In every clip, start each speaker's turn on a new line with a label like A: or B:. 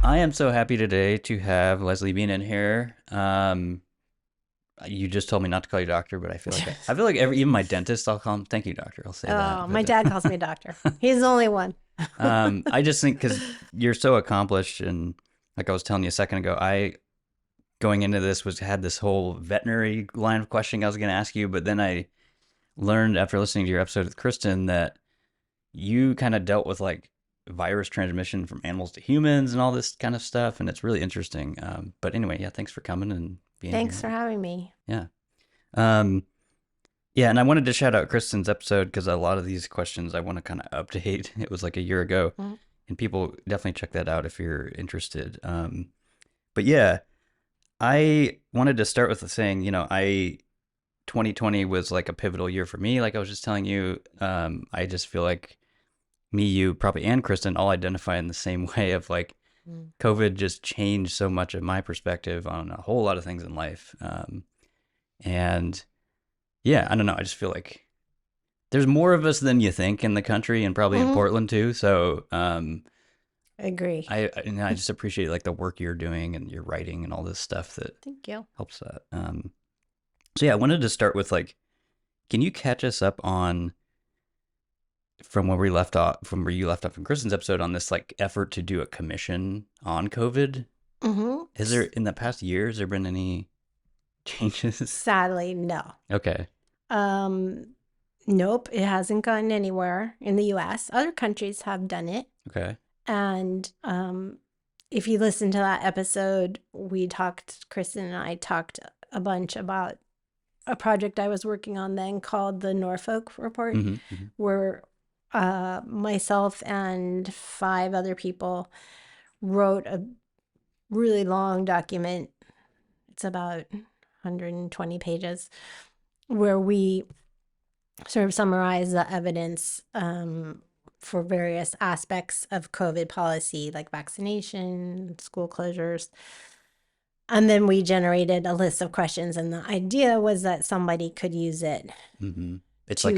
A: I am so happy today to have Leslie Bienen here. You just told me not to call you doctor, but I feel like even my dentist, I'll call him. Thank you, doctor. I'll say that.
B: Oh, my dad calls me a doctor. He's the only one.
A: I just think because you're so accomplished, and like I was telling you a second ago, I going into this had this whole veterinary line of questioning I was going to ask you, but then I learned after listening to your episode with Kristen that you kind of dealt with like virus transmission from animals to humans and all this kind of stuff, and it's really interesting. But anyway, yeah, thanks for coming and being
B: Thanks
A: here.
B: for having me.
A: Yeah. Um, yeah, and I wanted to shout out Kristen's episode because a lot of these questions I want to kind of update. It was like a year ago, and people definitely check that out if you're interested. But yeah, I wanted to start with saying, 2020 was like a pivotal year for me. Like I was just telling you, I just feel like me, you, probably, and Kristen all identify in the same way of like COVID just changed so much of my perspective on a whole lot of things in life. And yeah, I don't know. I just feel like there's more of us than you think in the country and probably in Portland too. So,
B: Agree.
A: I just appreciate like the work you're doing and your writing and all this stuff that
B: Thank you.
A: helps that. So yeah, I wanted to start with like, can you catch us up on from where you left off in Kristen's episode on this like effort to do a commission on COVID? Is there in the past year, has there been any changes?
B: Sadly, no.
A: Okay.
B: Nope, it hasn't gone anywhere in the US. Other countries have done it.
A: Okay.
B: And if you listen to that episode, Kristen and I talked a bunch about a project I was working on then called the Norfolk Report, where myself and 5 other people wrote a really long document. It's about 120 pages, where we sort of summarize the evidence for various aspects of COVID policy, like vaccination, school closures. And then we generated a list of questions, and the idea was that somebody could use it.
A: It's like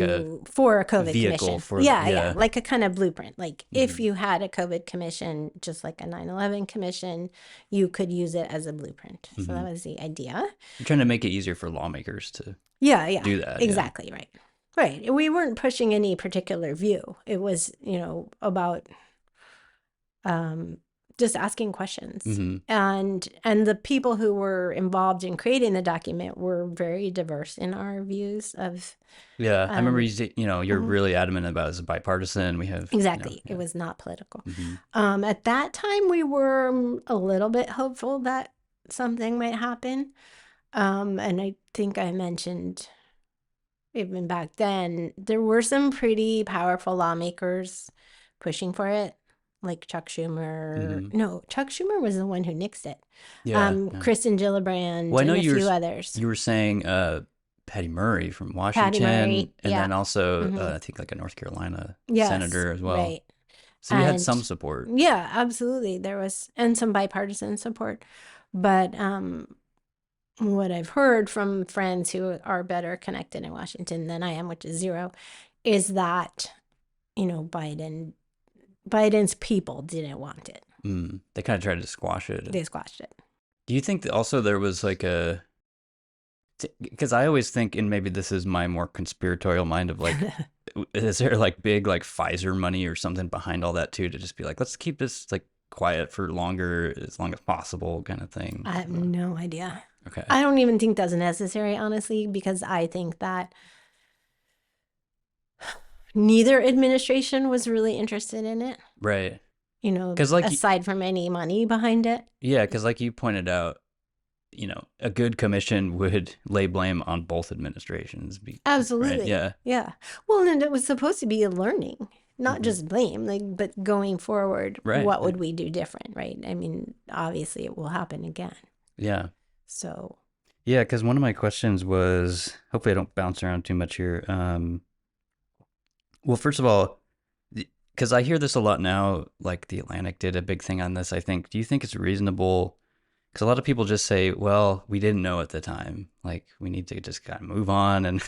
B: for a COVID
A: vehicle
B: commission. Yeah, like a kind of blueprint. Like if you had a COVID commission, just like a 9/11 commission, you could use it as a blueprint. So that was the idea.
A: You're trying to make it easier for lawmakers to do that.
B: Exactly,
A: yeah.
B: Right. We weren't pushing any particular view. It was, about just asking questions. And the people who were involved in creating the document were very diverse in our views of.
A: Yeah, I remember you're really adamant about it's bipartisan. We have
B: exactly. It was not political. At that time, we were a little bit hopeful that something might happen, and I think I mentioned even back then there were some pretty powerful lawmakers pushing for it. Like Chuck Schumer. No, Chuck Schumer was the one who nixed it. Kristen Gillibrand and a few others.
A: You were saying Patty Murray from Washington, and then also I think like a North Carolina senator as well. Right. So you had some support.
B: Yeah, absolutely. There was, and some bipartisan support. But what I've heard from friends who are better connected in Washington than I am, which is zero, is that, Biden's people didn't want it.
A: They kind of tried to squash it.
B: They squashed it.
A: Do you think that also there was like because I always think, and maybe this is my more conspiratorial mind of like, is there like big like Pfizer money or something behind all that too, to just be like, let's keep this like quiet for longer, as long as possible kind of thing?
B: I have no idea.
A: Okay.
B: I don't even think that's necessary, honestly, because I think that neither administration was really interested in it.
A: Right.
B: Aside from any money behind it.
A: Yeah, because like you pointed out, a good commission would lay blame on both administrations.
B: Absolutely.
A: Right? Yeah.
B: Yeah. Well, and it was supposed to be a learning, not just blame, but going forward, what would we do different, right? I mean, obviously it will happen again.
A: Yeah.
B: So.
A: Yeah, because one of my questions was, hopefully I don't bounce around too much here. Well, first of all, because I hear this a lot now, like The Atlantic did a big thing on this, I think. Do you think it's reasonable? Because a lot of people just say, well, we didn't know at the time. Like, we need to just kind of move on. And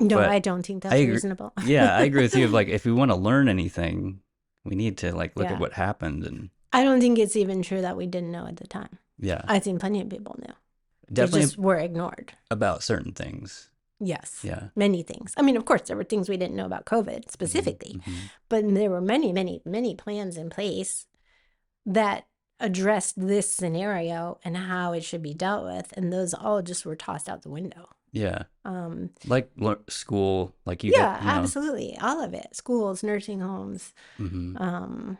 B: no, I don't think that's reasonable.
A: Yeah, I agree with you. Like, if we want to learn anything, we need to like look at what happened. And
B: I don't think it's even true that we didn't know at the time.
A: Yeah.
B: I think plenty of people knew. They
A: Definitely
B: just were ignored.
A: about certain things.
B: Yes.
A: Yeah.
B: Many things. I mean, of course, there were things we didn't know about COVID specifically,
A: Mm-hmm.
B: but there were many, many, many plans in place that addressed this scenario and how it should be dealt with. And those all just were tossed out the window.
A: Yeah.
B: Um,
A: Like school, like you get,
B: yeah, absolutely. All of it. Schools, nursing homes,
A: Mm-hmm.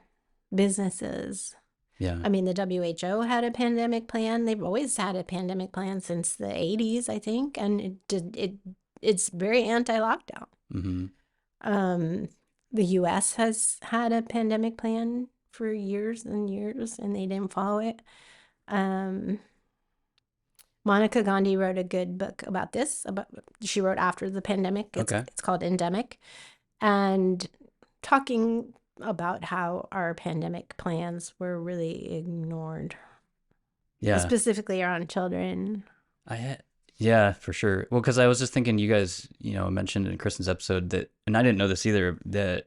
B: businesses.
A: Yeah.
B: I mean, the WHO had a pandemic plan. They've always had a pandemic plan since the 80s, I think. And it's very anti-lockdown.
A: Mm-hmm.
B: The US has had a pandemic plan for years and years, and they didn't follow it. Monica Gandhi wrote a good book about this. She wrote after the pandemic.
A: Okay.
B: It's called Endemic, and talking about how our pandemic plans were really ignored,
A: Yeah.
B: specifically around children.
A: Yeah, for sure. Well, because I was just thinking, you guys, mentioned in Kristen's episode that, and I didn't know this either, that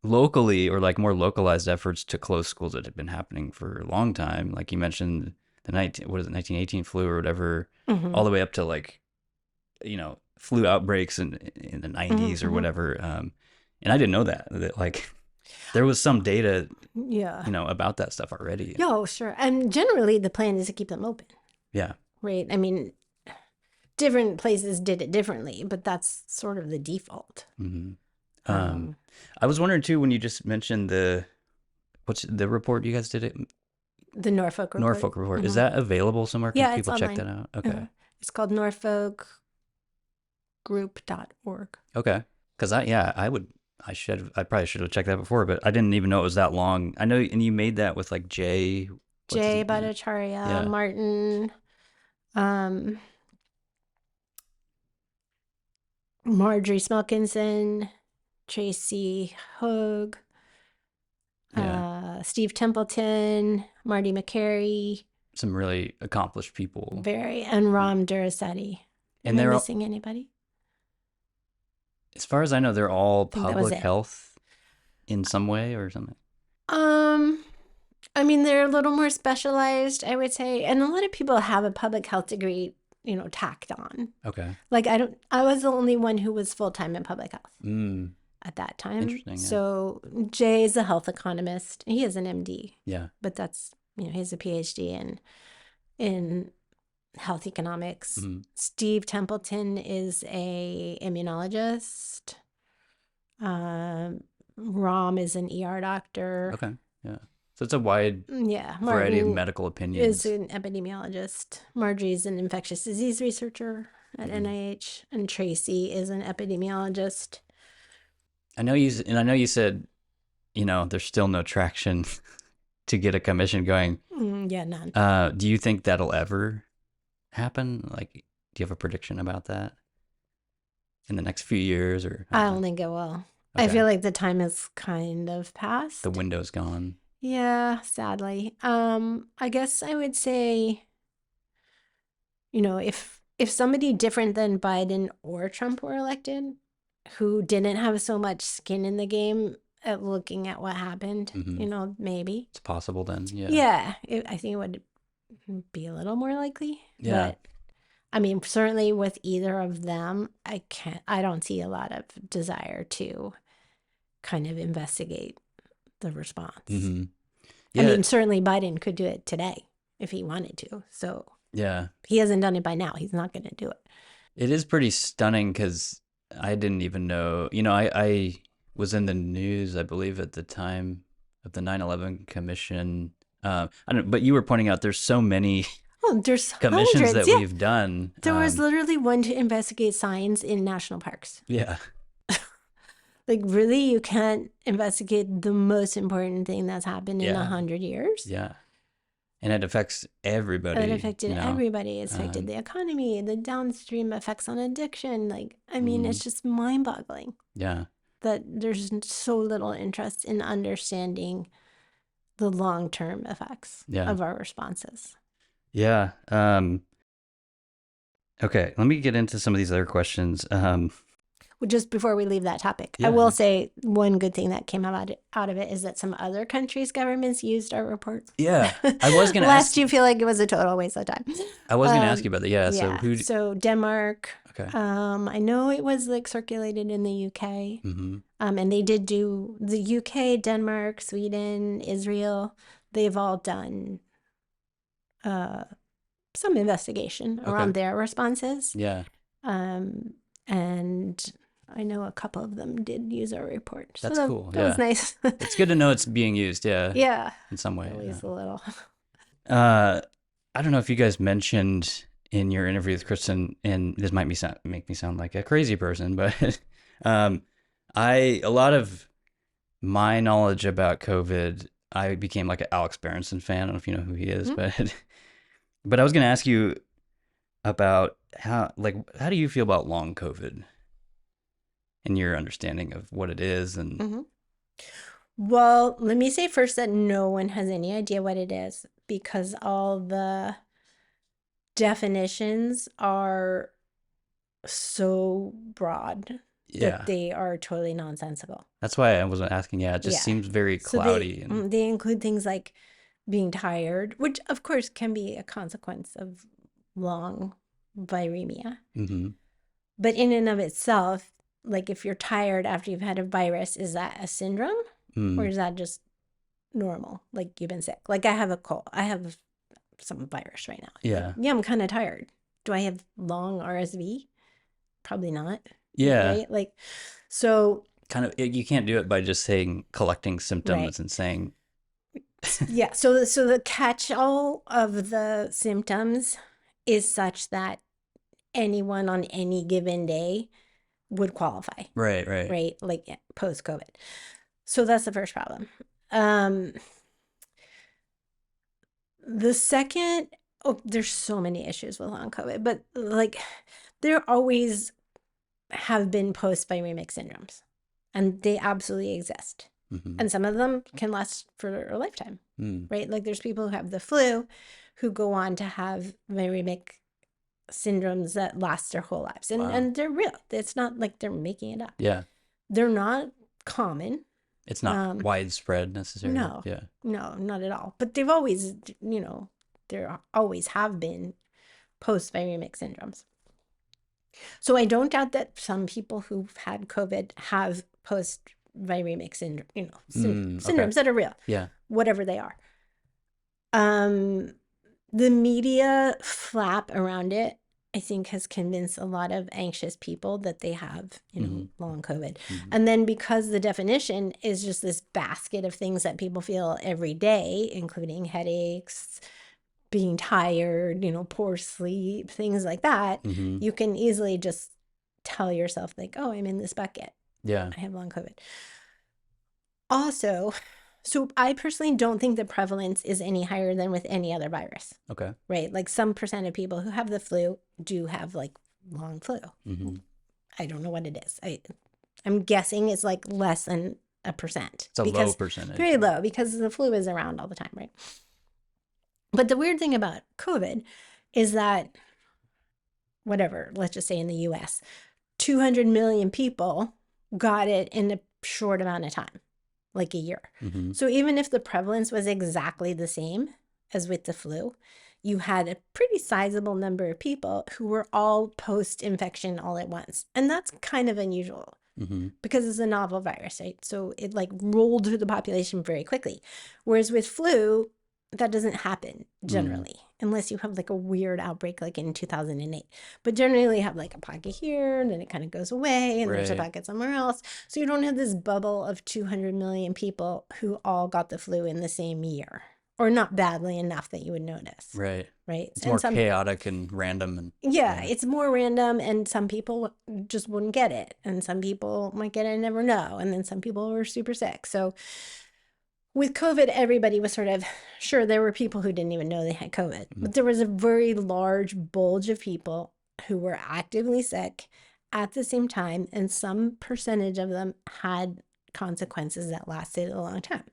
A: locally or like more localized efforts to close schools that had been happening for a long time. Like you mentioned the 1918 flu or whatever, all the way up to like, flu outbreaks in the 90s or whatever. And I didn't know that like there was some data,
B: Yeah.
A: about that stuff already.
B: Yeah, oh, sure. And generally the plan is to keep them open.
A: Yeah.
B: Right. I mean, different places did it differently, but that's sort of the default.
A: Mm-hmm. I was wondering too, when you just mentioned what's the report you guys did it?
B: The Norfolk report.
A: Norfolk report. Is that available somewhere? Can people check that out? Okay.
B: It's called norfolkgroup.org.
A: Okay. Because I probably should have checked that before, but I didn't even know it was that long. I know, and you made that with like Jay
B: Bhattacharya, Martin, Marjorie Smelkinson, Tracy Hoag, Steve Templeton, Marty McCary.
A: Some really accomplished people.
B: And Ram Durasetti.
A: And
B: Am I missing anybody?
A: As far as I know, they're all public health in some way or something.
B: I mean, they're a little more specialized, I would say. And a lot of people have a public health degree, tacked on.
A: Okay.
B: Like I was the only one who was full-time in public health at that time.
A: Interesting. Yeah.
B: So Jay is a health economist. He is an MD.
A: Yeah.
B: But that's, he's a PhD in health economics. Steve Templeton is a immunologist. Ram is an ER doctor.
A: Okay. Yeah. So it's a wide variety of medical opinions.
B: Is an epidemiologist. Marjorie is an infectious disease researcher at NIH, and Tracy is an epidemiologist. I know
A: you said, there's still no traction to get a commission going.
B: Yeah, none.
A: Do you think that'll ever happen? Like, do you have a prediction about that in the next few years? Or
B: I don't think it will. Okay. I feel like the time is kind of past.
A: The window's gone.
B: Yeah, sadly. I guess I would say, if somebody different than Biden or Trump were elected, who didn't have so much skin in the game at looking at what happened, maybe.
A: It's possible then, yeah.
B: Yeah, I think it would be a little more likely.
A: Yeah.
B: But, I mean, certainly with either of them, I don't see a lot of desire to kind of investigate the response.
A: Yeah.
B: I mean, certainly Biden could do it today if he wanted to. So
A: yeah,
B: he hasn't done it by now. He's not going to do it.
A: It is pretty stunning because I didn't even know, I was in the news, I believe, at the time of the 9/11 commission. But you were pointing out there's so many
B: there's
A: commissions
B: hundreds.
A: that we've done.
B: There was literally one to investigate signs in national parks.
A: Yeah.
B: Like, really, you can't investigate the most important thing that's happened in 100 years?
A: Yeah. And it affects everybody.
B: It affected everybody. It affected the economy, the downstream effects on addiction. Like, I mean, it's just mind-boggling.
A: Yeah.
B: That there's so little interest in understanding the long-term effects of our responses.
A: Yeah. Okay, let me get into some of these other questions.
B: just before we leave that topic, I
A: Yeah.
B: will say one good thing that came out of it is that some other countries' governments used our report.
A: Yeah. I was gonna ask.
B: Lest you feel like it was a total waste of time.
A: I was gonna ask you about that. Yeah. So
B: Yeah.
A: who?
B: So Denmark.
A: Okay.
B: I know it was like circulated in the UK.
A: Mm-hmm.
B: And they did do the UK, Denmark, Sweden, Israel. They've all done some investigation around their responses.
A: Yeah.
B: And I know a couple of them did use our report. So
A: That's cool.
B: That was nice.
A: It's good to know it's being used. Yeah.
B: Yeah.
A: In some way.
B: At least a little.
A: I don't know if you guys mentioned in your interview with Kristen, and this might make me sound like a crazy person, but a lot of my knowledge about COVID, I became like an Alex Berenson fan. I don't know if you know who he is, but I was going to ask you about how do you feel about long COVID and your understanding of what it is and.
B: Well, let me say first that no one has any idea what it is because all the definitions are so broad that they are totally nonsensical.
A: That's why I wasn't asking. Yeah, it just seems very cloudy.
B: So they include things like being tired, which of course can be a consequence of long viremia.
A: Mm-hmm.
B: But in and of itself, like if you're tired after you've had a virus, is that a syndrome? Or is that just normal? Like you've been sick. Like I have a cold. I have some virus right now.
A: Yeah.
B: Like, yeah, I'm kind of tired. Do I have long RSV? Probably not.
A: Yeah.
B: Right? Like, so.
A: Kind of, you can't do it by just collecting symptoms and saying.
B: Yeah. So the catch-all of the symptoms is such that anyone on any given day would qualify.
A: Right.
B: Right? Like post-COVID. So that's the first problem. The second, there's so many issues with long COVID, but like there always have been post-viremic syndromes, and they absolutely exist. Mm-hmm. And some of them can last for a lifetime, right? Like there's people who have the flu who go on to have viremic syndromes that last their whole lives, and they're real. It's not like they're making it up.
A: Yeah.
B: They're not common.
A: It's not widespread necessarily.
B: No.
A: Yeah.
B: No, not at all. But they've always, there always have been post-viremic syndromes. So I don't doubt that some people who've had COVID have post-viremic syndrome, syndromes that are real.
A: Yeah.
B: Whatever they are. The media flap around it, I think, has convinced a lot of anxious people that they have, long COVID. Mm-hmm. And then because the definition is just this basket of things that people feel every day, including headaches, being tired, poor sleep, things like that, you can easily just tell yourself like, oh, I'm in this bucket.
A: Yeah.
B: I have long COVID. Also, so I personally don't think the prevalence is any higher than with any other virus. Okay. Right? Like some percent of people who have the flu do have like long flu. Mm-hmm. I don't know what it is. I'm guessing it's like less than a percent.
A: It's a low percentage.
B: Very low because the flu is around all the time, right? But the weird thing about COVID is that, whatever, let's just say in the US, 200 million people got it in a short amount of time. Like a year. Mm-hmm. So even if the prevalence was exactly the same as with the flu, you had a pretty sizable number of people who were all post-infection all at once. And that's kind of unusual because it's a novel virus, right? So it like rolled through the population very quickly. Whereas with flu, that doesn't happen generally, unless you have like a weird outbreak like in 2008. But generally you have like a pocket here, and then it kind of goes away, and there's a pocket somewhere else. So you don't have this bubble of 200 million people who all got the flu in the same year, or not badly enough that you would notice. Right.
A: It's more chaotic and random. And
B: it's more random, and some people just wouldn't get it, and some people might get it and never know, and then some people were super sick. So with COVID, everybody was sort of sure. There were people who didn't even know they had COVID, but there was a very large bulge of people who were actively sick at the same time, and some percentage of them had consequences that lasted a long time.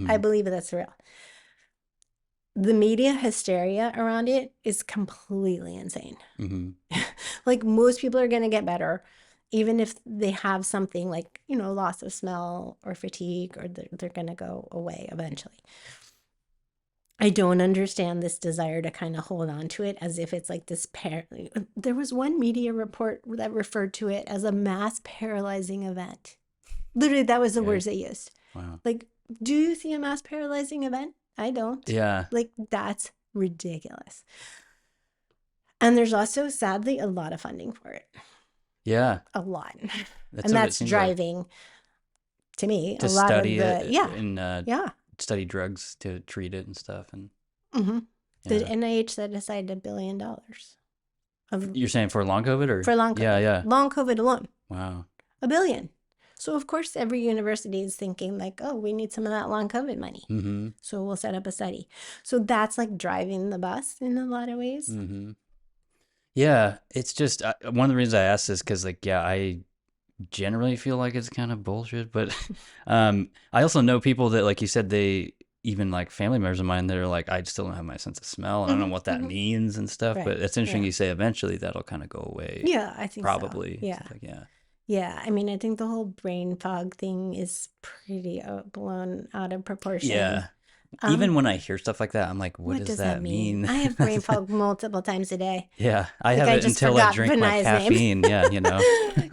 B: I believe that's real. The media hysteria around it is completely insane. Like most people are going to get better. even if they have something like, loss of smell or fatigue, or they're going to go away eventually. I don't understand this desire to kind of hold on to it as if it's like this there was one media report that referred to it as a mass paralyzing event. Literally, that was the
A: Okay.
B: words they used.
A: Wow.
B: Like, do you see a mass paralyzing event? I don't.
A: Yeah.
B: Like, that's ridiculous. And there's also, sadly, a lot of funding for it.
A: Yeah.
B: A lot.
A: That's
B: And
A: what it
B: that's
A: seems like.
B: driving, to me,
A: To
B: a lot of
A: study
B: the,
A: it
B: yeah,
A: and
B: yeah.
A: study drugs to treat it and stuff. And
B: Mm-hmm. The
A: yeah.
B: NIH set aside $1 billion
A: You're saying for long COVID or?
B: for long
A: Yeah,
B: COVID.
A: yeah.
B: Long COVID alone.
A: Wow.
B: $1 billion. So of course every university is thinking like, oh, we need some of that long COVID money.
A: Mm-hmm.
B: So we'll set up a study. So that's like driving the bus in a lot of ways.
A: Mm-hmm. Yeah, it's just one of the reasons I asked this because, like, yeah, I generally feel like it's kind of bullshit, but I also know people that, like you said, they even like family members of mine that are like, I still don't have my sense of smell, and I don't know what that means and stuff.
B: Right.
A: But it's interesting
B: Yeah.
A: you say eventually that'll kind of go away.
B: Yeah, I think so.
A: Probably.
B: Yeah.
A: So, like, yeah.
B: Yeah. I mean, I think the whole brain fog thing is pretty blown out of proportion.
A: Yeah. Even when I hear stuff like that, I'm like, what does that mean?
B: I have brain fog multiple times a day.
A: Yeah, I
B: Like,
A: have
B: I
A: it
B: just
A: until I
B: forgot
A: drink my
B: Vinay's
A: caffeine.
B: name.
A: Yeah, you know.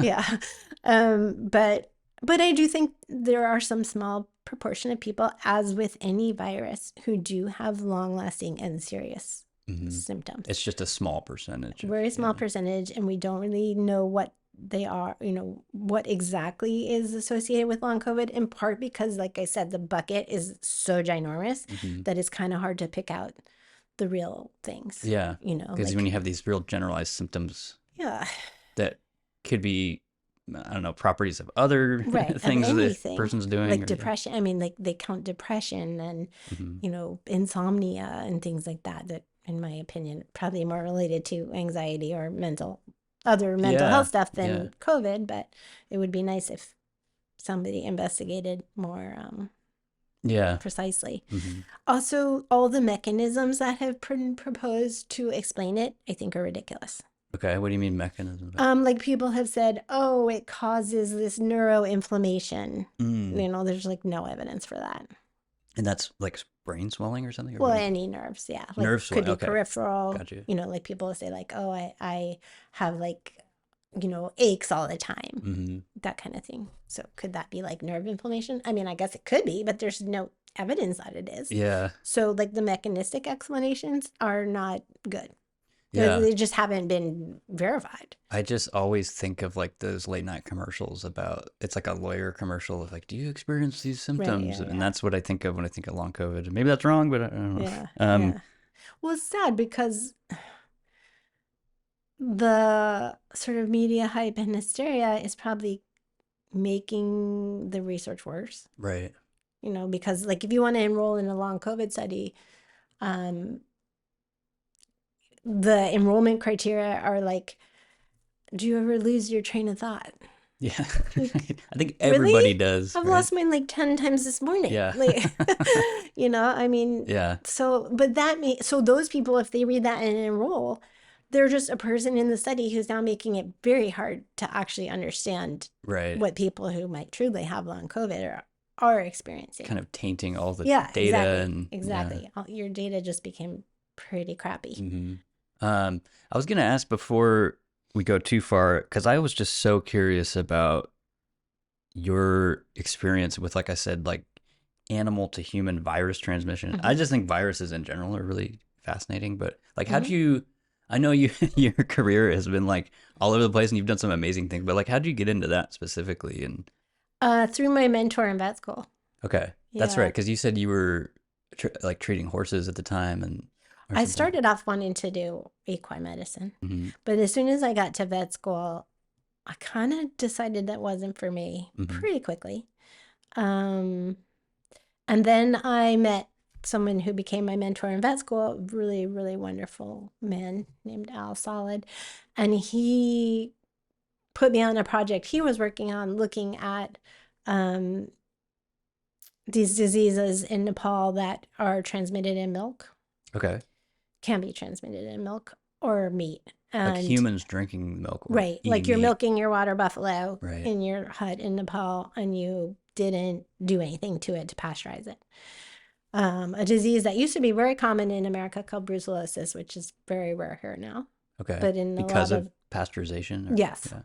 B: Yeah. But I do think there are some small proportion of people, as with any virus, who do have long-lasting and serious symptoms.
A: It's just a small percentage.
B: Very small percentage, and we don't really know what they are, what exactly is associated with long COVID, in part because, like I said, the bucket is so ginormous that it's kind of hard to pick out the real things.
A: Yeah. Because
B: like,
A: when you have these real generalized symptoms
B: yeah,
A: that could be, I don't know, properties of other
B: right,
A: things
B: of
A: that
B: anything,
A: person's doing.
B: like depression. I mean, like they count depression and, insomnia and things like that, that in my opinion, probably more related to anxiety or other mental health stuff than COVID, but it would be nice if somebody investigated more precisely. Also, all the mechanisms that have been proposed to explain it, I think, are ridiculous.
A: Okay, what do you mean mechanism?
B: Like people have said, oh, it causes this neuroinflammation. There's like no evidence for that.
A: And that's like brain swelling or something? Or
B: well, any nerves, yeah. Like
A: nerve swelling,
B: could be peripheral.
A: Gotcha.
B: Like people say like, oh, I have like, aches all the time. That kind of thing. So could that be like nerve inflammation? I mean, I guess it could be, but there's no evidence that it is.
A: Yeah.
B: So like the mechanistic explanations are not good.
A: Yeah.
B: They just haven't been verified.
A: I just always think of like those late night commercials about, it's like a lawyer commercial of like, do you experience these symptoms?
B: Right,
A: and that's what I think of when I think of long COVID. Maybe that's wrong, but I don't know.
B: Yeah. Well, it's sad because the sort of media hype and hysteria is probably making the research worse.
A: Right.
B: Because like if you want to enroll in a long COVID study, the enrollment criteria are like, do you ever lose your train of thought?
A: Yeah. I think everybody
B: really?
A: does.
B: I've lost mine like 10 times this morning.
A: Yeah.
B: Like, I mean,
A: yeah.
B: So, but so those people, if they read that and enroll, they're just a person in the study who's now making it very hard to actually understand what people who might truly have long COVID are experiencing.
A: Kind of tainting all the data.
B: Exactly. Your data just became pretty crappy.
A: I was going to ask before we go too far, because I was just so curious about your experience with, like I said, like animal to human virus transmission. I just think viruses in general are really fascinating, but like how do you, I know your career has been like all over the place and you've done some amazing things, but like how did you get into that specifically? And
B: through my mentor in vet school.
A: Okay. That's right. Because you said you were like treating horses at the time. And
B: I started off wanting to do equine medicine, but as soon as I got to vet school, I kind of decided that wasn't for me pretty quickly. And then I met someone who became my mentor in vet school, a really, really wonderful man named Al Solid. And he put me on a project he was working on looking at these diseases in Nepal that are transmitted in milk.
A: Okay.
B: Can be transmitted in milk or meat.
A: Like
B: And
A: humans drinking milk or
B: right,
A: eating
B: like you're
A: meat.
B: milking your water buffalo
A: Right.
B: in your hut in Nepal, and you didn't do anything to it to pasteurize it. A disease that used to be very common in America called brucellosis, which is very rare here now.
A: Okay.
B: But in a
A: Because
B: lot
A: of
B: of,
A: pasteurization or
B: yes,
A: yeah.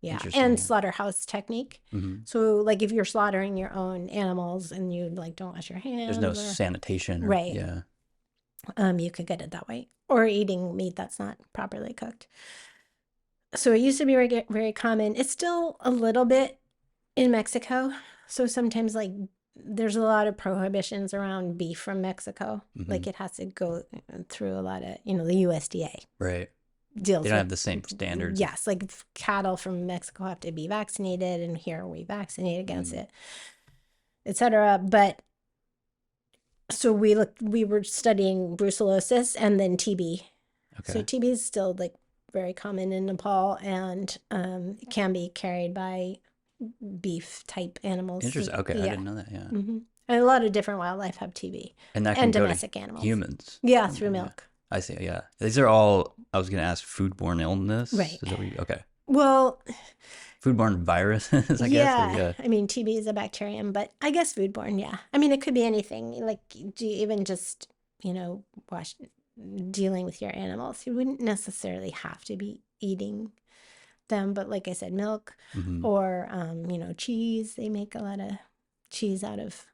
B: yeah,
A: Interesting.
B: and
A: Yeah.
B: slaughterhouse technique.
A: Mm-hmm.
B: So, like, if you're slaughtering your own animals and you like don't wash your
A: There's no
B: hands, or
A: sanitation or
B: right,
A: yeah.
B: you could get it that way, or eating meat that's not properly cooked. So it used to be very, very common. It's still a little bit in Mexico. So sometimes, like, there's a lot of prohibitions around beef from Mexico.
A: Mm-hmm.
B: Like, it has to go through a lot of, the USDA
A: Right. They
B: deals
A: don't
B: with,
A: have the same standards.
B: yes, like cattle from Mexico have to be vaccinated, and here we vaccinate against it, etc. But so we were studying brucellosis and then TB. So
A: Okay.
B: TB is still like very common in Nepal, and it can be carried by beef type animals.
A: Interesting. Okay, I
B: Yeah.
A: didn't know that. Yeah.
B: And a lot of different wildlife have TB,
A: And that can
B: and
A: go to
B: domestic animals.
A: humans.
B: Yeah,
A: Somehow,
B: through
A: yeah.
B: milk.
A: I see. Yeah. These are all, I was going to ask, foodborne illness.
B: Right.
A: Is that what you, okay.
B: Well,
A: Foodborne viruses, I guess. Or,
B: yeah.
A: yeah.
B: I mean, TB is a bacterium, but I guess foodborne, yeah. I mean, it could be anything. Like, do you even just, wash dealing with your animals? You wouldn't necessarily have to be eating them, but like I said, milk
A: Mm-hmm.
B: or cheese. They make a lot of cheese out of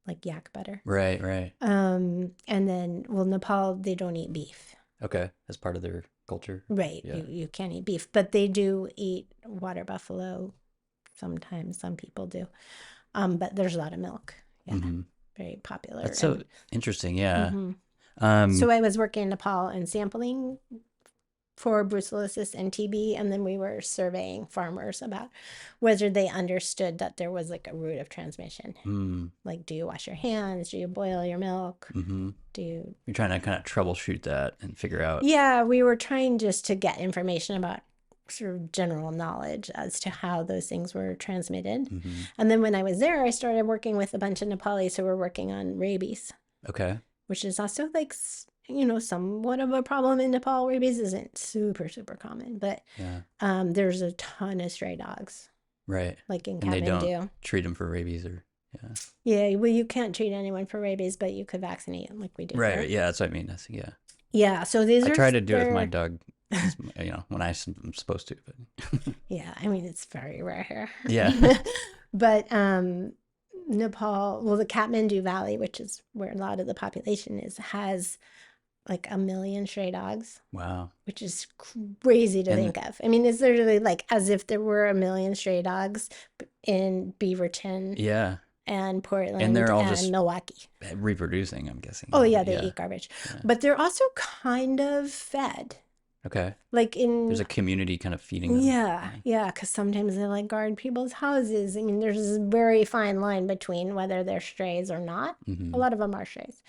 B: like yak butter.
A: Right, right.
B: And then, well, Nepal, they don't eat beef.
A: Okay. As part of their culture.
B: Right.
A: Yeah.
B: You can't eat beef, but they do eat water buffalo. Sometimes some people do. But there's a lot of milk. Yeah.
A: Mm-hmm.
B: Very popular.
A: That's so interesting. Yeah.
B: So I was working in Nepal and sampling for brucellosis and TB, and then we were surveying farmers about whether they understood that there was like a route of transmission. Like, do you wash your hands? Do you boil your milk? Do you...
A: You're trying to kind of troubleshoot that and figure out.
B: Yeah, we were trying just to get information about sort of general knowledge as to how those things were transmitted. And then when I was there, I started working with a bunch of Nepalis who were working on rabies.
A: Okay.
B: Which is also like, somewhat of a problem in Nepal. Rabies isn't super, super common, but
A: yeah.
B: There's a ton of stray dogs.
A: Right.
B: Like in Kathmandu.
A: And they don't treat them for rabies or, yeah.
B: Yeah, well, you can't treat anyone for rabies, but you could vaccinate them like we do.
A: Right,
B: here.
A: yeah, that's what I mean. That's, yeah.
B: Yeah, so these
A: I
B: are...
A: try to do it with my dog, when I'm supposed to. But
B: yeah, I mean, it's very rare here.
A: Yeah.
B: But Nepal, well, the Kathmandu Valley, which is where a lot of the population is, has like 1 million stray dogs.
A: Wow.
B: Which is crazy to think of. I mean, it's literally like as if there were 1 million stray dogs in Beaverton.
A: Yeah.
B: And Portland
A: and they're all just
B: Milwaukee.
A: Reproducing, I'm guessing.
B: Oh, yeah, they eat garbage. Yeah. But they're also kind of fed.
A: Okay.
B: Like
A: there's a community kind of feeding them.
B: Yeah, because sometimes they like guard people's houses. I mean, there's this very fine line between whether they're strays or not. A lot of them are strays.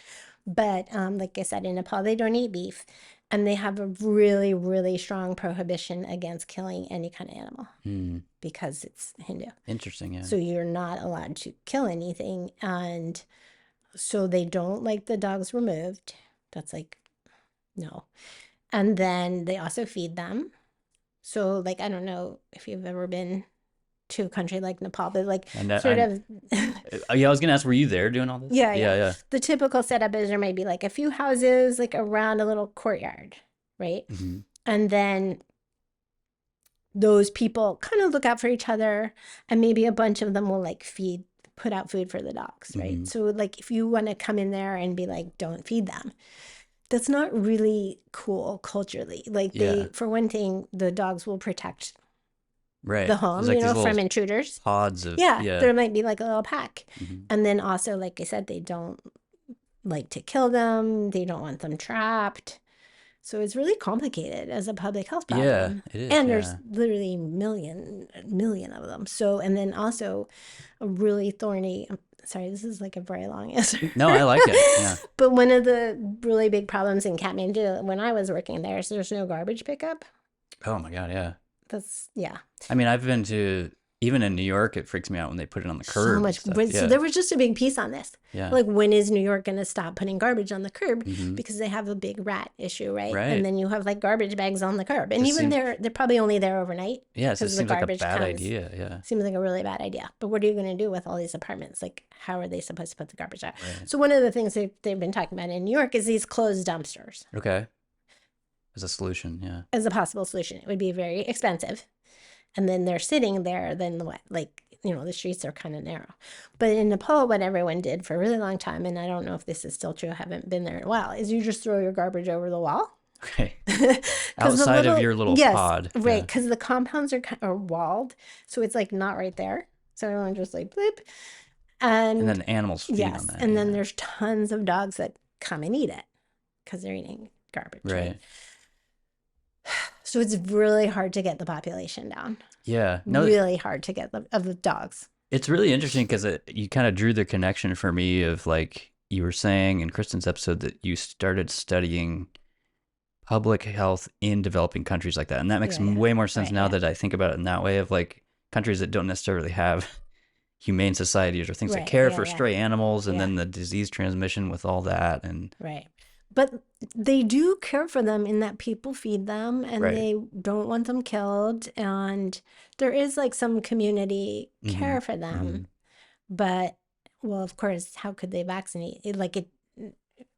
B: But like I said, in Nepal, they don't eat beef. And they have a really, really strong prohibition against killing any kind of animal because it's Hindu.
A: Interesting, yeah.
B: So you're not allowed to kill anything. And so they don't like the dogs removed. That's like, no. And then they also feed them. So, like, I don't know if you've ever been to a country like Nepal, but like
A: I was gonna ask, were you there doing all this?
B: Yeah. The typical setup is there may be like a few houses like around a little courtyard, right? And then those people kind of look out for each other, and maybe a bunch of them will like put out food for the dogs, right? So like if you want to come in there and be like, don't feed them, that's not really cool culturally. Like for one thing, the dogs will protect the home, like from intruders.
A: Pods of
B: there might be like a little pack. And then also, like I said, they don't like to kill them. They don't want them trapped. So it's really complicated as a public health problem.
A: Yeah, it is.
B: And there's literally a million of them. So, and then also a really thorny, sorry, this is like a very long answer.
A: No, I like it. Yeah.
B: But one of the really big problems in Kathmandu when I was working there is there's no garbage pickup.
A: Oh my God, yeah.
B: That's, yeah.
A: I mean, I've been to even in New York, it freaks me out when they put it on the
B: So
A: curb and
B: much.
A: stuff.
B: So
A: Yeah.
B: there was just a big piece on this.
A: Yeah.
B: Like, when is New York going to stop putting garbage on the curb?
A: Mhm.
B: Because they have a big rat issue, right?
A: Right.
B: And then you have like garbage bags on the curb. And
A: Just
B: even
A: seems-
B: they're probably only there overnight.
A: Yeah, it just
B: because the
A: seems like a
B: garbage
A: bad
B: comes.
A: idea. Yeah.
B: Seems like a really bad idea. But what are you going to do with all these apartments? Like, how are they supposed to put the garbage out?
A: Right.
B: So one of the things they've been talking about in New York is these closed dumpsters
A: Okay. As a solution, yeah.
B: as a possible solution. It would be very expensive. And then they're sitting there, then what? Like, the streets are kind of narrow. But in Nepal, what everyone did for a really long time, and I don't know if this is still true, I haven't been there in a while, is you just throw your garbage over the wall.
A: Okay.
B: 'Cause the
A: Outside of your little
B: yes,
A: pod.
B: right,
A: Yeah.
B: because the compounds are walled, so it's like not right there. So everyone just like bloop.
A: And then the animals feed
B: yes,
A: on that.
B: and then
A: yeah.
B: there's tons of dogs that come and eat it because they're eating garbage.
A: Right.
B: So it's really hard to get the population down.
A: Yeah. No,
B: Really hard to get of the dogs.
A: it's really interesting because you kind of drew the connection for me of like you were saying in Kristen's episode that you started studying public health in developing countries like that. And that makes
B: Yeah,
A: way more sense
B: right,
A: now
B: yeah.
A: that I think about it in that way of like countries that don't necessarily have humane societies or things that
B: Right,
A: care
B: yeah,
A: for
B: yeah.
A: stray animals and
B: Yeah.
A: then the disease transmission with all that. And
B: Right. But they do care for them in that people feed them and
A: Right.
B: they don't want them killed. And there is like some community care for them. But, well, of course, how could they vaccinate?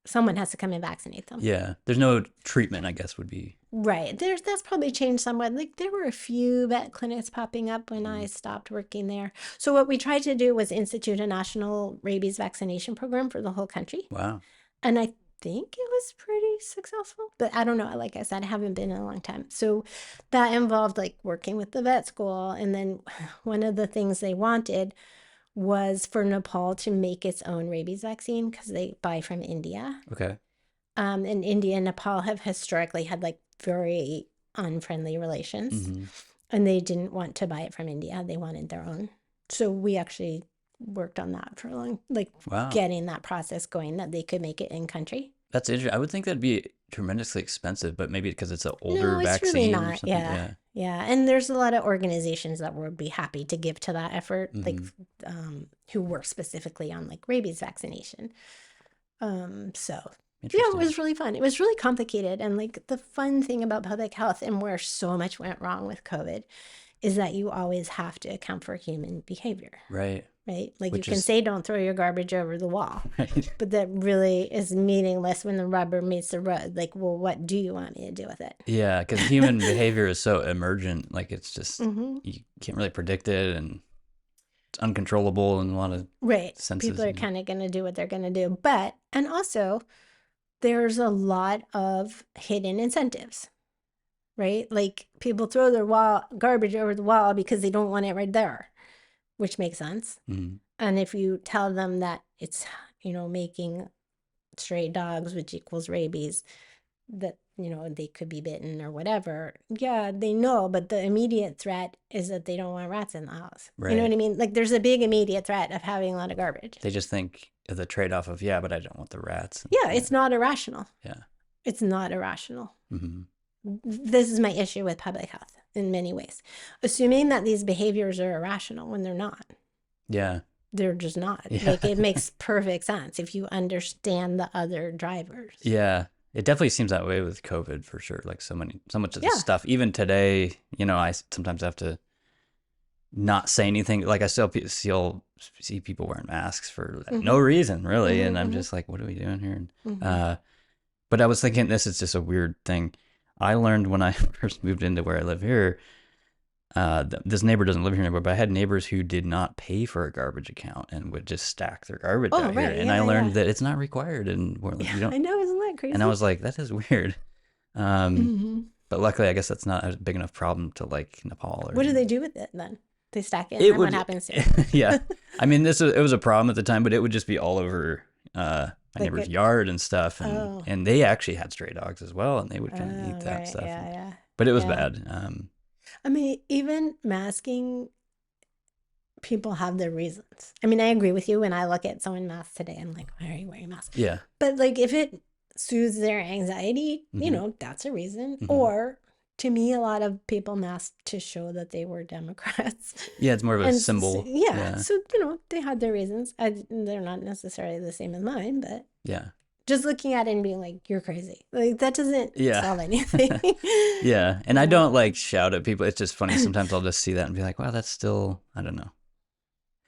B: Someone has to come and vaccinate them.
A: yeah, there's no treatment, I guess, would be.
B: Right. That's probably changed somewhat. Like, there were a few vet clinics popping up when I stopped working there. So what we tried to do was institute a national rabies vaccination program for the whole country.
A: Wow.
B: And I think it was pretty successful. But I don't know. Like I said, I haven't been in a long time. So that involved like working with the vet school. And then one of the things they wanted was for Nepal to make its own rabies vaccine because they buy from India.
A: Okay.
B: And India and Nepal have historically had like very unfriendly relations.
A: Mhm.
B: And they didn't want to buy it from India. They wanted their own. So we actually worked on that for a long, like
A: Wow.
B: getting that process going that they could make it in country.
A: That's interesting. I would think that'd be tremendously expensive, but maybe because it's an older
B: No, it's
A: vaccine
B: really
A: or
B: not.
A: something.
B: Yeah. Yeah. And there's a lot of organizations that would be happy to give to that effort, like who work specifically on like rabies vaccination. So yeah, it
A: Interesting.
B: was really fun. It was really complicated. And like the fun thing about public health and where so much went wrong with COVID is that you always have to account for human behavior,
A: Right.
B: right? Like
A: Which
B: you can
A: is-
B: say don't throw your garbage over the wall,
A: Right.
B: but that really is meaningless when the rubber meets the road. Like, well, what do you want me to do with it?
A: Yeah, because human behavior is so emergent. Like it's just
B: Mm-hmm.
A: you can't really predict it, and it's uncontrollable in a lot of
B: Right.
A: senses.
B: People are kind of going to do what they're going to do. But, and also, there's a lot of hidden incentives, right? Like people throw their garbage over the wall because they don't want it right there, which makes sense.
A: Mhm.
B: And if you tell them that it's, making stray dogs, which equals rabies, that, they could be bitten or whatever. Yeah, they know, but the immediate threat is that they don't want rats in the house. You know
A: Right.
B: what I mean? Like there's a big immediate threat of having a lot of garbage.
A: They just think of the trade-off of but I don't want the rats.
B: Yeah, it's not irrational.
A: Yeah.
B: It's not irrational.
A: Hmm.
B: This is my issue with public health in many ways. Assuming that these behaviors are irrational when they're not.
A: Yeah.
B: They're just not.
A: Yeah.
B: Like it makes perfect sense if you understand the other drivers.
A: Yeah. It definitely seems that way with COVID for sure. Like so much of the
B: Yeah.
A: stuff. Even today, I sometimes have to not say anything. Like I still see people wearing masks for no reason, really. And I'm just like, what are we doing here? But I was thinking this is just a weird thing. I learned when I first moved into where I live here, this neighbor doesn't live here anymore, but I had neighbors who did not pay for a garbage account and would just stack their garbage out here.
B: right.
A: And I learned that it's not required and you don't.
B: I know, isn't that crazy?
A: And I was like, that is weird. But luckily, I guess that's not a big enough problem to like Nepal. Or
B: What do they do with it then? They stack it,
A: It
B: and
A: would-
B: what happens to it?
A: yeah. I mean, it was a problem at the time, but it would just be all over my
B: Like
A: neighbor's
B: it-
A: yard and stuff. And,
B: Oh.
A: and they actually had stray dogs as well, and they would kind of eat that
B: right,
A: stuff.
B: yeah.
A: But it was
B: Yeah.
A: bad.
B: I mean, even masking, people have their reasons. I mean, I agree with you. When I look at someone masked today, I'm like, why are you wearing a mask?
A: Yeah.
B: But like, if it soothes their anxiety, that's a reason.
A: Mhm.
B: Or to me, a lot of people masked to show that they were Democrats.
A: Yeah, it's more of a
B: And
A: symbol.
B: yeah,
A: Yeah.
B: so, they had their reasons. They're not necessarily the same as mine, but
A: Yeah.
B: just looking at it and being like, you're crazy. Like, that doesn't
A: Yeah.
B: solve anything.
A: Yeah. And I don't like shout at people. It's just funny. Sometimes I'll just see that and be like, wow, that's still, I don't know.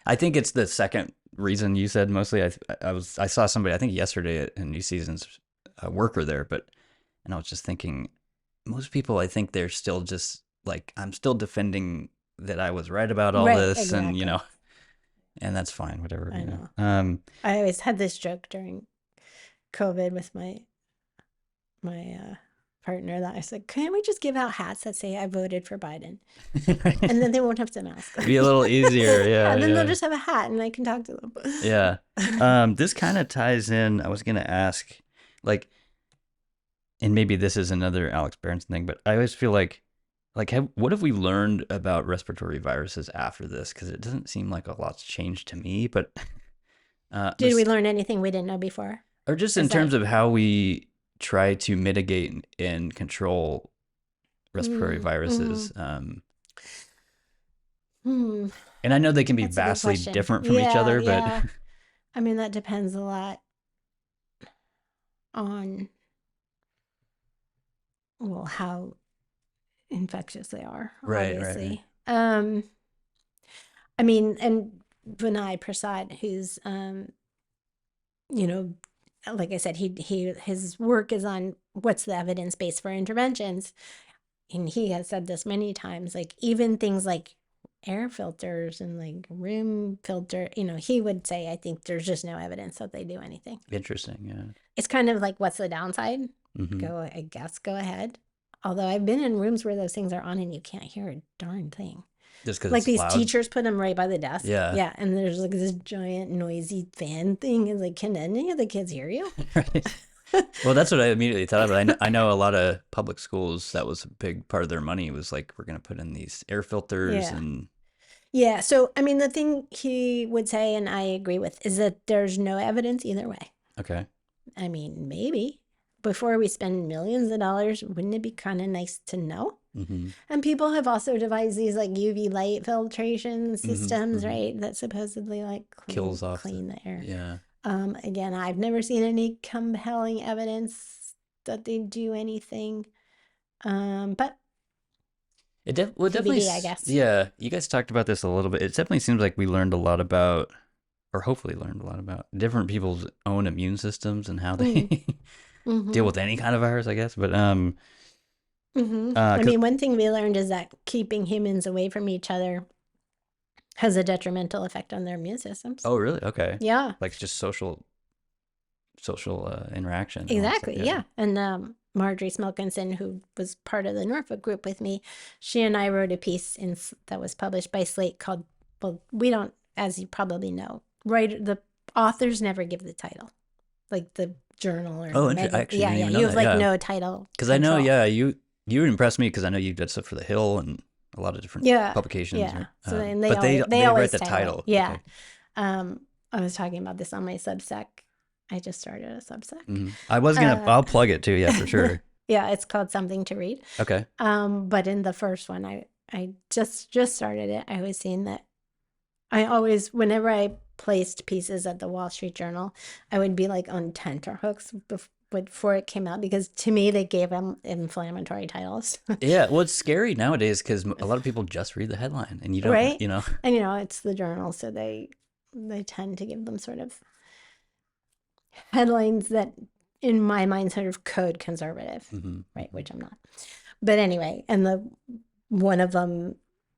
A: I think it's the second reason you said mostly. I saw somebody, I think yesterday in New Season's a worker there, and I was just thinking, most people, I think they're still just like, I'm still defending that I was right about all
B: Right,
A: this, and
B: exactly.
A: and that's fine, whatever,
B: I know. I always had this joke during COVID with my partner that I said, can't we just give out hats that say I voted for Biden? And then they won't have to mask.
A: Be a little easier.
B: Yeah,
A: Yeah,
B: and then they'll
A: yeah,
B: just have a hat and I can talk to them.
A: yeah. This kind of ties in. I was gonna ask, like, and maybe this is another Alex Berenson thing, but I always feel like, what have we learned about respiratory viruses after this? Because it doesn't seem like a lot's changed to me, but
B: Did we learn anything we didn't know before?
A: or just in terms of how we try to mitigate and control respiratory viruses. And I know they can be
B: That's a good
A: vastly
B: question.
A: different from each other, but
B: Yeah. I mean, that depends a lot on, well, how infectious they are,
A: right.
B: obviously. I mean, and Vinay Prasad, who's, like I said, his work is on what's the evidence base for interventions. And he has said this many times, like even things like air filters and like room filter, he would say, I think there's just no evidence that they do anything.
A: Interesting, yeah.
B: It's kind of like, what's the downside?
A: Mm-hmm.
B: Go ahead. Although I've been in rooms where those things are on and you can't hear a darn thing.
A: Just because
B: Like
A: it's
B: these
A: loud?
B: teachers put them right by the desk.
A: Yeah.
B: Yeah. And there's like this giant noisy fan thing. It's like, can any of the kids hear you?
A: Right. Well, that's what I immediately thought of. I know a lot of public schools, that was a big part of their money, was like, we're going to put in these air filters and...
B: Yeah. So, I mean, the thing he would say, and I agree with, is that there's no evidence either way.
A: Okay.
B: I mean, maybe before we spend millions of dollars, wouldn't it be kind of nice to know?
A: Mm-hmm.
B: And people have also devised these like UV light filtration systems, right? That supposedly like
A: kills off
B: clean the air.
A: Yeah.
B: Again, I've never seen any compelling evidence that they do anything. But
A: it definitely,
B: I guess.
A: Yeah, you guys talked about this a little bit. It definitely seems like we learned a lot about, or hopefully learned a lot about, different people's own immune systems and how they deal with any kind of virus, I guess. But
B: I mean, one thing we learned is that keeping humans away from each other has a detrimental effect on their immune systems.
A: Oh, really? Okay.
B: Yeah.
A: Like just social interaction.
B: Exactly. Yeah. And Marjorie Smilkinson, who was part of the Norfolk Group with me, she and I wrote a piece that was published by Slate called, well, we don't, as you probably know, the authors never give the title, like the journal or
A: actually,
B: yeah, you have like no title.
A: Because I know, you impressed me because I know you did stuff for The Hill and a lot of different publications.
B: Yeah. So
A: but they
B: always
A: write the title.
B: Yeah. Okay. I was talking about this on my Substack. I just started a Substack.
A: Mm-hmm. I was gonna. I'll plug it too. Yeah, for sure.
B: Yeah, it's called Something to Read.
A: Okay.
B: But in the first one, I just started it. I was seeing that. I always, whenever I placed pieces at the Wall Street Journal, I would be like on tenterhooks before it came out, because to me they gave them inflammatory titles.
A: Yeah, well, it's scary nowadays because a lot of people just read the headline and you don't,
B: right?
A: And
B: it's the journal, so they tend to give them sort of headlines that, in my mind, sort of code conservative, right? Which I'm not. But anyway, and one of them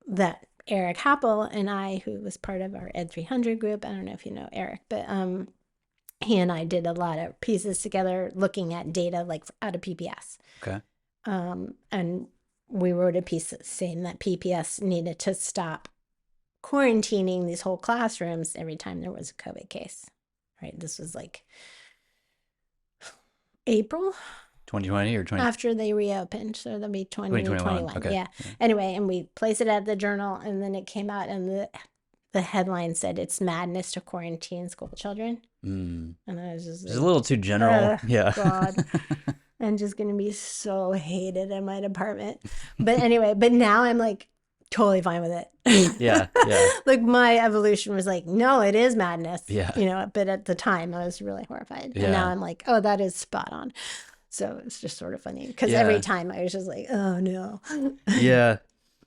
B: that Eric Happel and I, who was part of our Ed 300 group, I don't know if you know Eric, but he and I did a lot of pieces together looking at data like out of PPS.
A: Okay.
B: And we wrote a piece saying that PPS needed to stop quarantining these whole classrooms every time there was a COVID case. Right. This was like April
A: 2020 or 20
B: after they reopened, so that'll be 2021.
A: Okay.
B: Yeah. Anyway, and we placed it at the journal, and then it came out, and the headline said it's madness to quarantine school children. And I was just
A: it's a little too general. Yeah.
B: God. I'm just going to be so hated in my department. But anyway, but now I'm like totally fine with it.
A: Yeah, yeah,
B: Like my evolution was like, no, it is madness,
A: yeah,
B: you know, but at the time I was really horrified. And now
A: yeah,
B: I'm like, oh, that is spot on. So it's just sort of funny because every
A: yeah,
B: time I was just like, oh no.
A: yeah.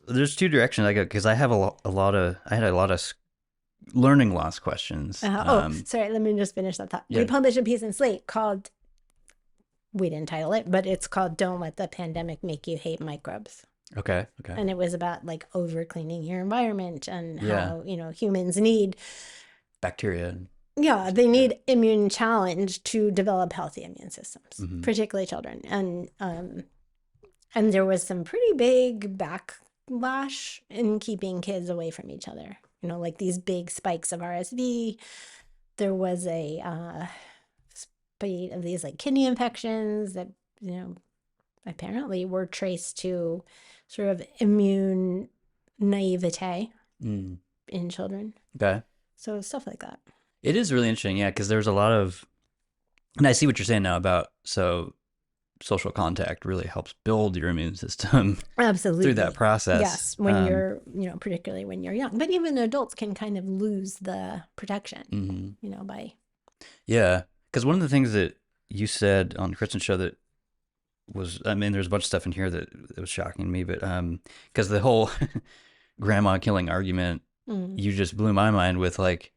A: There's two directions I go because I have a lot of I had a lot of learning loss questions.
B: Oh, sorry. Let me just finish that thought. We
A: Yeah.
B: published a piece in Slate called, we didn't title it, but it's called Don't Let the Pandemic Make You Hate Microbes.
A: Okay. Okay.
B: And it was about like over cleaning your environment and
A: Yeah.
B: how, you know, humans need,
A: Bacteria.
B: yeah, they need immune challenge to develop healthy immune systems,
A: Mm-hmm.
B: particularly children. And there was some pretty big backlash in keeping kids away from each other. You know, like these big spikes of RSV. There was a spate of these like kidney infections that, you know, apparently were traced to sort of immune naivete in children.
A: Okay.
B: So stuff like that.
A: It is really interesting, yeah, because there's a lot of, and I see what you're saying now about social contact really helps build your immune system
B: Absolutely
A: through that process.
B: Yes, when you're, you know, particularly when you're young, but even adults can kind of lose the protection, you know, by.
A: Yeah, because one of the things that you said on Kristen's show that was, I mean, there's a bunch of stuff in here that was shocking to me, but because the whole grandma killing argument, you just blew my mind with like,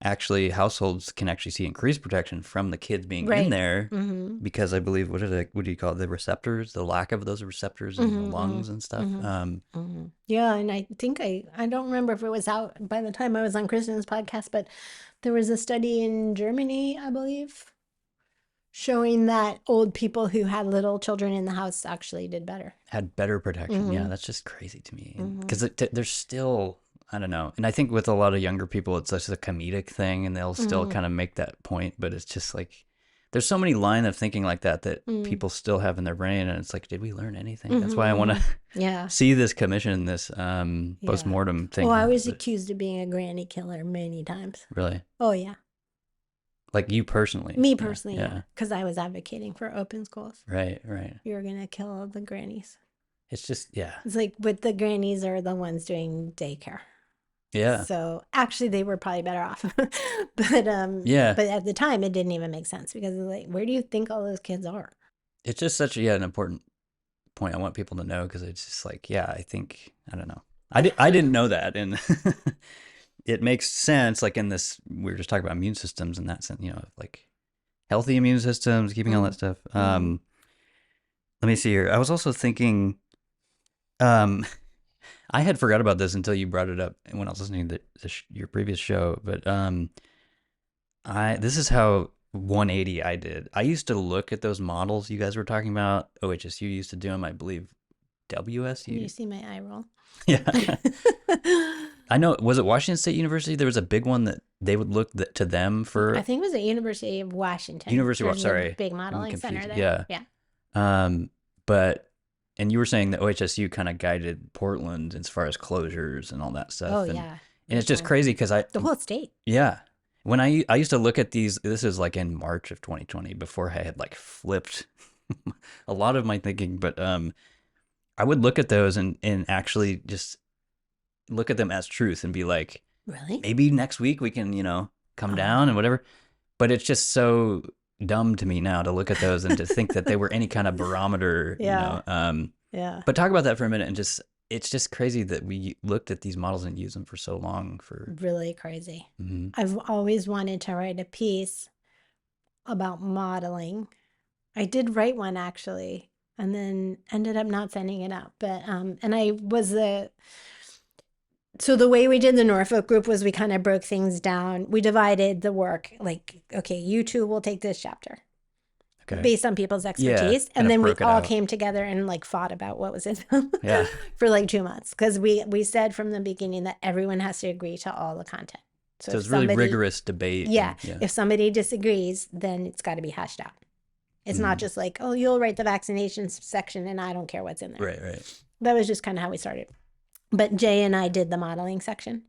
A: actually households can actually see increased protection from the kids being in there because I believe what do you call it, the receptors, the lack of those receptors in the lungs and stuff.
B: Yeah, and I think I don't remember if it was out by the time I was on Kristen's podcast, but there was a study in Germany, I believe, showing that old people who had little children in the house actually did better.
A: Had better protection. Yeah, that's just crazy to me because there's still, I don't know. And I think with a lot of younger people, it's just a comedic thing and they'll still kind of make that point. But it's just like, there's so many line of thinking like that people still have in their brain. And it's like, did we learn anything? That's why I want to see this commission, this postmortem thing.
B: Well, I was accused of being a granny killer many times.
A: Really?
B: Oh, yeah.
A: Like you personally?
B: Me personally, yeah. Because I was advocating for open schools.
A: Right, right.
B: You're going to kill the grannies.
A: It's just, yeah.
B: It's like, but the grannies are the ones doing daycare.
A: Yeah.
B: So actually, they were probably better off. But
A: yeah.
B: But at the time, it didn't even make sense because like, where do you think all those kids are?
A: It's just such an important point. I want people to know because it's just like, yeah, I think, I don't know. I didn't know that, and it makes sense. Like in this, we were just talking about immune systems in that sense. You know, like healthy immune systems, keeping all that stuff. Let me see here. I was also thinking. I had forgot about this until you brought it up when I was listening to your previous show. But this is how 180 I did. I used to look at those models you guys were talking about. OHSU used to do them, I believe. WSU.
B: You see my eye roll.
A: Yeah. I know. Was it Washington State University? There was a big one that they would look to them for.
B: I think it was at University of Washington.
A: Sorry.
B: Big modeling center there.
A: Yeah. But. And you were saying that OHSU kind of guided Portland as far as closures and all that stuff.
B: Oh,
A: and,
B: yeah.
A: And it's just crazy because
B: the whole state.
A: Yeah. When I used to look at these, this is like in March of 2020 before I had like flipped a lot of my thinking. But I would look at those and actually just look at them as truth and be like,
B: really?
A: Maybe next week we can, come down and whatever. But it's just so dumb to me now to look at those and to think that they were any kind of barometer.
B: Yeah.
A: Yeah. But talk about that for a minute and it's just crazy that we looked at these models and used them for so long.
B: Really crazy. I've always wanted to write a piece about modeling. I did write one actually, and then ended up not sending it out. But and I was so the way we did the Norfolk Group was we kind of broke things down. We divided the work like, okay, you two will take this chapter. Okay. Based on people's expertise. And then we all came together and like fought about what was in them for like 2 months. Because we said from the beginning that everyone has to agree to all the content.
A: So it's really rigorous debate.
B: Yeah. If somebody disagrees, then it's got to be hashed out. It's not just like, oh, you'll write the vaccinations section and I don't care what's in there.
A: Right.
B: That was just kind of how we started. But Jay and I did the modeling section.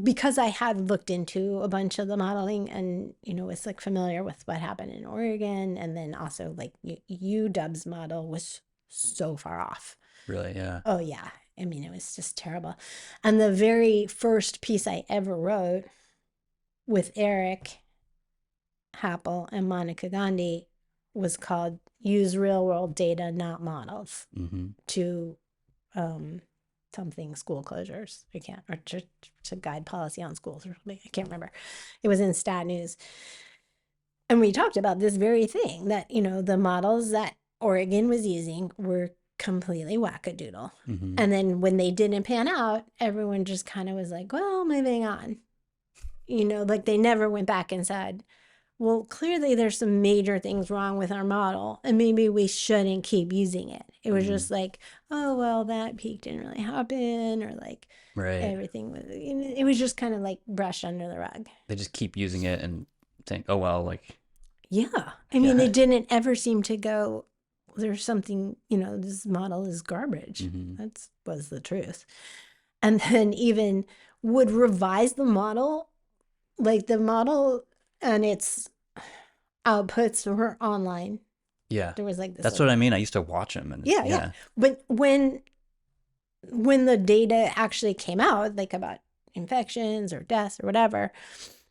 B: because I had looked into a bunch of the modeling and, was like familiar with what happened in Oregon. And then also like UW's model was so far off.
A: Really? Yeah.
B: Oh, yeah. I mean, it was just terrible. And the very first piece I ever wrote with Eric Happel and Monica Gandhi was called Use Real World Data, Not Models, to something school closures. I can't, or to guide policy on schools or something. I can't remember. It was in Stat News. And we talked about this very thing that, the models that Oregon was using were completely wackadoodle. And then when they didn't pan out, everyone just kind of was like, well, moving on. Like they never went back and said, well, clearly there's some major things wrong with our model and maybe we shouldn't keep using it. It was just like, oh, well, that peak didn't really happen, or like everything was, it was just kind of like brushed under the rug.
A: They just keep using it and think, oh, well, like.
B: Yeah. I mean, it didn't ever seem to go, there's something, this model is garbage. That was the truth. And then even would revise the model, like the model and its outputs were online.
A: Yeah.
B: There was like this.
A: That's what I mean. I used to watch them. And
B: yeah. But when the data actually came out, like about infections or deaths or whatever,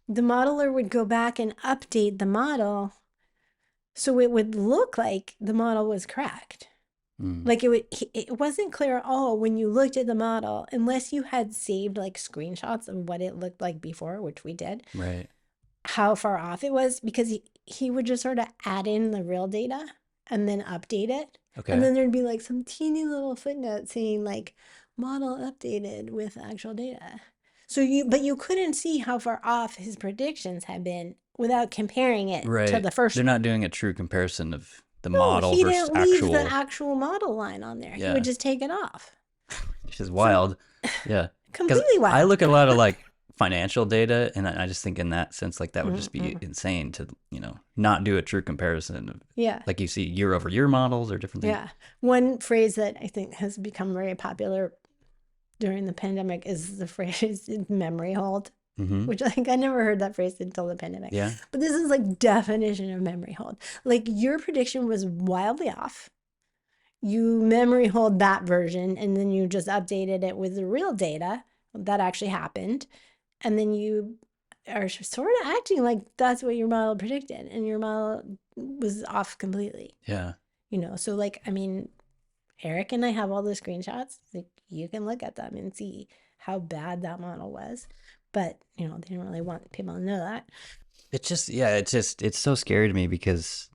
B: the modeler would go back and update the model so it would look like the model was correct. Like it wasn't clear at all when you looked at the model, unless you had saved like screenshots of what it looked like before, which we did.
A: Right.
B: How far off it was, because he would just sort of add in the real data and then update it.
A: Okay.
B: And then there'd be like some teeny little footnote saying like model updated with actual data. So but you couldn't see how far off his predictions had been without comparing it to the first.
A: They're not doing a true comparison of the model
B: he
A: versus
B: didn't leave the actual model line on there.
A: Yeah.
B: He would just take it off.
A: Which is wild. Yeah.
B: Completely wild.
A: I look at a lot of like financial data, and I just think in that sense, like that would just be insane to, not do a true comparison of, like you see year over year models or different things.
B: Yeah. One phrase that I think has become very popular during the pandemic is the phrase memory hold, which I never heard that phrase until the pandemic.
A: Yeah.
B: But this is like definition of memory hold. Like your prediction was wildly off. You memory hold that version, and then you just updated it with the real data that actually happened. And then you are sort of acting like that's what your model predicted, and your model was off completely.
A: Yeah.
B: So like, I mean, Eric and I have all the screenshots. Like you can look at them and see how bad that model was. But, they didn't really want people to know that.
A: It's so scary to me because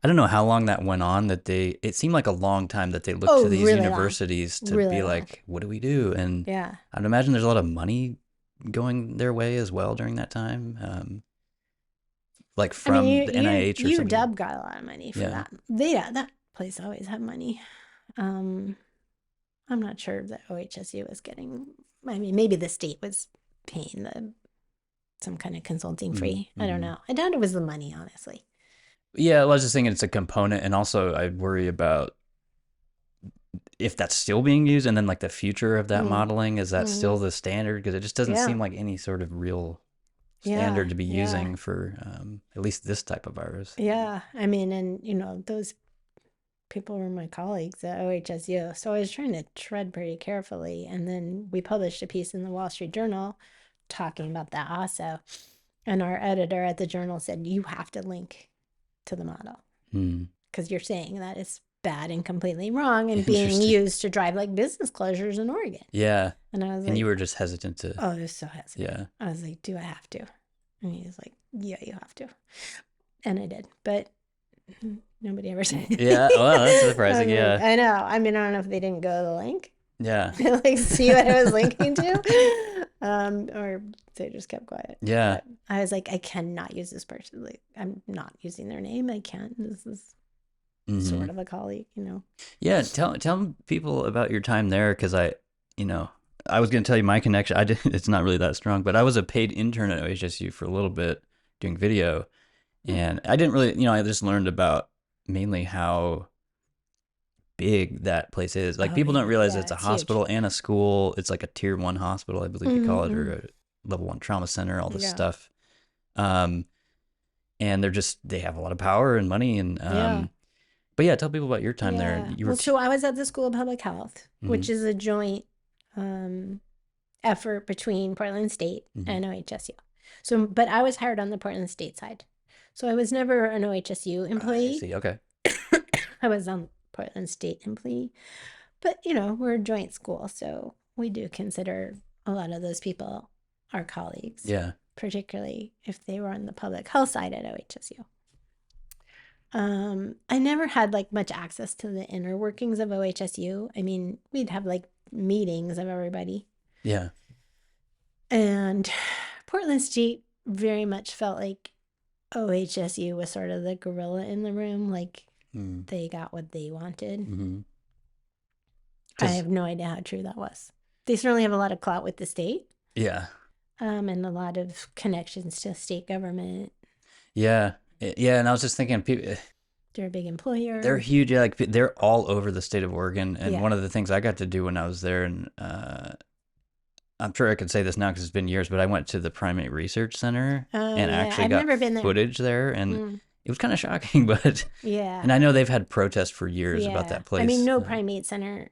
A: I don't know how long that went on, it seemed like a long time that they looked to these really universities to be like, what do we do? And I'd imagine there's a lot of money going their way as well during that time. Like from the NIH or something.
B: UW got a lot of money for that. That place always had money. I'm not sure that OHSU was getting, I mean, maybe the state was paying some kind of consulting fee. I don't know. I doubt it was the money, honestly.
A: Yeah, I was just thinking it's a component, and also I worry about if that's still being used, and then like the future of that modeling, is that still the standard? Because it just doesn't seem like any sort of real standard to be using for at least this type of virus.
B: Yeah, I mean, and those people were my colleagues at OHSU, so I was trying to tread pretty carefully. And then we published a piece in the Wall Street Journal talking about that also. And our editor at the Journal said, you have to link to the model because you're saying that it's bad and completely wrong and being used to drive like business closures in Oregon.
A: Yeah.
B: And I was like,
A: and you were just hesitant to.
B: Oh, I was so hesitant.
A: Yeah.
B: I was like, do I have to? And he was like, yeah, you have to. And I did, but nobody ever said anything.
A: Yeah. Well, that's surprising. Yeah.
B: I know. I mean, I don't know if they didn't go to the link.
A: Yeah.
B: Like see what I was linking to. Or they just kept quiet.
A: Yeah.
B: But I was like, I cannot use this person. Like, I'm not using their name. I can't. This is sort of a colleague,
A: Yeah. Tell people about your time there. Cause I was going to tell you my connection. It's not really that strong, but I was a paid intern at OHSU for a little bit doing video. And I didn't really, I just learned about mainly how big that place is. Like,
B: Oh,
A: people don't realize
B: yeah,
A: it's a
B: it's huge.
A: hospital and a school. It's like a tier 1 hospital, I believe you call it, or
B: Mm-hmm.
A: a level 1 trauma center, all this
B: Yeah.
A: stuff. Um, and they have a lot of power and money. And,
B: Yeah.
A: but yeah, tell people about your time there.
B: Yeah.
A: You were,
B: Well, so I was at the School of Public Health,
A: mm-hmm,
B: which is a joint um, effort between Portland State
A: mm-hmm.
B: and OHSU. So, but I was hired on the Portland State side. So I was never an OHSU
A: I
B: employee.
A: see. Okay.
B: I was on Portland State employee. But, you know, we're a joint school. So we do consider a lot of those people our colleagues,
A: Yeah.
B: particularly if they were on the public health side at OHSU. I never had like much access to the inner workings of OHSU. I mean, we'd have like meetings of everybody.
A: Yeah.
B: And Portland State very much felt like OHSU was sort of the gorilla in the room. Like they got what they wanted.
A: Mm-hmm.
B: I have no idea how true that was. They certainly have a lot of clout with the state.
A: Yeah.
B: And a lot of connections to state government.
A: Yeah. Yeah. And I was just thinking, people,
B: they're a big employer.
A: They're huge. Yeah, like they're all over the state of Oregon. And
B: Yeah.
A: one of the things I got to do when I was there, and I'm sure I can say this now because it's been years, but I went to the Primate Research Center and actually
B: I've
A: got
B: never been there.
A: footage there, and it was kind of shocking. But
B: yeah,
A: and I know they've had protests for years about that place.
B: I mean, no primate center.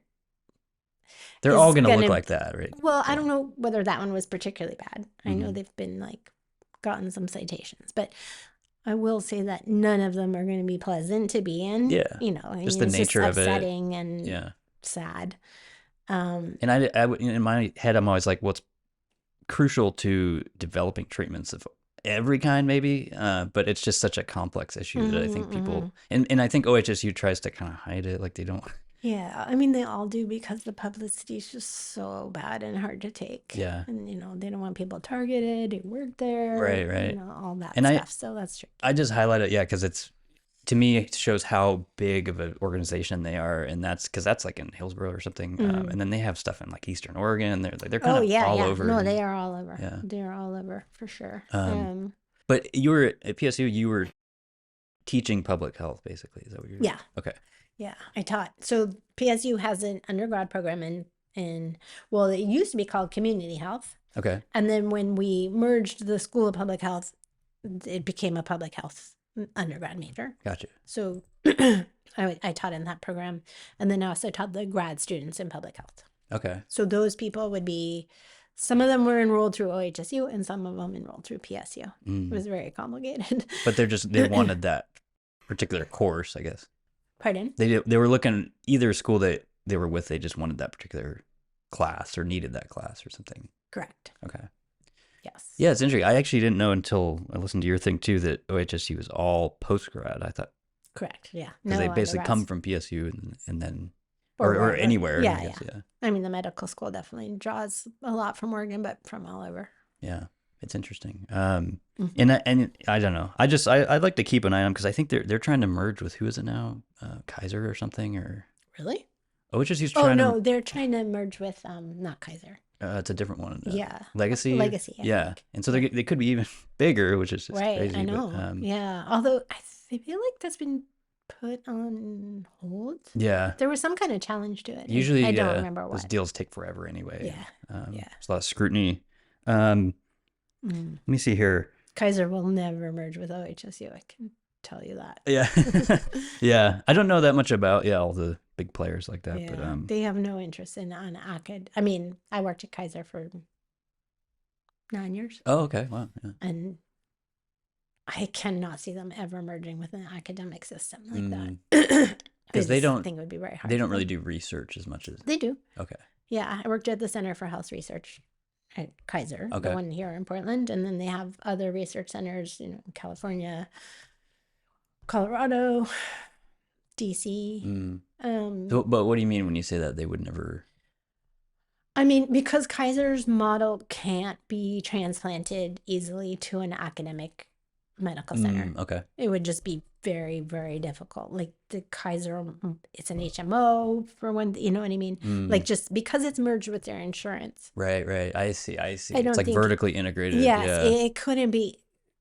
A: They're all going to look like that, right?
B: Well, I don't know whether that one was particularly bad. I know they've been like gotten some citations, but I will say that none of them are going to be pleasant to be in.
A: Yeah,
B: you know,
A: just the nature of it,
B: upsetting and sad.
A: And I in my head, I'm always like, what's crucial to developing treatments of every kind, maybe, but it's just such a complex issue that I think people and I think OHSU tries to kind of hide it, like they don't.
B: Yeah, I mean, they all do because the publicity is just so bad and hard to take.
A: Yeah.
B: And, you know, they don't want people targeted who work there.
A: Right.
B: You know, all that
A: and
B: stuff. So that's true.
A: I just highlight it, because it's, to me, it shows how big of an organization they are. And that's because that's like in Hillsborough or something. And then they have stuff in like Eastern Oregon. They're kind of all over.
B: No, they are all over.
A: Yeah.
B: They're all over for sure.
A: But you were at PSU, you were teaching public health, basically. Is that what you're doing?
B: Yeah.
A: Okay.
B: Yeah, I taught. So PSU has an undergrad program well, it used to be called community health.
A: Okay.
B: And then when we merged the School of Public Health, it became a public health undergrad major.
A: Gotcha.
B: So I taught in that program. And then I also taught the grad students in public health.
A: Okay.
B: So those people would be, some of them were enrolled through OHSU and some of them enrolled through PSU. It was very complicated.
A: But they wanted that particular course, I guess.
B: Pardon?
A: They were looking, either school that they were with, they just wanted that particular class or needed that class or something.
B: Correct.
A: Okay.
B: Yes.
A: Yeah, it's interesting. I actually didn't know until I listened to your thing too that OHSU was all post-grad. I thought.
B: Correct. Yeah.
A: Because they basically come from PSU and then, or anywhere.
B: Yeah,
A: I guess, yeah.
B: I mean, the medical school definitely draws a lot from Oregon, but from all over.
A: Yeah. It's interesting. And I don't know. I'd like to keep an eye on them because I think they're trying to merge with, who is it now? Kaiser or something, or
B: really?
A: OHSU's trying
B: to. Oh no, they're trying to merge with not Kaiser.
A: It's a different one.
B: Legacy.
A: Yeah, and so they could be even bigger, which is just
B: right.
A: crazy.
B: I know.
A: But,
B: yeah, although I feel like that's been put on hold.
A: Yeah,
B: there was some kind of challenge to it.
A: Usually,
B: I don't remember what.
A: Those deals take forever anyway.
B: Yeah.
A: There's a lot of scrutiny. Let me see here.
B: Kaiser will never merge with OHSU. I can tell you that.
A: Yeah. Yeah. I don't know that much about all the big players like that.
B: Yeah.
A: But
B: they have no interest in I mean, I worked at Kaiser for 9 years.
A: Oh, okay. Wow. Yeah.
B: And I cannot see them ever merging with an academic system like that.
A: Because they don't.
B: I think it would be very hard.
A: They don't really do research as much as
B: they do.
A: Okay.
B: Yeah, I worked at the Center for Health Research at Kaiser, the one here in Portland, and then they have other research centers, in California, Colorado, DC.
A: But what do you mean when you say that they would never?
B: I mean, because Kaiser's model can't be transplanted easily to an academic medical center.
A: Okay.
B: It would just be very, very difficult. Like the Kaiser, it's an HMO for one, you know what I mean? Like just because it's merged with their insurance.
A: Right. I see. It's like vertically integrated.
B: Yes, it couldn't be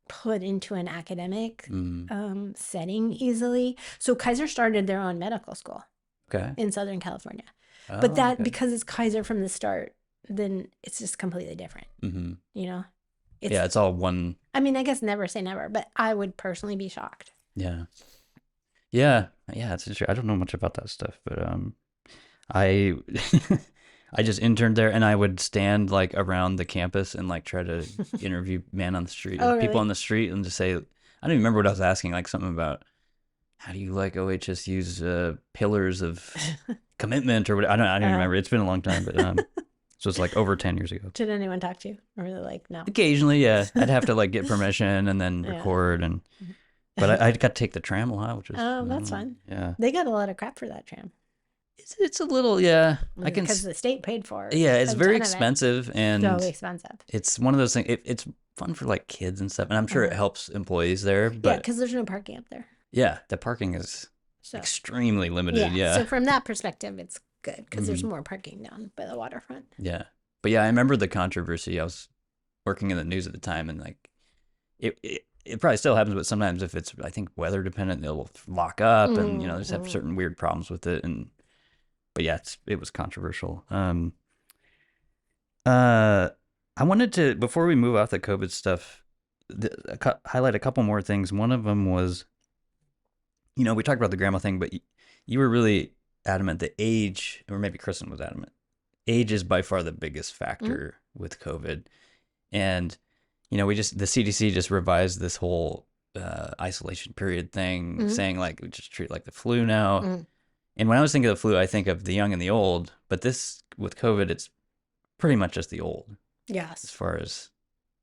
B: put into an academic setting easily. So Kaiser started their own medical school.
A: Okay.
B: in Southern California. But
A: Oh,
B: that,
A: okay.
B: because it's Kaiser from the start, then it's just completely different.
A: Mm-hmm.
B: You know, it's,
A: Yeah, it's all one.
B: I mean, I guess never say never, but I would personally be shocked.
A: Yeah. Yeah. Yeah, it's interesting. I don't know much about that stuff, but I I just interned there and I would stand like around the campus and like try to interview man on the street or
B: Oh,
A: people
B: really?
A: on the street and just say I don't even remember what I was asking, like something about how do you like OHSU's pillars of commitment or what I don't even
B: uh,
A: remember. It's been a long time, but so it's like over 10 years ago.
B: Did anyone talk to you? Or were they like, no?
A: Occasionally, yeah. I'd have to like get permission and then
B: Yeah.
A: record but I got to take the tram a lot, which was
B: Oh, that's fun.
A: yeah.
B: They got a lot of crap for that tram
A: It's a little yeah.
B: because the state paid for
A: Yeah, it's
B: a
A: very
B: ton of it.
A: expensive
B: So
A: and
B: expensive.
A: it's one of those things. It's fun for like kids and stuff, and I'm sure it helps employees there.
B: Yeah,
A: But
B: because there's no parking up there.
A: yeah, the parking is
B: So
A: extremely limited.
B: yeah. So
A: Yeah,
B: from that perspective, it's good because there's
A: hmm
B: more parking down by the waterfront.
A: yeah. But yeah, I remember the controversy. I was working in the news at the time, and like it probably still happens, but sometimes if it's I think weather dependent, they'll lock up, and you know just have certain weird problems with it. And but yeah, it was controversial. Uh, I wanted to before we move off the COVID stuff, highlight a couple more things. One of them was, you know, we talked about the grandma thing, but you were really adamant that age, or maybe Kristen was adamant, age is by far the biggest factor with COVID. And, you know, the CDC just revised this whole isolation period thing, saying like, we just treat it like the flu now. And when I was thinking of the flu, I think of the young and the old, but this with COVID, it's pretty much just the old as
B: Yes.
A: far as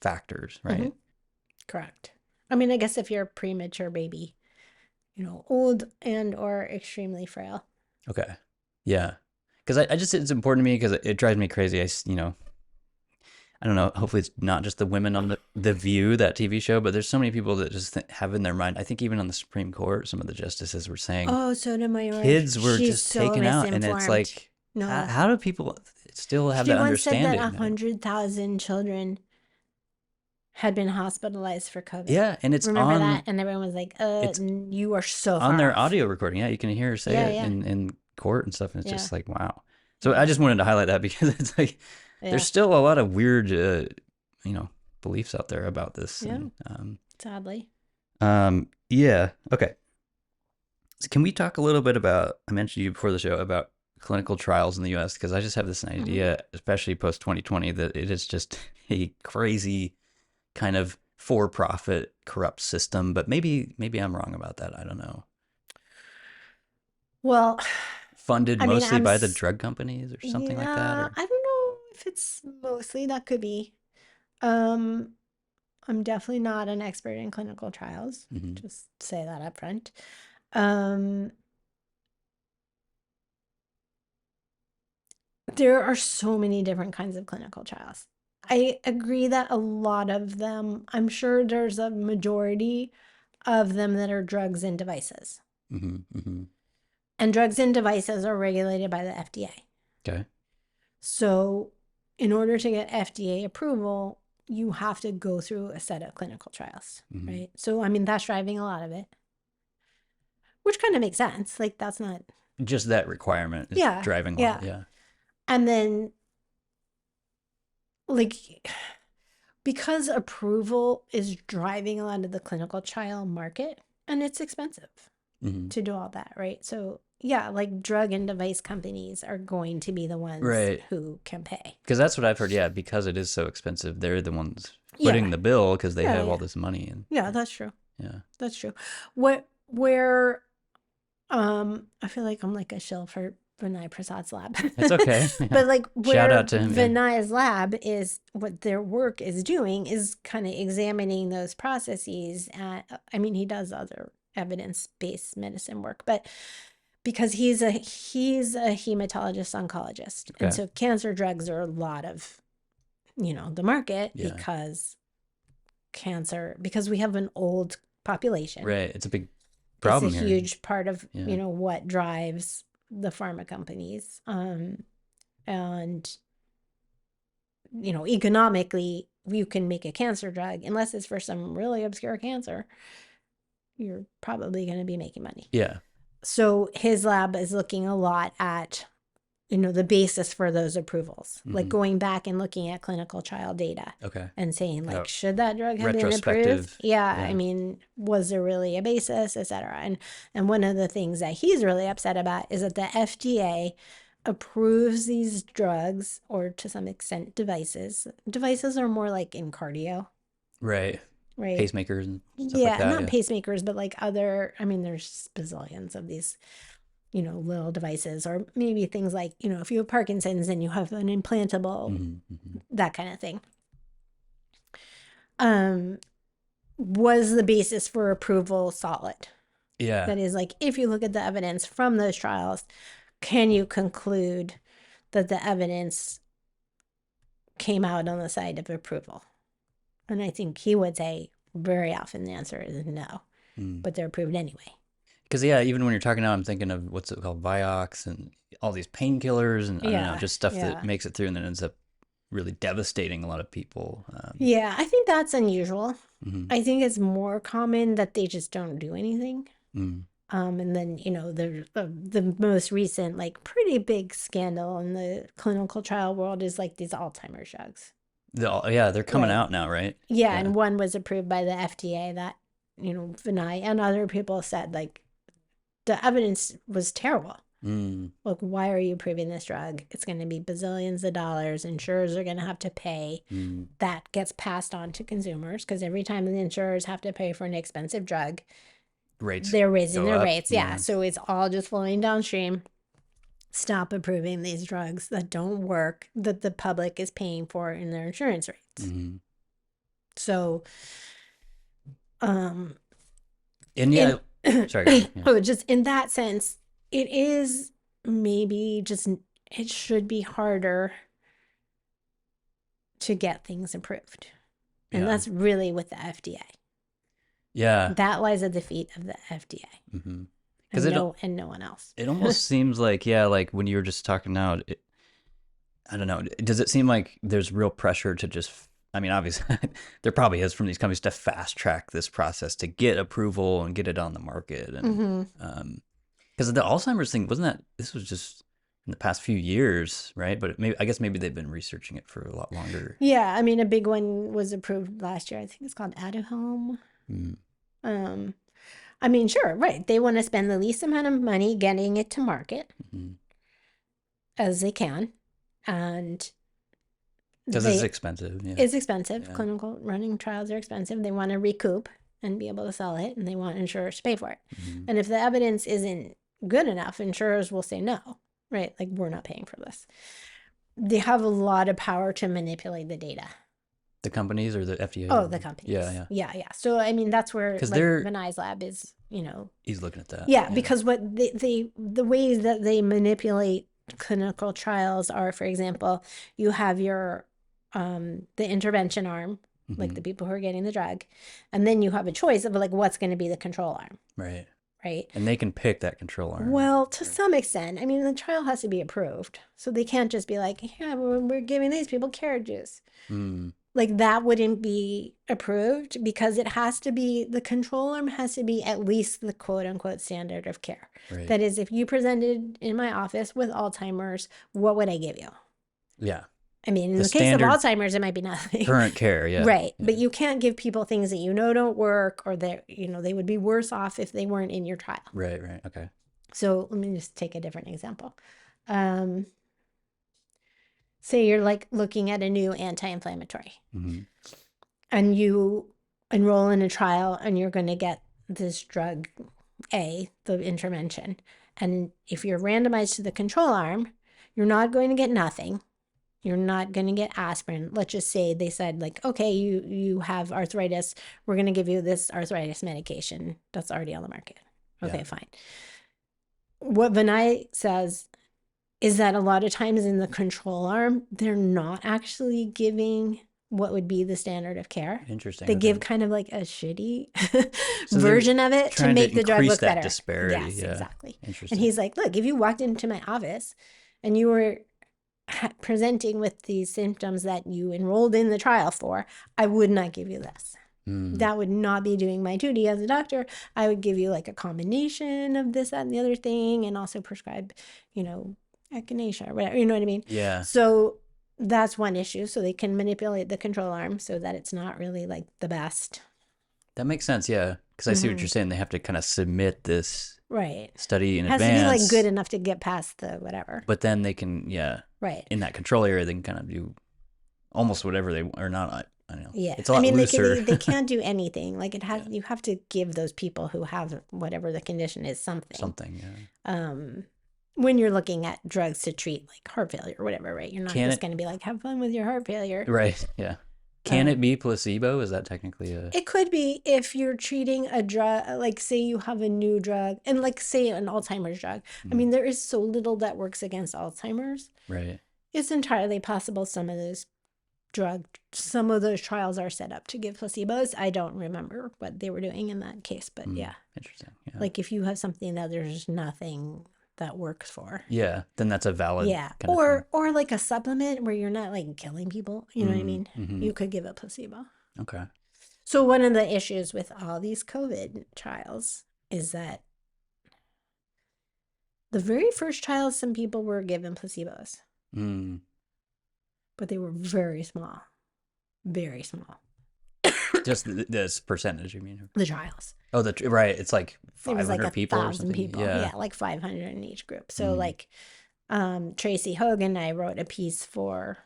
A: factors, right?
B: Correct. I mean, I guess if you're a premature baby, you know, old and or extremely frail.
A: Okay. Yeah. Because I just, it's important to me because it drives me crazy. You know, I don't know. Hopefully it's not just the women on the View, that TV show, but there's so many people that just have in their mind. I think even on the Supreme Court, some of the justices were saying
B: Oh, Sotomayor.
A: kids were
B: She's
A: just
B: so
A: taken out. And it's
B: misinformed.
A: like,
B: No.
A: how do people still have
B: She
A: that
B: once said that
A: understanding?
B: 100,000 children had been hospitalized for COVID.
A: Yeah. And it's
B: Remember
A: on,
B: that? And everyone was like,
A: it's
B: you are so far
A: on their
B: off.
A: audio recording. Yeah. You can hear her say it
B: Yeah.
A: in court and stuff. And it's
B: Yeah.
A: just like, wow. So I just wanted to highlight that because it's like,
B: Yeah.
A: there's still a lot of weird, you know, beliefs out there about this.
B: Yeah.
A: And,
B: Sadly.
A: yeah. Okay. So can we talk a little bit about, I mentioned you before the show about clinical trials in the US because I just have this idea, especially post 2020, that it is just a crazy kind of for-profit corrupt system, but maybe I'm wrong about that. I don't know.
B: Well,
A: Funded
B: I mean,
A: mostly by the drug companies or something like that,
B: yeah,
A: or
B: I don't know if it's mostly, that could be. I'm definitely not an expert in clinical trials. Just say that up front. There are so many different kinds of clinical trials. I agree that a lot of them, I'm sure there's a majority of them that are drugs and devices. And drugs and devices are regulated by the FDA.
A: Okay.
B: So in order to get FDA approval, you have to go through a set of clinical trials, right? So, I mean, that's driving a lot of it, which kind of makes sense. Like, that's not
A: just that requirement is driving a lot. Yeah.
B: And then, like, because approval is driving a lot of the clinical trial market, and it's expensive to do all that, right? So, yeah, like drug and device companies are going to be the ones who can pay.
A: Because that's what I've heard. Yeah, because it is so expensive, they're the ones footing the bill because they have all this money. And
B: yeah, that's true.
A: Yeah,
B: that's true. I feel like I'm like a shill for Vinay Prasad's lab.
A: It's okay.
B: But like
A: Shout out to him.
B: Vinay's lab is, what their work is doing is kind of examining those processes. I mean, he does other evidence-based medicine work, but because he's a hematologist oncologist. And so cancer drugs are a lot of, you know, the market because we have an old population.
A: Right. It's a big problem.
B: It's a huge part of, you know, what drives the pharma companies. And, you know, economically, you can make a cancer drug, unless it's for some really obscure cancer, you're probably going to be making money.
A: Yeah.
B: So his lab is looking a lot at, the basis for those approvals, like going back and looking at clinical trial data
A: Okay.
B: and saying, like,
A: Uh,
B: should that drug have been approved?
A: retrospective.
B: Yeah, I
A: Yeah.
B: mean, was there really a basis, et cetera? And one of the things that he's really upset about is that the FDA approves these drugs, or to some extent devices. Devices are more like in cardio,
A: Right.
B: right?
A: Pacemakers and stuff like
B: Yeah,
A: that.
B: not
A: Yeah.
B: pacemakers, but like other, I mean, there's bazillions of these, little devices, or maybe things like, if you have Parkinson's and you have an implantable, that kind of thing. Was the basis for approval solid?
A: Yeah.
B: That is, like, if you look at the evidence from those trials, can you conclude that the evidence came out on the side of approval? And I think he would say very often the answer is no, but they're approved anyway.
A: Because yeah, even when you're talking now, I'm thinking of what's it called, Vioxx, and all these painkillers, and I don't know,
B: Yeah,
A: just stuff that
B: yeah.
A: makes it through and then ends up really devastating a lot of people.
B: Yeah, I think that's unusual. I think it's more common that they just don't do anything. And then, the most recent, like, pretty big scandal in the clinical trial world is like these Alzheimer's drugs.
A: Yeah, they're coming
B: Right.
A: out now, right?
B: Yeah,
A: Yeah.
B: and one was approved by the FDA that, Vinay and other people said, like, the evidence was terrible. Like, why are you approving this drug? It's going to be bazillions of dollars. Insurers are going to have to pay. That gets passed on to consumers, because every time the insurers have to pay for an expensive drug,
A: Rates
B: they're raising
A: go
B: their
A: up.
B: rates. Yeah. So it's all just flowing downstream. Stop approving these drugs that don't work, that the public is paying for in their insurance rates. So,
A: And yeah, sorry, go ahead. Yeah.
B: oh, just in that sense, it is maybe just, it should be harder to get things approved. And
A: Yeah.
B: that's really with the FDA.
A: Yeah.
B: That lies at the feet of the FDA.
A: Because
B: And no one else.
A: it almost seems like, yeah, like when you were just talking now, I don't know, does it seem like there's real pressure to just, I mean, obviously, there probably is from these companies to fast track this process to get approval and get it on the market. And because the Alzheimer's thing, this was just in the past few years, right? But I guess maybe they've been researching it for a lot longer.
B: Yeah, I mean, a big one was approved last year. I think it's called Aduhelm. I mean, sure, right. They want to spend the least amount of money getting it to market as they can. And
A: because it's expensive. Yeah.
B: It's expensive. Yeah. Clinical running trials are expensive. They want to recoup and be able to sell it, and they want insurers to pay for it. And if the evidence isn't good enough, insurers will say no, right? Like, we're not paying for this. They have a lot of power to manipulate the data.
A: The companies or the FDA?
B: Oh, the companies. Yeah. So, I mean, that's where, like, Vinay's lab is,
A: he's looking at that.
B: Yeah, because what the ways that they manipulate clinical trials are, for example, you have your the intervention arm, like the people who are getting the drug, and then you have a choice of, like, what's going to be the control arm.
A: Right.
B: Right.
A: And they can pick that control arm.
B: Well, to some extent. I mean, the trial has to be approved. So they can't just be like, yeah, we're giving these people carrot juice. Like, that wouldn't be approved, because it has to be, the control arm has to be at least the quote unquote standard of care. Right. That is, if you presented in my office with Alzheimer's, what would I give you?
A: Yeah.
B: I mean, in the case of Alzheimer's, it might be nothing.
A: Current care, yeah.
B: Right.
A: Yeah.
B: But you can't give people things that don't work, or that, they would be worse off if they weren't in your trial.
A: Right. Okay.
B: So let me just take a different example. Say you're, like, looking at a new anti-inflammatory, and you enroll in a trial, and you're going to get this drug A, the intervention. And if you're randomized to the control arm, you're not going to get nothing. You're not going to get aspirin. Let's just say they said, like, okay, you have arthritis. We're going to give you this arthritis medication that's already on the market. Okay, fine. What Vinay says is that a lot of times in the control arm, they're not actually giving what would be the standard of care.
A: Interesting.
B: They give kind of like a shitty version of it to make the drug look better.
A: Disparity.
B: Yes, exactly.
A: Interesting.
B: And he's like, look, if you walked into my office and you were presenting with these symptoms that you enrolled in the trial for, I would not give you this.
A: Mm.
B: That would not be doing my duty as a doctor. I would give you like a combination of this, that, and the other thing, and also prescribe, you know, echinacea or whatever, you know what I mean?
A: Yeah.
B: So that's one issue. So they can manipulate the control arm so that it's not really like the best.
A: That makes sense. Yeah. Because I see what
B: Mm-hmm.
A: you're saying. They have to kind of submit this
B: Right.
A: study in
B: Has to be like good
A: advance,
B: enough to get past the whatever.
A: but then they can, yeah,
B: Right.
A: in that control area, they can kind of do almost whatever they or not. I don't know.
B: Yeah.
A: It's a
B: I
A: lot
B: mean,
A: looser.
B: they can't do anything. Like it has,
A: Yeah.
B: you have to give those people who have whatever the condition is something.
A: Something. Yeah.
B: Um, when you're looking at drugs to treat like heart failure or whatever, right? You're not
A: Can
B: just
A: it?
B: going to be like, have fun with your heart failure.
A: Right. Yeah. Can
B: Um,
A: it be placebo? Is that technically a?
B: it could be if you're treating a drug, like say you have a new drug, and like say an Alzheimer's drug. I mean, there is so little that works against Alzheimer's.
A: Right.
B: It's entirely possible some of those trials are set up to give placebos. I don't remember what they were doing in that case, but yeah.
A: Interesting. Yeah.
B: Like if you have something that there's nothing that works for.
A: Yeah. Then that's a valid.
B: Yeah.
A: Kind of thing.
B: Or like a supplement where you're not like killing people. You know what I mean?
A: Mm-hmm.
B: You could give a placebo.
A: Okay.
B: So one of the issues with all these COVID trials is that the very first trials, some people were given placebos. But they were very small. Very small.
A: Just this percentage, you mean?
B: The trials.
A: Oh, right. It's like
B: It was
A: 500
B: like
A: people or
B: 1,000
A: something.
B: people.
A: Yeah.
B: Like 500 in each group. So like Tracy Hogan and I wrote a piece for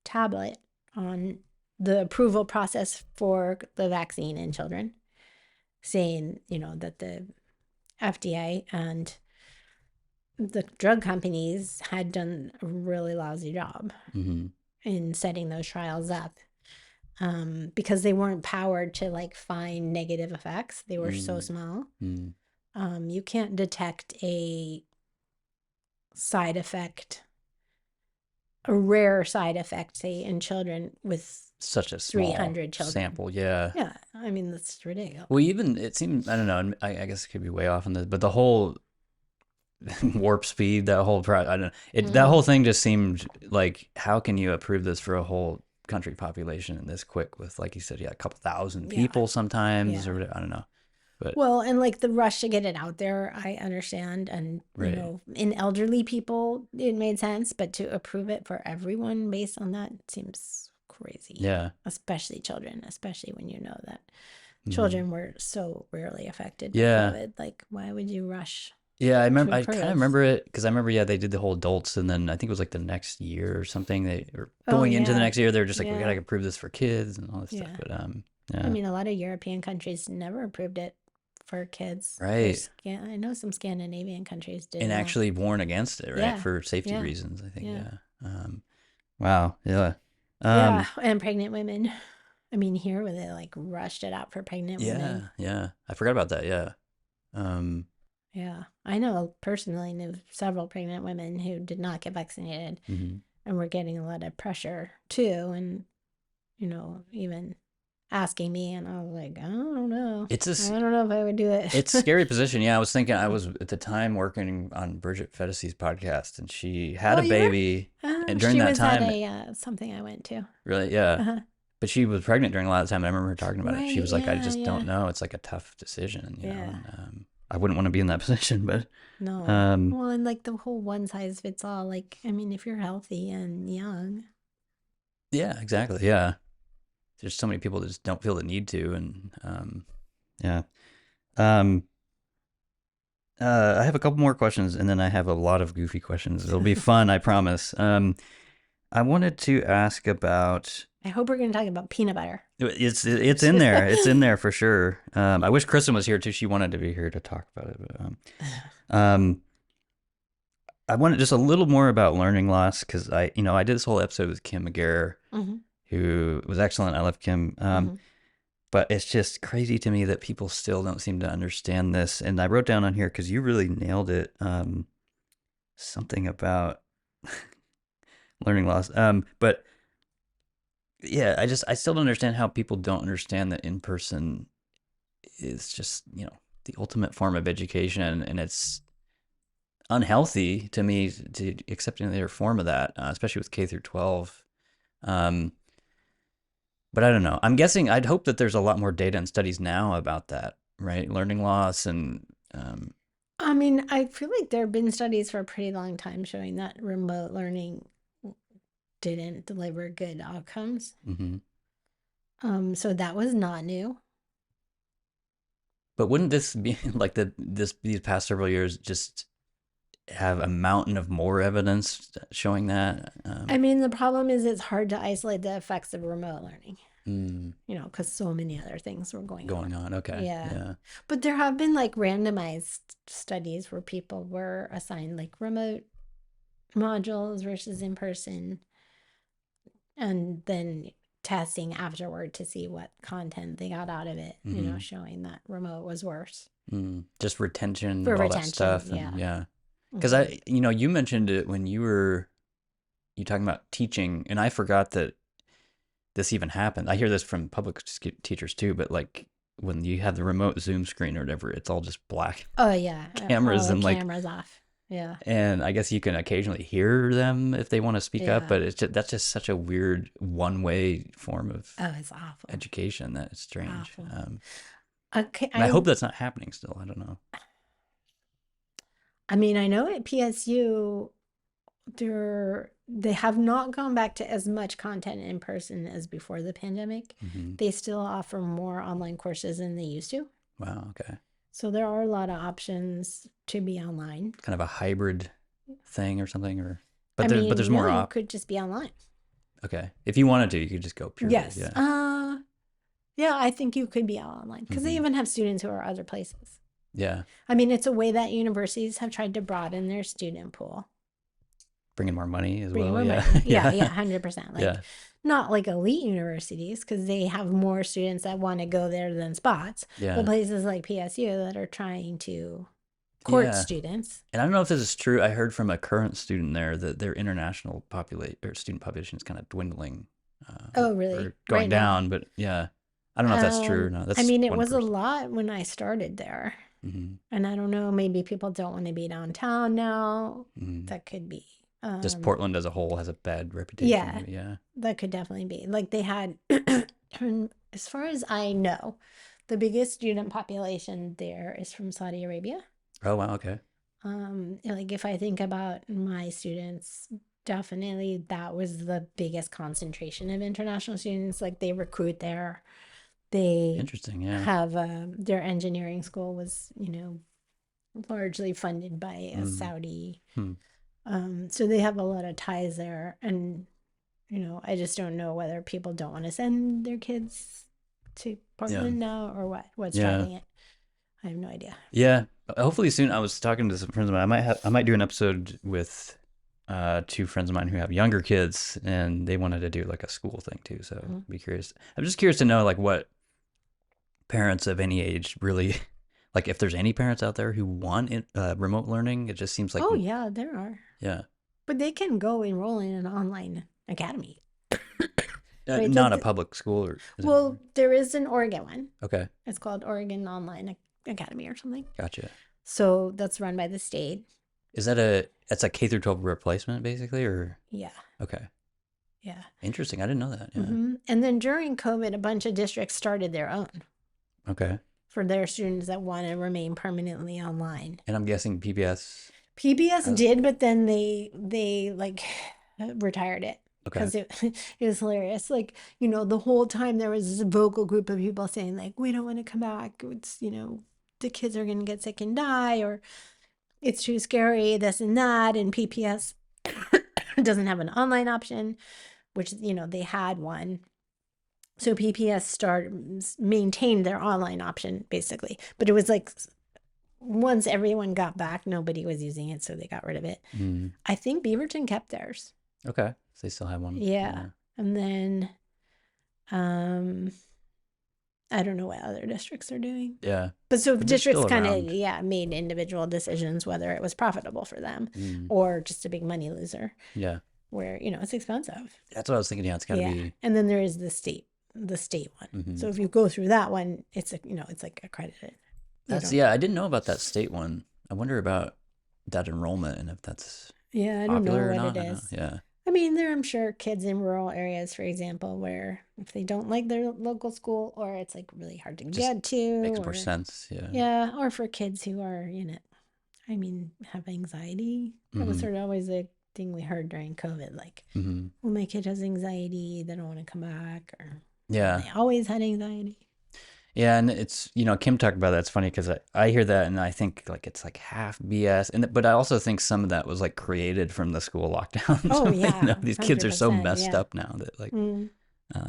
B: Tablet on the approval process for the vaccine in children, saying, you know, that the FDA and the drug companies had done a really lousy job in setting those trials up. Because they weren't powered to like find negative effects. They were so small. You can't detect a side effect, a rare side effect, say in children with
A: such a small
B: 300 children.
A: Sample. Yeah.
B: Yeah. I mean, that's ridiculous.
A: Well, even it seemed, I don't know, I guess it could be way off on this, but the whole warp speed, that whole, I don't know, that whole thing just seemed like, how can you approve this for a whole country population this quick with, like you said, a couple thousand people sometimes, or I don't know. But
B: well, and like the rush to get it out there, I understand. And, you know, in elderly people, it made sense. But to approve it for everyone based on that seems crazy.
A: Yeah.
B: Especially children, especially when you know that children were so rarely affected by
A: Yeah.
B: COVID. Like, why would you rush?
A: Yeah, I kind of remember it because I remember, they did the whole adults, and then I think it was like the next year or something. They were going into the next year. They were just like, we gotta approve this for kids and all this stuff. But yeah.
B: I mean, a lot of European countries never approved it for kids.
A: Right.
B: I know some Scandinavian countries did.
A: And actually warn against it, right?
B: Yeah.
A: For safety reasons, I think.
B: Yeah.
A: Wow. Yeah.
B: Yeah, and pregnant women. I mean, here where they like rushed it out for pregnant women.
A: Yeah. I forgot about that. Yeah.
B: Yeah, I know personally knew several pregnant women who did not get vaccinated and were getting a lot of pressure too, and you know, even asking me, and I was like, I don't know. I don't know if I would do it.
A: It's a scary position. Yeah, I was thinking, I was at the time working on Bridget Fettesy's podcast, and she had a baby, and during that time,
B: she was at something I went to.
A: Really, yeah. But she was pregnant during a lot of the time. I remember her talking about it. She was like, I just don't know. It's like a tough decision, you know. And, I wouldn't want to be in that position, but
B: no. Well, and like the whole one size fits all. Like, I mean, if you're healthy and young.
A: Yeah, exactly. Yeah. There's so many people that just don't feel the need to, and yeah. I have a couple more questions, and then I have a lot of goofy questions. It'll be fun, I promise. I wanted to ask about.
B: I hope we're going to talk about peanut butter.
A: It's in there. It's in there for sure. I wish Kristen was here too. She wanted to be here to talk about it. But, I wanted just a little more about learning loss, because I did this whole episode with Kim McGarr, who was excellent. I love Kim. But it's just crazy to me that people still don't seem to understand this. And I wrote down on here, because you really nailed it, something about learning loss. But yeah, I still don't understand how people don't understand that in person is just, the ultimate form of education, and it's unhealthy to me to accept any other form of that, especially with K through 12. But I don't know. I'm guessing I'd hope that there's a lot more data and studies now about that, right? Learning loss and
B: I mean, I feel like there have been studies for a pretty long time showing that remote learning didn't deliver good outcomes.
A: mhm.
B: So that was not new.
A: But wouldn't this be like these past several years just have a mountain of more evidence showing that?
B: I mean, the problem is it's hard to isolate the effects of remote learning,
A: Mm,
B: because so many other things were going on.
A: going on. Okay.
B: Yeah.
A: Yeah.
B: But there have been like randomized studies where people were assigned like remote modules versus in person, and then testing afterward to see what content they got out of it,
A: Hmm.
B: showing that remote was worse
A: Just retention
B: for
A: of all that
B: retention.
A: stuff, and
B: Yeah.
A: yeah. Because
B: Hmm.
A: you mentioned it when you talking about teaching, and I forgot that this even happened. I hear this from public teachers too, but like when you have the remote Zoom screen or whatever, it's all just black
B: Oh, yeah. All
A: cameras
B: the
A: and like,
B: cameras off. Yeah.
A: and I guess you can occasionally hear them if they want to speak up,
B: Yeah.
A: but that's just such a weird one-way form of
B: Oh, it's awful.
A: education that is strange.
B: Awful. Okay.
A: And I hope that's not happening still. I don't know.
B: I mean, I know at PSU, they have not gone back to as much content in person as before the pandemic.
A: Hmm.
B: They still offer more online courses than they used to.
A: Wow. Okay.
B: So there are a lot of options to be online.
A: Kind of a hybrid thing or something, or
B: I
A: but
B: mean,
A: there's more
B: really, you could just be online.
A: Okay. If you wanted to, you could just go purely.
B: Yes.
A: Yeah.
B: Yeah, I think you could be online because they
A: Hmm.
B: even have students who are other places.
A: Yeah.
B: I mean, it's a way that universities have tried to broaden their student pool.
A: Bringing more money as
B: Bring
A: well.
B: more
A: Yeah.
B: money. Yeah,
A: Yeah.
B: 100%. Like,
A: Yeah.
B: not like elite universities because they have more students that want to go there than spots, but
A: Yeah.
B: places like PSU that are trying to court
A: Yeah.
B: students.
A: And I don't know if this is true. I heard from a current student there that their international student population is kind of dwindling,
B: Oh, really?
A: or going
B: Right now?
A: down. But yeah, I don't know if that's true or not.
B: I
A: That's
B: mean, it
A: one
B: was a
A: person.
B: lot when I started there.
A: Hmm.
B: And I don't know, maybe people don't want to be downtown now.
A: Hmm.
B: That could be.
A: Just Portland as a whole has a bad reputation.
B: Yeah,
A: Maybe. Yeah.
B: that could definitely be. Like they had, as far as I know, the biggest student population there is from Saudi Arabia.
A: Oh wow. Okay.
B: Like if I think about my students, definitely that was the biggest concentration of international students. Like they recruit there. They
A: Interesting. Yeah.
B: have their engineering school was, largely funded by a
A: Mm.
B: Saudi.
A: Hmm.
B: So they have a lot of ties there. And, I just don't know whether people don't want to send their kids to
A: Yeah.
B: Portland now or what's
A: Yeah.
B: driving it. I have no idea.
A: Yeah. Hopefully soon. I was talking to some friends of mine. I might do an episode with two friends of mine who have younger kids, and they wanted to do like a school thing too. So
B: Mhm.
A: be curious. I'm just curious to know like what parents of any age really like, if there's any parents out there who want remote learning. It just seems like
B: Oh, yeah, there are.
A: yeah,
B: But they can go enroll in an online academy. Right?
A: not a public school or is it?
B: Well, there is an Oregon one.
A: Okay,
B: It's called Oregon Online Academy or something.
A: gotcha.
B: So that's run by the state.
A: Is that that's a K through 12 replacement basically, or
B: Yeah.
A: okay,
B: Yeah.
A: interesting. I didn't know that. Yeah.
B: And then during COVID, a bunch of districts started their own
A: Okay.
B: for their students that want to remain permanently online.
A: And I'm guessing PBS.
B: PBS
A: has-
B: did, but then they like retired it
A: Okay.
B: because it was hilarious. Like, the whole time there was this vocal group of people saying like, we don't want to come back. It's, the kids are going to get sick and die, or it's too scary, this and that. And PPS doesn't have an online option, which, they had one. So PPS maintained their online option basically, but it was like once everyone got back, nobody was using it, so they got rid of it.
A: Mm.
B: I think Beaverton kept theirs.
A: Okay. So they still have one.
B: Yeah. And then, I don't know what other districts are doing.
A: Yeah.
B: But so
A: But they're
B: districts
A: still
B: kind of,
A: around.
B: made individual decisions whether it was profitable for them
A: Mm.
B: or just a big money loser
A: Yeah.
B: where, it's expensive.
A: That's what I was thinking. Yeah, it's got to
B: Yeah.
A: be.
B: And then there is the state one.
A: Mhm.
B: So if you go through that one, it's it's like accredited.
A: I didn't know about that state one. I wonder about that enrollment and if that's
B: Yeah, I don't know
A: popular or
B: what
A: not.
B: it
A: I don't know.
B: is.
A: Yeah.
B: I mean, there I'm sure kids in rural areas, for example, where if they don't like their local school or it's like really hard to
A: Just
B: get to,
A: makes more
B: or
A: sense. Yeah.
B: yeah, or for kids who are, I mean, have anxiety. That was
A: Mm-hmm.
B: sort of always a thing we heard during COVID, like,
A: Mm-hmm.
B: well, my kid has anxiety, they don't want to come back, or
A: Yeah.
B: they always had anxiety.
A: Yeah, and it's Kim talked about that. It's funny because I hear that and I think like it's like half BS, and but I also think some of that was like created from the school lockdowns.
B: Oh,
A: Like,
B: yeah,
A: these kids are so
B: 100%.
A: messed
B: Yeah.
A: up now that like
B: Mm,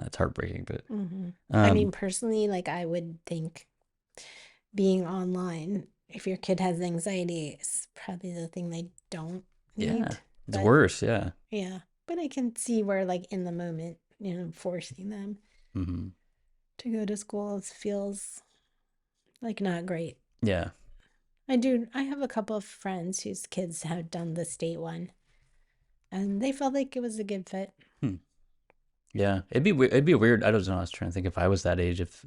A: it's heartbreaking. But
B: I
A: um,
B: mean, personally, like, I would think being online, if your kid has anxiety, is probably the thing they don't
A: yeah,
B: need.
A: it's
B: But
A: worse. Yeah.
B: yeah, but I can see where, like, in the moment, forcing them
A: Mm-hmm.
B: to go to school feels like not great.
A: Yeah.
B: I have a couple of friends whose kids have done the state one, and they felt like it was a good fit.
A: Hmm. Yeah. It'd be weird. I don't know. I was trying to think if I was that age, if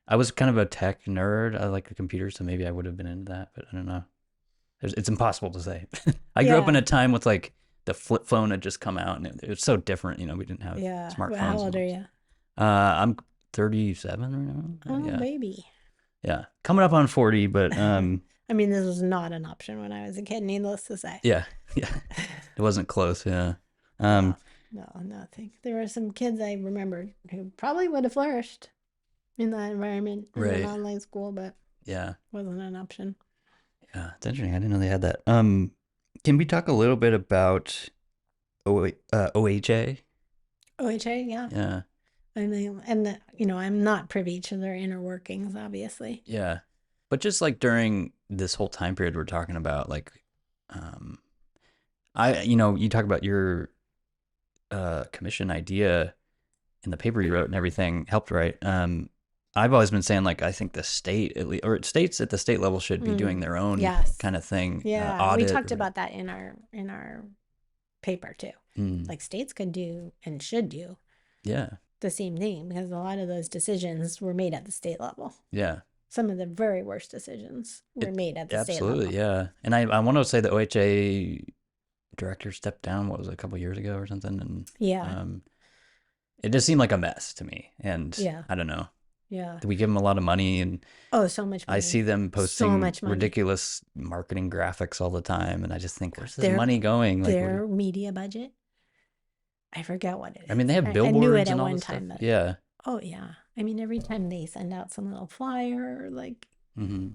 A: I was kind of a tech nerd. I like the computer, so maybe I would have been into that. But I don't know. It's impossible to say. I grew up in
B: Yeah,
A: a time with like the flip phone had just come out, and it was so different. We didn't have
B: yeah. Well, how
A: smartphones and
B: old
A: all
B: are
A: this.
B: you?
A: I'm 37 right now.
B: Oh,
A: Yeah,
B: baby.
A: yeah, coming up on 40, but
B: I mean, this was not an option when I was a kid, needless to say.
A: yeah, yeah, it wasn't close. Yeah,
B: No,
A: um,
B: no, nothing. There were some kids I remembered who probably would have flourished in that environment in an
A: right.
B: online school, but
A: Yeah,
B: wasn't an option.
A: yeah, it's interesting. I didn't know they had that. Can we talk a little bit about OHA?
B: OHA, yeah.
A: Yeah,
B: I mean, and I'm not privy to their inner workings, obviously.
A: yeah, but just like during this whole time period we're talking about, like, um, you talk about your commission idea in the paper you wrote and everything helped write. I've always been saying like I think the state at least, or states at the state level should be doing their own
B: Yes.
A: kind of thing,
B: Yeah, we
A: audit.
B: talked about that in our paper too.
A: Mm,
B: Like states could do and should do
A: yeah,
B: the same thing because a lot of those decisions were made at the state level.
A: yeah,
B: Some of the very worst decisions were
A: it
B: made at the state
A: absolutely,
B: level.
A: yeah. And I want to say the OHA director stepped down. What was it, a couple years ago or something? And
B: Yeah.
A: um, it just seemed like a mess to me. And
B: Yeah.
A: I don't know.
B: Yeah.
A: We give them a lot of money, and
B: Oh, so much
A: I see
B: money.
A: them
B: So
A: posting
B: much money.
A: ridiculous marketing graphics all the time, and I just think, where's this
B: Their
A: money going? Like, what?
B: their media budget, I forget what it
A: I mean,
B: is.
A: they have
B: I knew it
A: billboards
B: at
A: and all
B: one
A: this stuff.
B: time, but
A: Yeah.
B: oh yeah. I mean, every time they send out some little flyer, like
A: Mm-hmm.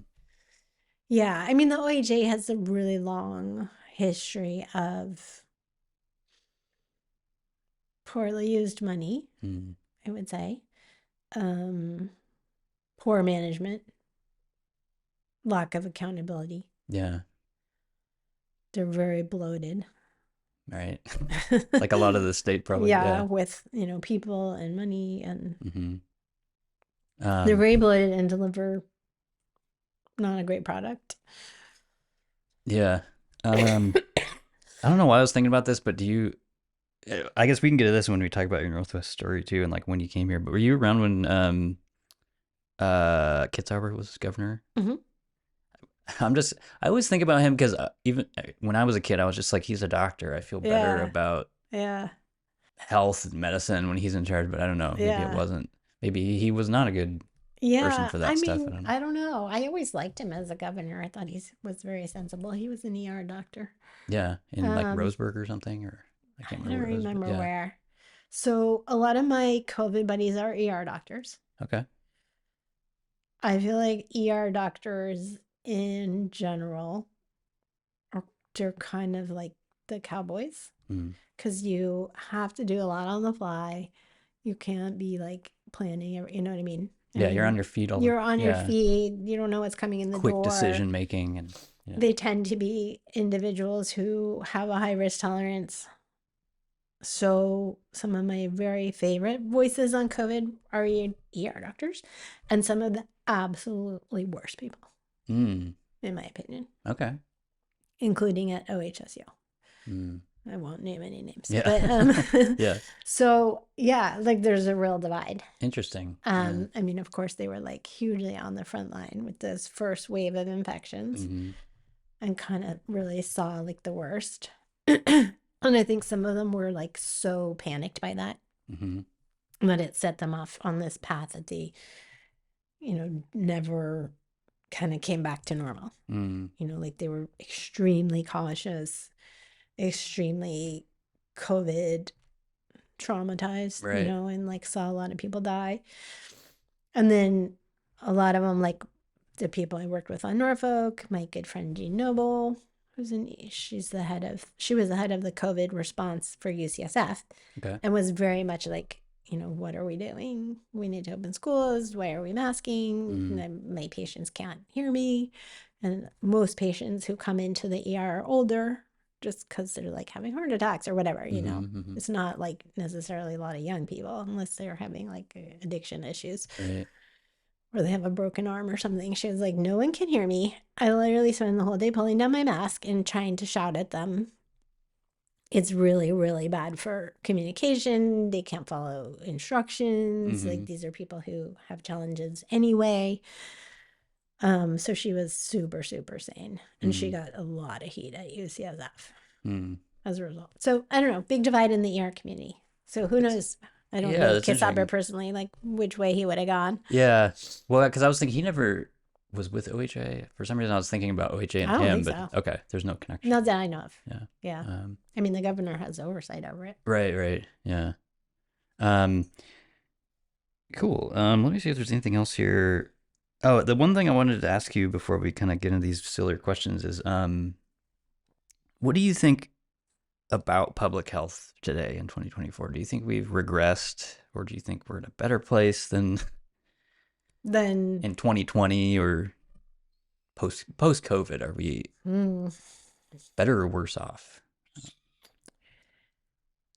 B: yeah. I mean, the OAJ has a really long history of poorly used money,
A: Mm-hmm.
B: I would say. Um, Poor management, lack of accountability.
A: Yeah.
B: They're very bloated.
A: Right. Like a lot of the state probably.
B: Yeah,
A: Yeah.
B: with people and money, and
A: Mm-hmm.
B: they're very bloated and deliver not a great product.
A: Yeah. I don't know why I was thinking about this, but I guess we can get to this when we talk about your Northwest story too, and like when you came here. But were you around when Kitzhaber was governor?
B: Mm-hmm.
A: I always think about him because even when I was a kid, I was just like, he's a doctor. I feel better
B: Yeah,
A: about
B: yeah,
A: health and medicine when he's in charge, but I don't know. Maybe it
B: yeah.
A: wasn't. Maybe he was not a good person
B: Yeah,
A: for
B: I
A: that stuff. I
B: mean,
A: don't know.
B: I don't know. I always liked him as a governor. I thought he was very sensible. He was an ER doctor.
A: Yeah, in like
B: Um,
A: Roseburg or something, or I
B: I
A: can't
B: don't
A: remember where it was, but
B: remember
A: yeah.
B: where. So a lot of my COVID buddies are ER doctors.
A: Okay.
B: I feel like ER doctors in general they're kind of like the cowboys
A: Mm.
B: because you have to do a lot on the fly. You can't be like planning, you know what I mean? I
A: Yeah, you're on
B: mean,
A: your feet all the
B: you're on your
A: yeah,
B: feet, you don't know what's coming in the
A: quick
B: door.
A: decision making and yeah.
B: They tend to be individuals who have a high risk tolerance. So, some of my very favorite voices on COVID are ER doctors and some of the absolutely worst people,
A: Mm.
B: in my opinion,
A: Okay.
B: including at OHSU.
A: Mm.
B: I won't name any names.
A: Yeah.
B: But
A: Yeah.
B: so yeah, like there's a real divide.
A: Interesting. Yeah.
B: I mean, of course, they were like hugely on the front line with this first wave of infections
A: Mm-hmm.
B: and kind of really saw like the worst. And I think some of them were like so panicked by that
A: Mm-hmm.
B: that it set them off on this path that they, never kind of came back to normal.
A: Mm.
B: Like they were extremely cautious, extremely COVID traumatized,
A: Right.
B: and like saw a lot of people die. And then a lot of them, like the people I worked with on Norfolk, my good friend Jean Noble, she was the head of the COVID response for UCSF,
A: Okay.
B: and was very much like, what are we doing? We need to open schools. Why are we masking?
A: Mm.
B: My patients can't hear me. And most patients who come into the ER are older just because they're like having heart attacks or whatever.
A: Mm-hmm. Mm-hmm.
B: It's not like necessarily a lot of young people unless they're having like addiction issues
A: Right.
B: or they have a broken arm or something. She was like, no one can hear me. I literally spend the whole day pulling down my mask and trying to shout at them. It's really, really bad for communication. They can't follow instructions.
A: Mm-hmm.
B: Like these are people who have challenges anyway. So she was super, super sane. And she
A: Mm.
B: got a lot of heat at UCSF
A: Mm.
B: as a result. So I don't know, big divide in the ER community. So who
A: That's
B: knows? I don't
A: yeah.
B: know
A: That's
B: Kisaber
A: interesting.
B: personally, like which way he would have gone.
A: Yeah. Well, because I was thinking he never was with OHA. For some reason, I was thinking about OHA and
B: I don't
A: him,
B: think
A: but
B: so.
A: okay, there's no connection.
B: Not that I know of.
A: Yeah.
B: Yeah.
A: Um,
B: I mean, the governor has oversight over it.
A: right. Right. Yeah. Um, cool. Let me see if there's anything else here. Oh, the one thing I wanted to ask you before we kind of get into these sillier questions is, what do you think about public health today in 2024? Do you think we've regressed, or do you think we're in a better place than
B: Then,
A: in 2020 or post COVID? Are we
B: mm,
A: better or worse off?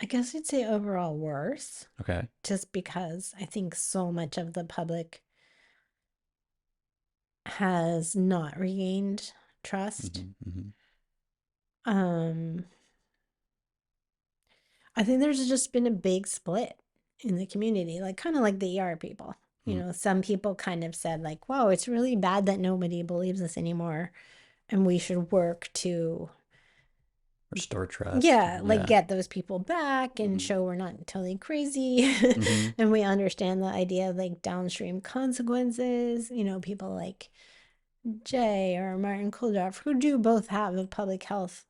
B: I guess I'd say overall worse,
A: Okay.
B: just because I think so much of the public has not regained trust.
A: Mm-hmm, mm-hmm,
B: Um, I think there's just been a big split in the community, like kind of like the ER people. Some people kind of said, like, whoa, it's really bad that nobody believes us anymore. And we should work to,
A: restore trust.
B: yeah, like
A: Yeah.
B: get those people back and
A: Mm-hmm,
B: show we're not totally crazy.
A: mm-hmm,
B: And we understand the idea of like downstream consequences. People like Jay or Martin Kulldorff, who do both have a public health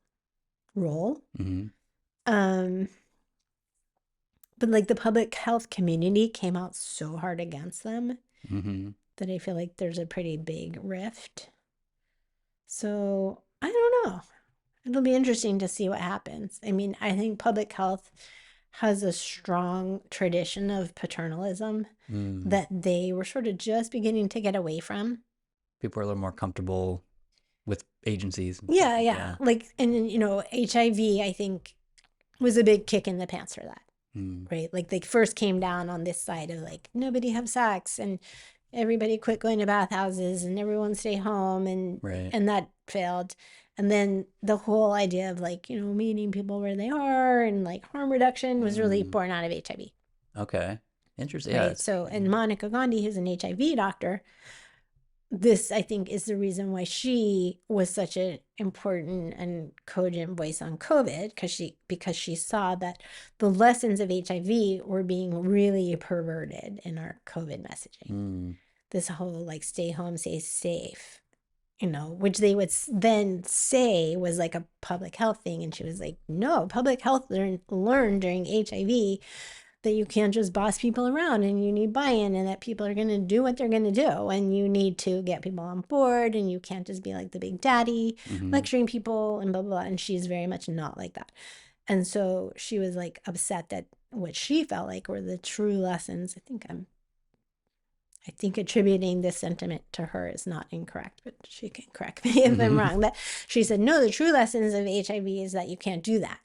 B: role.
A: mm-hmm,
B: Um, but like the public health community came out so hard against them
A: mm-hmm.
B: that I feel like there's a pretty big rift. So I don't know. It'll be interesting to see what happens. I mean, I think public health has a strong tradition of paternalism
A: Mm.
B: that they were sort of just beginning to get away from.
A: People are a little more comfortable with agencies.
B: Yeah, yeah.
A: Yeah.
B: Like, and HIV, I think, was a big kick in the pants for that,
A: Mm.
B: right? Like, they first came down on this side of like, nobody have sex and everybody quit going to bathhouses and everyone stay home, and
A: Right.
B: that failed. And then the whole idea of like, meeting people where they are and like harm reduction was really
A: Mm.
B: born out of HIV,
A: Okay. Interesting. Yeah.
B: right? So, and Monica Gandhi, who's an HIV doctor, this I think is the reason why she was such an important and cogent voice on COVID, because she saw that the lessons of HIV were being really perverted in our COVID messaging.
A: Mm.
B: This whole like stay home, stay safe, which they would then say was like a public health thing. And she was like, no, public health learned during HIV that you can't just boss people around and you need buy-in, and that people are going to do what they're going to do, and you need to get people on board, and you can't just be like the big daddy
A: Mm-hmm.
B: lecturing people and blah, blah, blah. And she's very much not like that. And so she was like upset that what she felt like were the true lessons. I think attributing this sentiment to her is not incorrect, but she can correct me if I'm wrong. That she said, no, the true lessons of HIV is that you can't do that,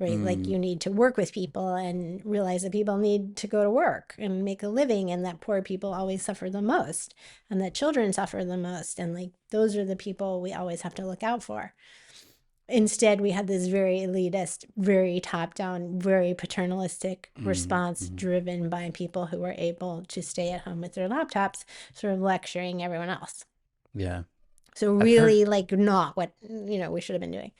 B: right?
A: Mm.
B: Like you need to work with people and realize that people need to go to work and make a living, and that poor people always suffer the most, and that children suffer the most. And like, those are the people we always have to look out for. Instead, we had this very elitist, very top-down, very paternalistic response
A: Mm-hmm.
B: driven by people who were able to stay at home with their laptops, sort of lecturing everyone else.
A: Yeah.
B: So
A: I've heard.
B: really, like, not what we should have been doing.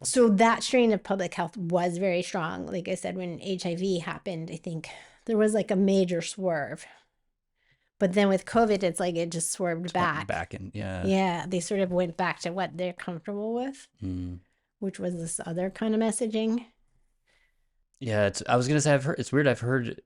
B: So that strain of public health was very strong. Like I said, when HIV happened, I think there was like a major swerve. But then with COVID, it's like it just swerved
A: Just went
B: back.
A: back and yeah.
B: Yeah, they sort of went back to what they're comfortable with,
A: Mm.
B: which was this other kind of messaging.
A: Yeah, I was gonna say I've heard it's weird. I've heard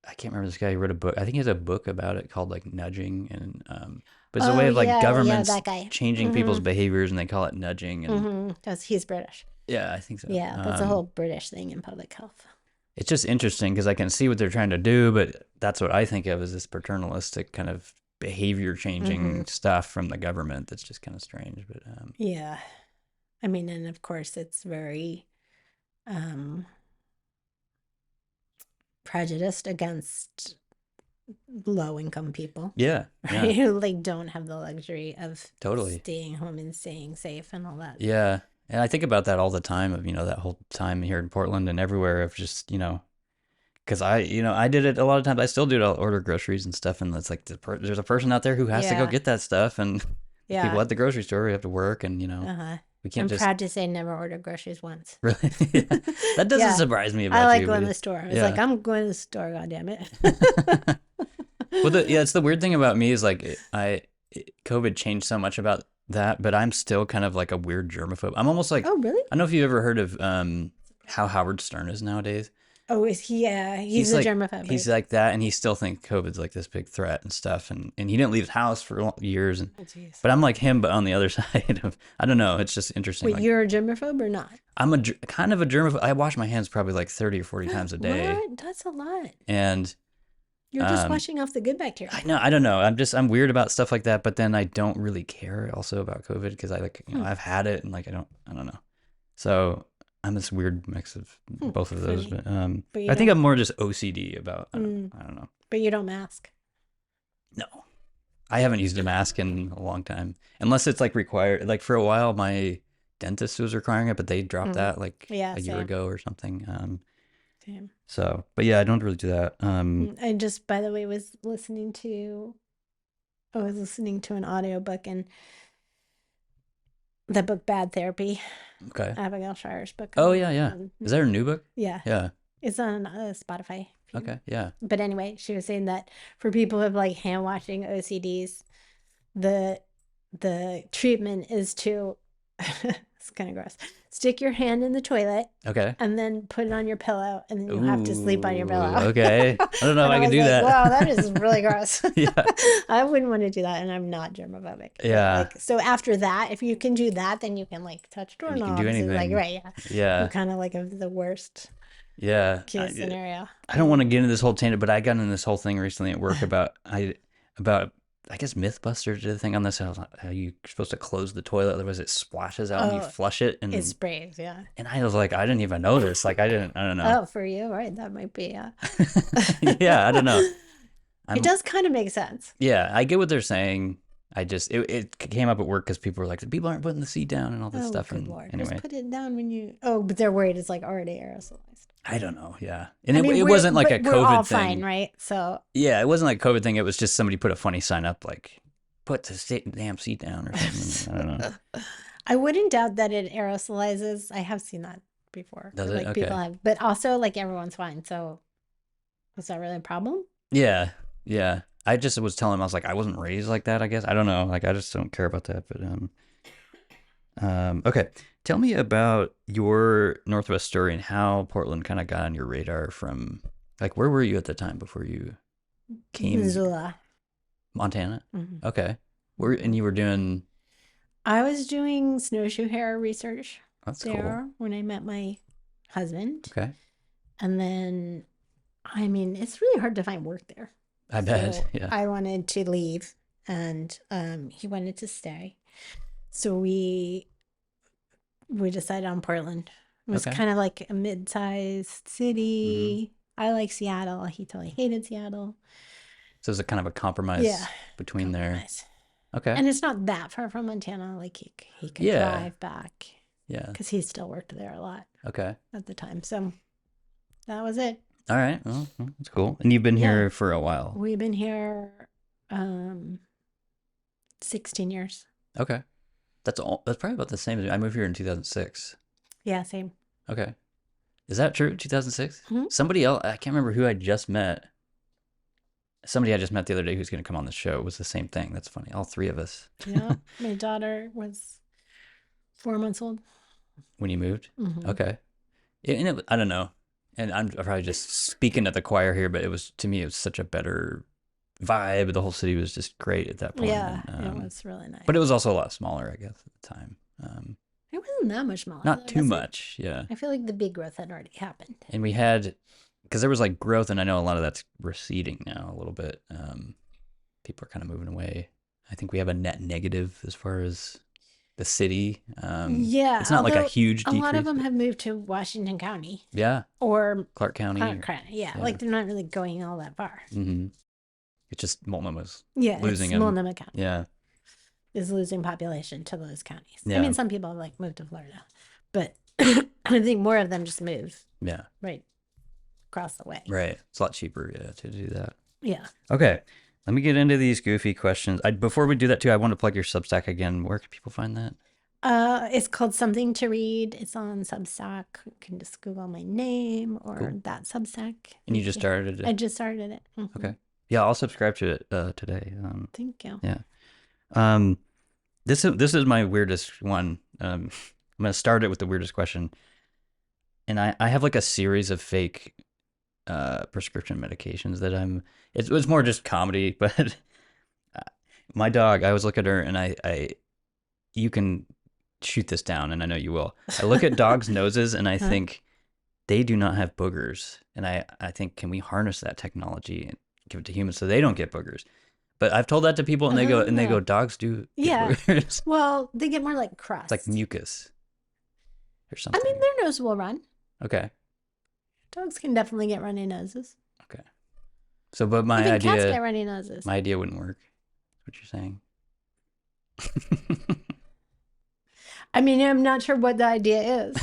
A: I can't remember this guy who wrote a book. I think he has a book about it called like nudging and but it's a way
B: Oh
A: of like
B: yeah,
A: governments
B: that guy.
A: changing people's behaviors and they call it nudging and
B: Because he's British.
A: yeah, I think so.
B: Yeah, that's a whole British thing in public health.
A: It's just interesting because I can see what they're trying to do, but that's what I think of as this paternalistic kind of behavior changing stuff from the government. That's just kind of strange, but
B: Yeah, I mean, and of course, it's very um, prejudiced against low income people.
A: yeah,
B: Right?
A: yeah,
B: Who like don't have the luxury of
A: totally.
B: staying home and staying safe and all that.
A: Yeah. And I think about that all the time of, that whole time here in Portland and everywhere of just, because I did it a lot of times. I still do it. I'll order groceries and stuff. And it's like there's a person out there who has to go
B: Yeah.
A: get that stuff. And
B: Yeah.
A: people at the grocery store, we have to work and,
B: Uh-huh.
A: we can't
B: I'm
A: just
B: proud to say never ordered groceries once.
A: really. Yeah. That doesn't
B: Yeah.
A: surprise me about
B: I like
A: you.
B: going to
A: but
B: the store. I was
A: yeah.
B: like, I'm going to the store, God damn it.
A: Well, it's the weird thing about me is like COVID changed so much about that, but I'm still kind of like a weird germaphobe. I'm almost like,
B: Oh, really?
A: I don't know if you've ever heard of how Howard Stern is nowadays.
B: Oh, is he? Yeah, he's a
A: like
B: germaphobe.
A: he's like that, and he still thinks COVID's like this big threat and stuff, and he didn't leave his house for years. And
B: Oh, jeez.
A: but I'm like him, but on the other side of I don't know. It's just interesting.
B: Wait,
A: like,
B: you're a germaphobe or not?
A: I'm kind of a germaphobe. I wash my hands probably like 30 or 40 times a day,
B: What? That's a lot.
A: and
B: You're just washing off the good bacteria.
A: I don't know. I'm weird about stuff like that, but then I don't really care also about COVID because I like I've had it and like I don't know. So I'm this weird mix of both of those,
B: Funny.
A: but
B: But
A: I think I'm more just OCD about I don't know.
B: But you don't mask.
A: No, I haven't used a mask in a long time, unless it's like required. Like for a while, my dentist was requiring it, but they dropped that like a year
B: same.
A: ago or something.
B: Same.
A: So, but yeah, I don't really do that.
B: I just, by the way, was listening to an audiobook, and the book Bad Therapy,
A: Okay.
B: Abigail Shire's book.
A: Oh yeah. Is there a new book?
B: Yeah.
A: Yeah.
B: It's on Spotify.
A: Okay. Yeah.
B: But anyway, she was saying that for people who have like hand washing OCDs, the treatment is to it's kind of gross. Stick your hand in the toilet
A: Okay.
B: and then put it on your pillow, and then you have to sleep on your pillow.
A: Okay. I don't know if I can do
B: like,
A: that.
B: Wow, that is really gross.
A: Yeah.
B: I wouldn't want to do that, and I'm not germophobic.
A: Yeah.
B: Like, so after that, if you can do that, then you can like touch
A: And
B: doorknobs.
A: you can do
B: and, like,
A: anything.
B: right, yeah.
A: Yeah.
B: You're kind of like of the worst
A: Yeah.
B: case scenario.
A: I don't want to get into this whole tangent, but I got into this whole thing recently at work about I guess MythBusters did a thing on this. How you're supposed to close the toilet, otherwise it splashes out and you flush it. And
B: It sprays, yeah.
A: And I was like, I didn't even notice. Like I don't know.
B: Oh, for you, right? That might be, yeah.
A: Yeah, I don't know.
B: It does kind of make sense.
A: Yeah, I get what they're saying. I just it came up at work because people were like, people aren't putting the seat down and all this stuff.
B: Good
A: And
B: Lord.
A: anyway,
B: Just put it down when you. Oh, but they're worried it's like already aerosolized.
A: I don't know. Yeah, and
B: I mean,
A: it wasn't like a
B: we're
A: COVID
B: all
A: thing,
B: fine, right? So
A: Yeah, it wasn't like a COVID thing. It was just somebody put a funny sign up like, put the damn seat down or something. I don't know.
B: I wouldn't doubt that it aerosolizes. I have seen that before.
A: Does
B: Like
A: it? Okay.
B: people have, but also like everyone's fine. So is that really a problem?
A: Yeah, yeah. I just was telling him, I was like, I wasn't raised like that, I guess. I don't know. Like, I just don't care about that. But, okay. Tell me about your Northwest story and how Portland kind of got on your radar from, like, where were you at the time before you came?
B: Missoula.
A: Montana?
B: Mhm.
A: Okay. And you were doing,
B: I was doing snowshoe hair research
A: that's
B: there
A: cool.
B: when I met my husband.
A: Okay.
B: And then, I mean, it's really hard to find work there.
A: I bet.
B: So
A: Yeah.
B: I wanted to leave, and he wanted to stay. So we decided on Portland. It was
A: Okay.
B: kind of like a mid-sized city. I like Seattle. He totally hated Seattle.
A: So it was a kind of a compromise
B: Yeah.
A: between there.
B: Nice.
A: Okay.
B: And it's not that far from Montana. Like he could
A: Yeah.
B: drive back
A: Yeah.
B: because he still worked there a lot
A: Okay.
B: at the time. So that was it.
A: All right. Well, that's cool. And you've been
B: Yeah.
A: here for a while.
B: We've been here 16 years.
A: Okay. That's probably about the same as I moved here in 2006.
B: Yeah, same.
A: Okay. Is that true? 2006?
B: Mhm.
A: Somebody else, I can't remember who I just met. Somebody I just met the other day who's going to come on the show was the same thing. That's funny. All three of us.
B: Yeah, my daughter was 4 months old.
A: When you moved?
B: Mm-hmm.
A: Okay. I don't know. And I'm probably just speaking at the choir here, but to me, it was such a better vibe. The whole city was just great at that point.
B: Yeah,
A: And,
B: it was really nice.
A: but it was also a lot smaller, I guess, at the time.
B: It wasn't that much smaller,
A: Not
B: though,
A: too
B: was it?
A: much, yeah.
B: I feel like the big growth had already happened.
A: And we had, because there was like growth, and I know a lot of that's receding now a little bit. People are kind of moving away. I think we have a net negative as far as the city.
B: Yeah,
A: It's not like a
B: although
A: huge
B: a lot of
A: decrease.
B: them have moved to Washington County
A: Yeah,
B: or
A: Clark County.
B: Clark County. Yeah, like they're not really going all that far.
A: Mm-hmm. It's just Multnoma's
B: Yeah,
A: losing
B: it's
A: them.
B: Multnomah County
A: Yeah,
B: is losing population to those counties. I
A: Yeah.
B: mean, some people have like moved to Florida, but I think more of them just move
A: yeah,
B: right across the way.
A: right. It's a lot cheaper, to do that.
B: Yeah.
A: Okay, let me get into these goofy questions. Before we do that too, I want to plug your Substack again. Where can people find that?
B: It's called Something to Read. It's on Substack. You can just Google my name or
A: Cool.
B: that Substack.
A: And you just started it?
B: I just started it. Mm-hmm.
A: Okay. Yeah, I'll subscribe to it today.
B: Thank you.
A: Yeah. This is my weirdest one. I'm gonna start it with the weirdest question. And I have like a series of fake prescription medications that it was more just comedy, but my dog, I always look at her and you can shoot this down, and I know you will. I look at dogs' noses and I think they do not have boogers. And I think, can we harness that technology and give it to humans so they don't get boogers? But I've told that to people and they go, dogs do get boogers.
B: Well, they get more like crust.
A: It's like mucus or something.
B: I mean, their nose will run.
A: Okay.
B: Dogs can definitely get runny noses.
A: Okay. So, but my
B: Even
A: idea,
B: cats get runny noses.
A: my idea wouldn't work. That's what you're saying.
B: I mean, I'm not sure what the idea is.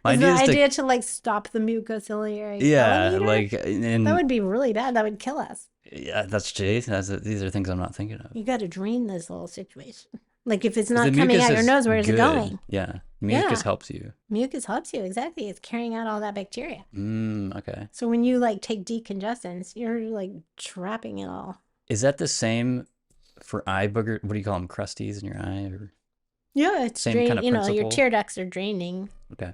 A: My
B: is
A: idea
B: the
A: is
B: idea to like stop the mucociliary?
A: Yeah,
B: millimeter?
A: like
B: that would be really bad. That would kill us.
A: Yeah, these are things I'm not thinking of.
B: You got to drain this little situation. Like if it's
A: 'Cause
B: not
A: the
B: coming
A: mucus
B: out your
A: is
B: nose, where is it
A: good.
B: going?
A: Yeah, mucus helps you.
B: Mucus helps you, exactly. It's carrying out all that bacteria.
A: Okay.
B: So when you like take decongestants, you're like trapping it all.
A: Is that the same for eye booger? What do you call them? Crusties in your eye, or
B: Yeah, it's
A: same kind of
B: your
A: principle?
B: tear ducts are draining.
A: Okay.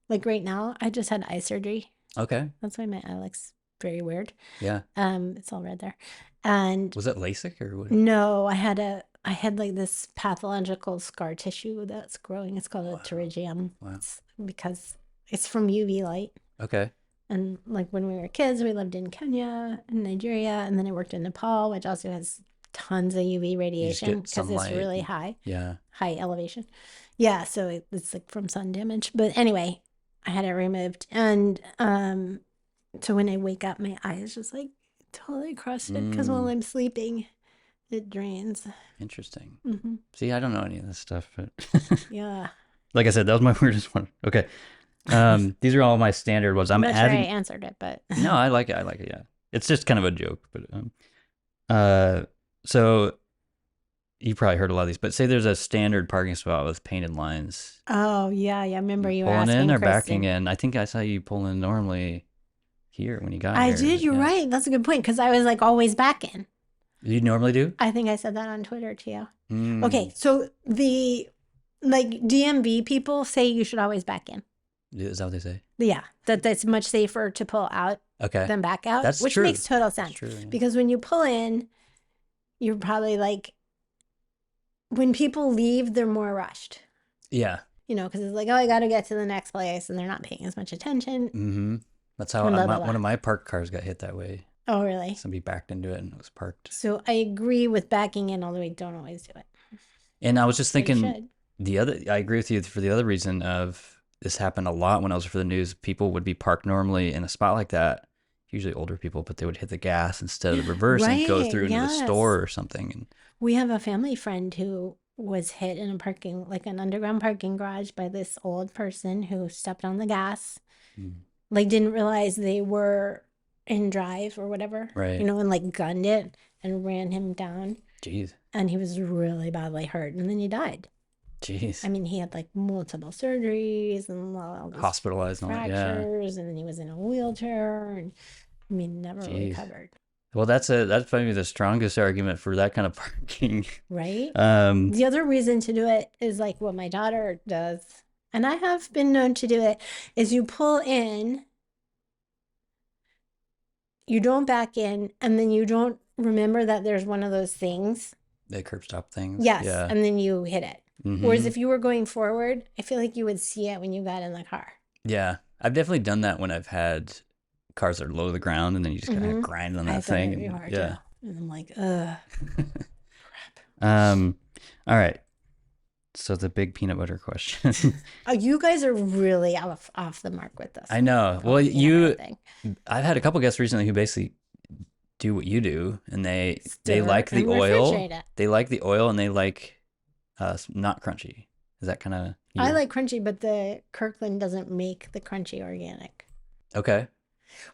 B: Like right now, I just had eye surgery.
A: Okay.
B: That's why my eye looks very weird.
A: Yeah.
B: It's all red there. And
A: Was it LASIK or what?
B: no, I had like this pathological scar tissue that's growing. It's called a pterygium.
A: Wow.
B: It's because it's from UV light.
A: Okay.
B: And like when we were kids, we lived in Kenya and Nigeria, and then I worked in Nepal, which also has tons of UV radiation because it's really high.
A: Yeah.
B: High elevation. Yeah, so it's like from sun damage. But anyway, I had it removed. And so when I wake up, my eye is just like totally crusted because while I'm sleeping, it drains.
A: Interesting.
B: Mm-hmm.
A: See, I don't know any of this stuff, but
B: yeah.
A: Like I said, that was my weirdest one. Okay. These are all my standard ones.
B: I'm not sure I answered it, but
A: no, I like it. Yeah. It's just kind of a joke, but so you probably heard a lot of these, but say there's a standard parking spot with painted lines.
B: Oh yeah. I remember you were
A: pulling
B: asking
A: in or
B: Kristen.
A: backing in. I think I saw you pull in normally here when you got
B: I
A: here.
B: did. You're right. That's a good point because I was like always back in.
A: You normally do?
B: I think I said that on Twitter to you. Okay, so the like DMV people say you should always back in.
A: Is that what they say?
B: Yeah, that's much safer to pull out than back out.
A: That's
B: which
A: true.
B: Makes total sense.
A: That's true, yeah.
B: Because when you pull in, you're probably like, when people leave, they're more rushed.
A: Yeah.
B: You know, because it's like, oh, I got to get to the next place, and they're not paying as much attention.
A: Mm-hmm. That's how one of my parked cars got hit that way.
B: Oh, really?
A: Somebody backed into it and it was parked.
B: So I agree with backing in, although I don't always do it.
A: And I was just thinking I agree with you for the other reason of this happened a lot when I was for the news. People would be parked normally in a spot like that, usually older people, but they would hit the gas instead of the reverse and go through into the store or something. And
B: we have a family friend who was hit in an underground parking garage by this old person who stepped on the gas, like didn't realize they were in drive or whatever,
A: right?
B: You know, and like gunned it and ran him down.
A: Jeez.
B: And he was really badly hurt, and then he died.
A: Jeez.
B: I mean, he had like multiple surgeries and all these
A: Hospitalized and all that. Yeah.
B: fractures, and then he was in a wheelchair, and I mean, never
A: Jeez.
B: recovered.
A: Well, that's probably the strongest argument for that kind of parking.
B: Right?
A: Um,
B: The other reason to do it is like what my daughter does, and I have been known to do it, is you pull in, you don't back in, and then you don't remember that there's one of those things.
A: the curb stop things.
B: Yes,
A: Yeah.
B: and then you hit it. Whereas
A: Mm-hmm.
B: if you were going forward, I feel like you would see it when you got in the car.
A: Yeah. I've definitely done that when I've had cars that are low to the ground, and then you just kind of grind on that
B: I've done
A: thing.
B: it
A: And,
B: before
A: yeah.
B: too. And I'm like, ugh.
A: All right. So the big peanut butter question.
B: Oh, you guys are really off the mark with this.
A: I know.
B: whole
A: Well,
B: peanut butter thing.
A: I've had a couple guests recently who basically do what you do, and they
B: Stir
A: like the
B: and
A: oil.
B: refrigerate it.
A: They like the oil, and they like not crunchy. Is that kind of
B: I like crunchy, but the Kirkland doesn't make the crunchy organic.
A: Okay.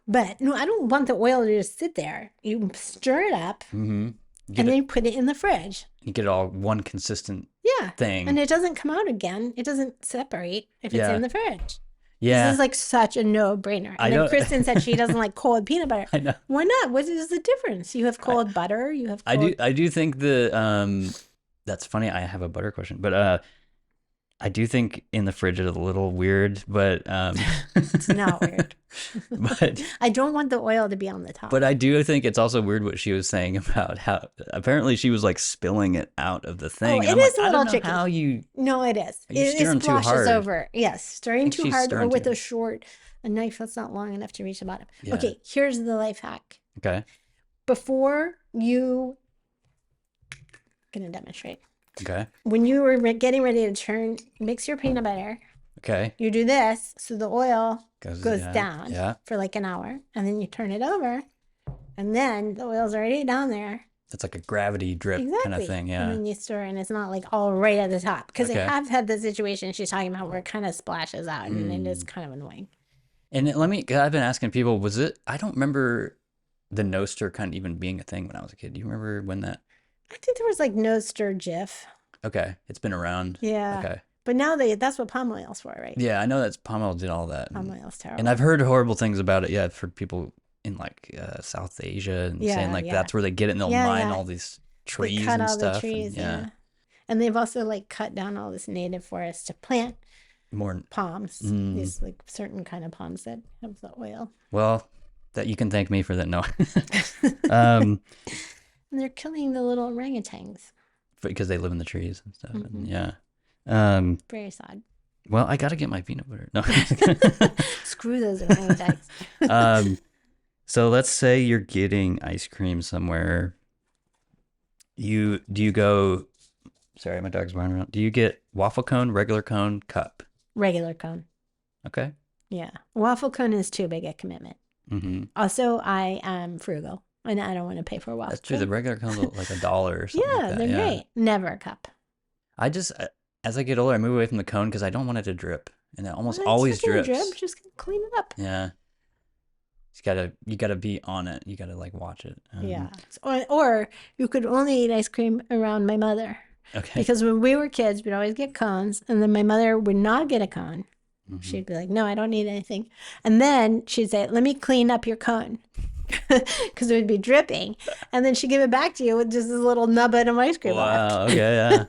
B: But no, I don't want the oil to just sit there. You stir it up
A: Mm-hmm.
B: and then you put it in the fridge.
A: You get it all one consistent
B: Yeah.
A: thing.
B: And it doesn't come out again. It doesn't separate if it's in the fridge.
A: Yeah.
B: This is like such a no-brainer.
A: I
B: And
A: know.
B: then Kristen said she doesn't like cold peanut butter.
A: I know.
B: Why not? What is the difference? You have cold butter. You have cold...
A: I do think the that's funny. I have a butter question, but I do think in the fridge is a little weird, but
B: It's not weird.
A: but
B: I don't want the oil to be on the top.
A: but I do think it's also weird what she was saying about how apparently she was like spilling it out of the thing.
B: Oh,
A: and
B: it
A: I'm
B: is
A: like,
B: a
A: I don't
B: little
A: know
B: tricky.
A: how you
B: No, it is.
A: You
B: It
A: stir 'em too
B: splashes
A: hard.
B: over. Yes, stirring
A: think
B: too
A: she's
B: hard or
A: stirring
B: with
A: too
B: a knife that's not long enough to reach the bottom.
A: Yeah.
B: Okay, here's the life hack.
A: Okay.
B: Before you... I'm going to demonstrate.
A: Okay.
B: When you were getting ready to turn, mix your peanut butter.
A: Okay.
B: You do this, so the oil goes
A: yeah,
B: down
A: Yeah.
B: for like an hour, and then you turn it over, and then the oil's already down there.
A: It's like a gravity drip kind of thing. Yeah.
B: And then you stir, and it's not like all right at the top. Because
A: Okay.
B: I have had the situation she's talking about where it kind of splashes out, and it is kind of annoying.
A: And I've been asking people, was it, I don't remember the no stir kind of even being a thing when I was a kid. Do you remember when that?
B: I think there was like no stir Jif.
A: Okay. It's been around.
B: Yeah.
A: Okay.
B: But now that's what palm oil's for, right?
A: Yeah. I know that's palm oil did all that.
B: Palm oil's terrible.
A: And I've heard horrible things about it. Yeah. I've heard people in like South Asia and saying like that's where they get it and they'll mine all these trees
B: they cut
A: and
B: all
A: stuff.
B: the trees,
A: and,
B: And they've also like cut down all this native forest to plant
A: more
B: palms. These like certain kind of palms that have the oil.
A: Well, that you can thank me for that. No.
B: And they're killing the little orangutans.
A: Because they live in the trees and stuff. And yeah.
B: Very sad.
A: Well, I got to get my peanut butter. No.
B: Screw those orangutans.
A: So let's say you're getting ice cream somewhere. Do you go, sorry, my dog's running around. Do you get waffle cone, regular cone, cup?
B: Regular cone.
A: Okay.
B: Yeah. Waffle cone is too big a commitment.
A: Mm-hmm.
B: Also, I am frugal and I don't want to pay for a waffle
A: That's true. The regular cone's like $1 or something
B: Yeah,
A: like that.
B: they're great. Never a cup.
A: I just, as I get older, I move away from the cone because I don't want it to drip. And it almost
B: Well,
A: always
B: it's not gonna
A: drips.
B: drip, just clean it up.
A: Yeah. You gotta be on it. You gotta like watch it.
B: Yeah. Or you could only eat ice cream around my mother.
A: Okay.
B: Because when we were kids, we'd always get cones, and then my mother would not get a cone.
A: Mm-hmm.
B: She'd be like, "No, I don't need anything." And then she'd say, "Let me clean up your cone," because it would be dripping. And then she'd give it back to you with just this little nubbin of ice cream left.
A: Wow. Okay. Yeah.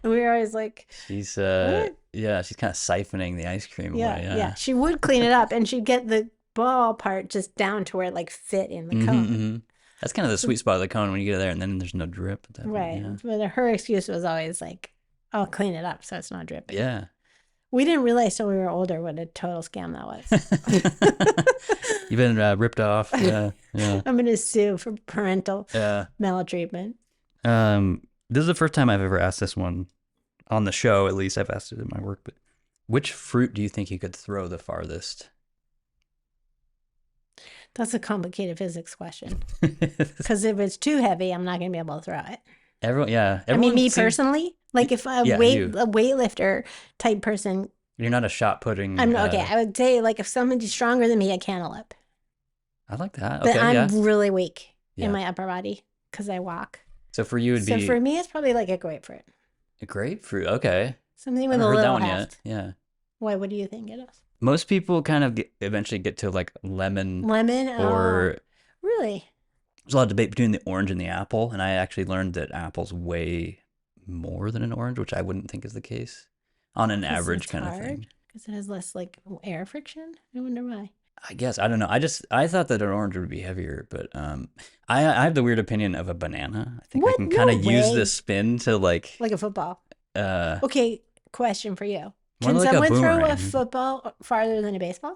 B: And we were always like,
A: She's
B: What?
A: yeah, she's kind of siphoning the ice cream
B: yeah,
A: away.
B: yeah. She would clean it up, and she'd get the ball part just down to where it like fit in the cone.
A: Mm-hmm. That's kind of the sweet spot of the cone when you get there, and then there's no drip at that point.
B: Right. But her excuse was always like, "I'll clean it up so it's not dripping."
A: Yeah.
B: We didn't realize till we were older what a total scam that was.
A: You've been ripped off. Yeah. Yeah.
B: I'm going to sue for parental
A: Yeah.
B: maltreatment.
A: This is the first time I've ever asked this one on the show. At least I've asked it in my work. But which fruit do you think you could throw the farthest?
B: That's a complicated physics question. Because if it's too heavy, I'm not going to be able to throw it.
A: Everyone
B: Me
A: seems-
B: personally, like if a
A: Yeah, you.
B: a weightlifter type person,
A: You're not a shot putting.
B: I'm okay. I would say like if somebody's stronger than me, a cantaloupe.
A: I like that.
B: But
A: Okay.
B: I'm
A: Yeah.
B: really weak
A: Yeah.
B: in my upper body because I walk.
A: So for you, it'd
B: So
A: be
B: for me, it's probably like a grapefruit.
A: A grapefruit. Okay.
B: Something
A: I
B: with
A: haven't
B: a
A: heard that
B: little
A: one yet.
B: heft.
A: Yeah.
B: Why? What do you think it is?
A: Most people kind of eventually get to like lemon,
B: Lemon? Oh,
A: or
B: really?
A: there's a lot of debate between the orange and the apple. And I actually learned that apple's way more than an orange, which I wouldn't think is the case on an
B: Because
A: average
B: it's
A: kind of
B: hard?
A: thing.
B: Because it has less like air friction? I wonder why.
A: I guess I don't know. I thought that an orange would be heavier, but I have the weird opinion of a banana. I think I
B: What?
A: can kind
B: No
A: of use the
B: way.
A: spin to like
B: Like a football.
A: uh
B: Okay, question for you.
A: more
B: Can
A: like a
B: someone throw a
A: boomerang.
B: football farther than a baseball?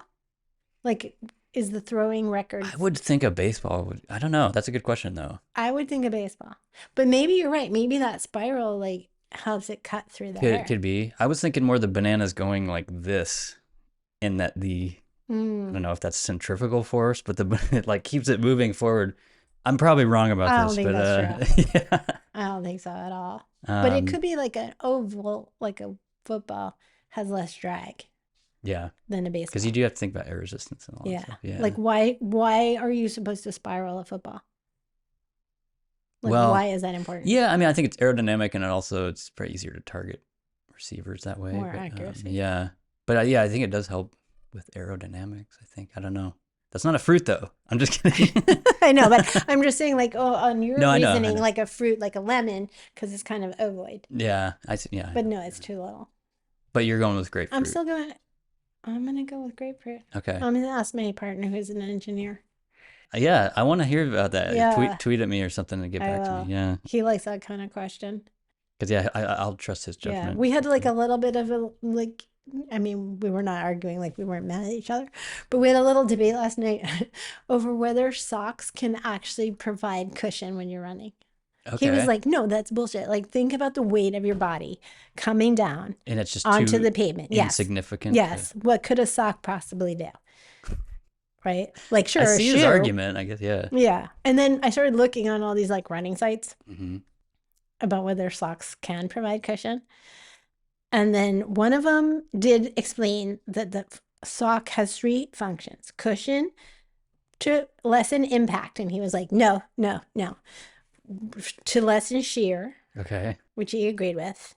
B: Like, is the throwing record?
A: I would think a baseball would. I don't know. That's a good question though.
B: I would think a baseball. But maybe you're right. Maybe that spiral like helps it cut through the
A: Could
B: air.
A: could be. I was thinking more the bananas going like this, and that the I
B: Mm,
A: don't know if that's centrifugal force, but the it like keeps it moving forward. I'm probably wrong about
B: I don't
A: this,
B: think
A: but
B: that's true.
A: yeah.
B: I don't think so at all. But it
A: Um,
B: could be like an oval, like a football has less drag
A: yeah,
B: than a
A: because
B: baseball.
A: you do have to think about air resistance and all that
B: Yeah.
A: stuff. Yeah.
B: Like why are you supposed to spiral a football? Like
A: Well,
B: why is that important?
A: yeah. I mean, I think it's aerodynamic, and also it's probably easier to target receivers that way.
B: More
A: But
B: accuracy.
A: yeah, but yeah, I think it does help with aerodynamics. I think I don't know. That's not a fruit though. I'm just kidding.
B: I know, but I'm just saying, like, oh, on your
A: No, I know. I
B: reasoning,
A: know.
B: like a fruit, like a lemon, because it's kind of ovoid.
A: Yeah, I see. Yeah, I
B: But
A: know.
B: no, it's too little.
A: But you're going with
B: I'm
A: grapefruit.
B: still going. I'm gonna go with grapefruit.
A: Okay.
B: I'm gonna ask my partner, who's an engineer.
A: Yeah, I want to hear about that.
B: Yeah,
A: Tweet at me or something and get
B: I
A: back to me.
B: will.
A: Yeah,
B: He likes that kind of question.
A: because yeah, I'll trust his
B: Yeah,
A: judgment.
B: we had like a little bit of a like. I mean, we were not arguing, like we weren't mad at each other, but we had a little debate last night over whether socks can actually provide cushion when you're running. He was
A: Okay,
B: like, no, that's bullshit. Like, think about the weight of your body coming down
A: and it's just
B: onto
A: too
B: the pavement. Yes.
A: insignificant to.
B: Yes. What could a sock possibly do? Right? Like,
A: I
B: sure, a
A: see his
B: shoe.
A: argument. I guess yeah.
B: Yeah. And then I started looking on all these like running sites
A: Hmm.
B: about whether socks can provide cushion. And then one of them did explain that the sock has three functions: cushion, to lessen impact. And he was like, no, no, no. To lessen shear,
A: Okay.
B: which he agreed with.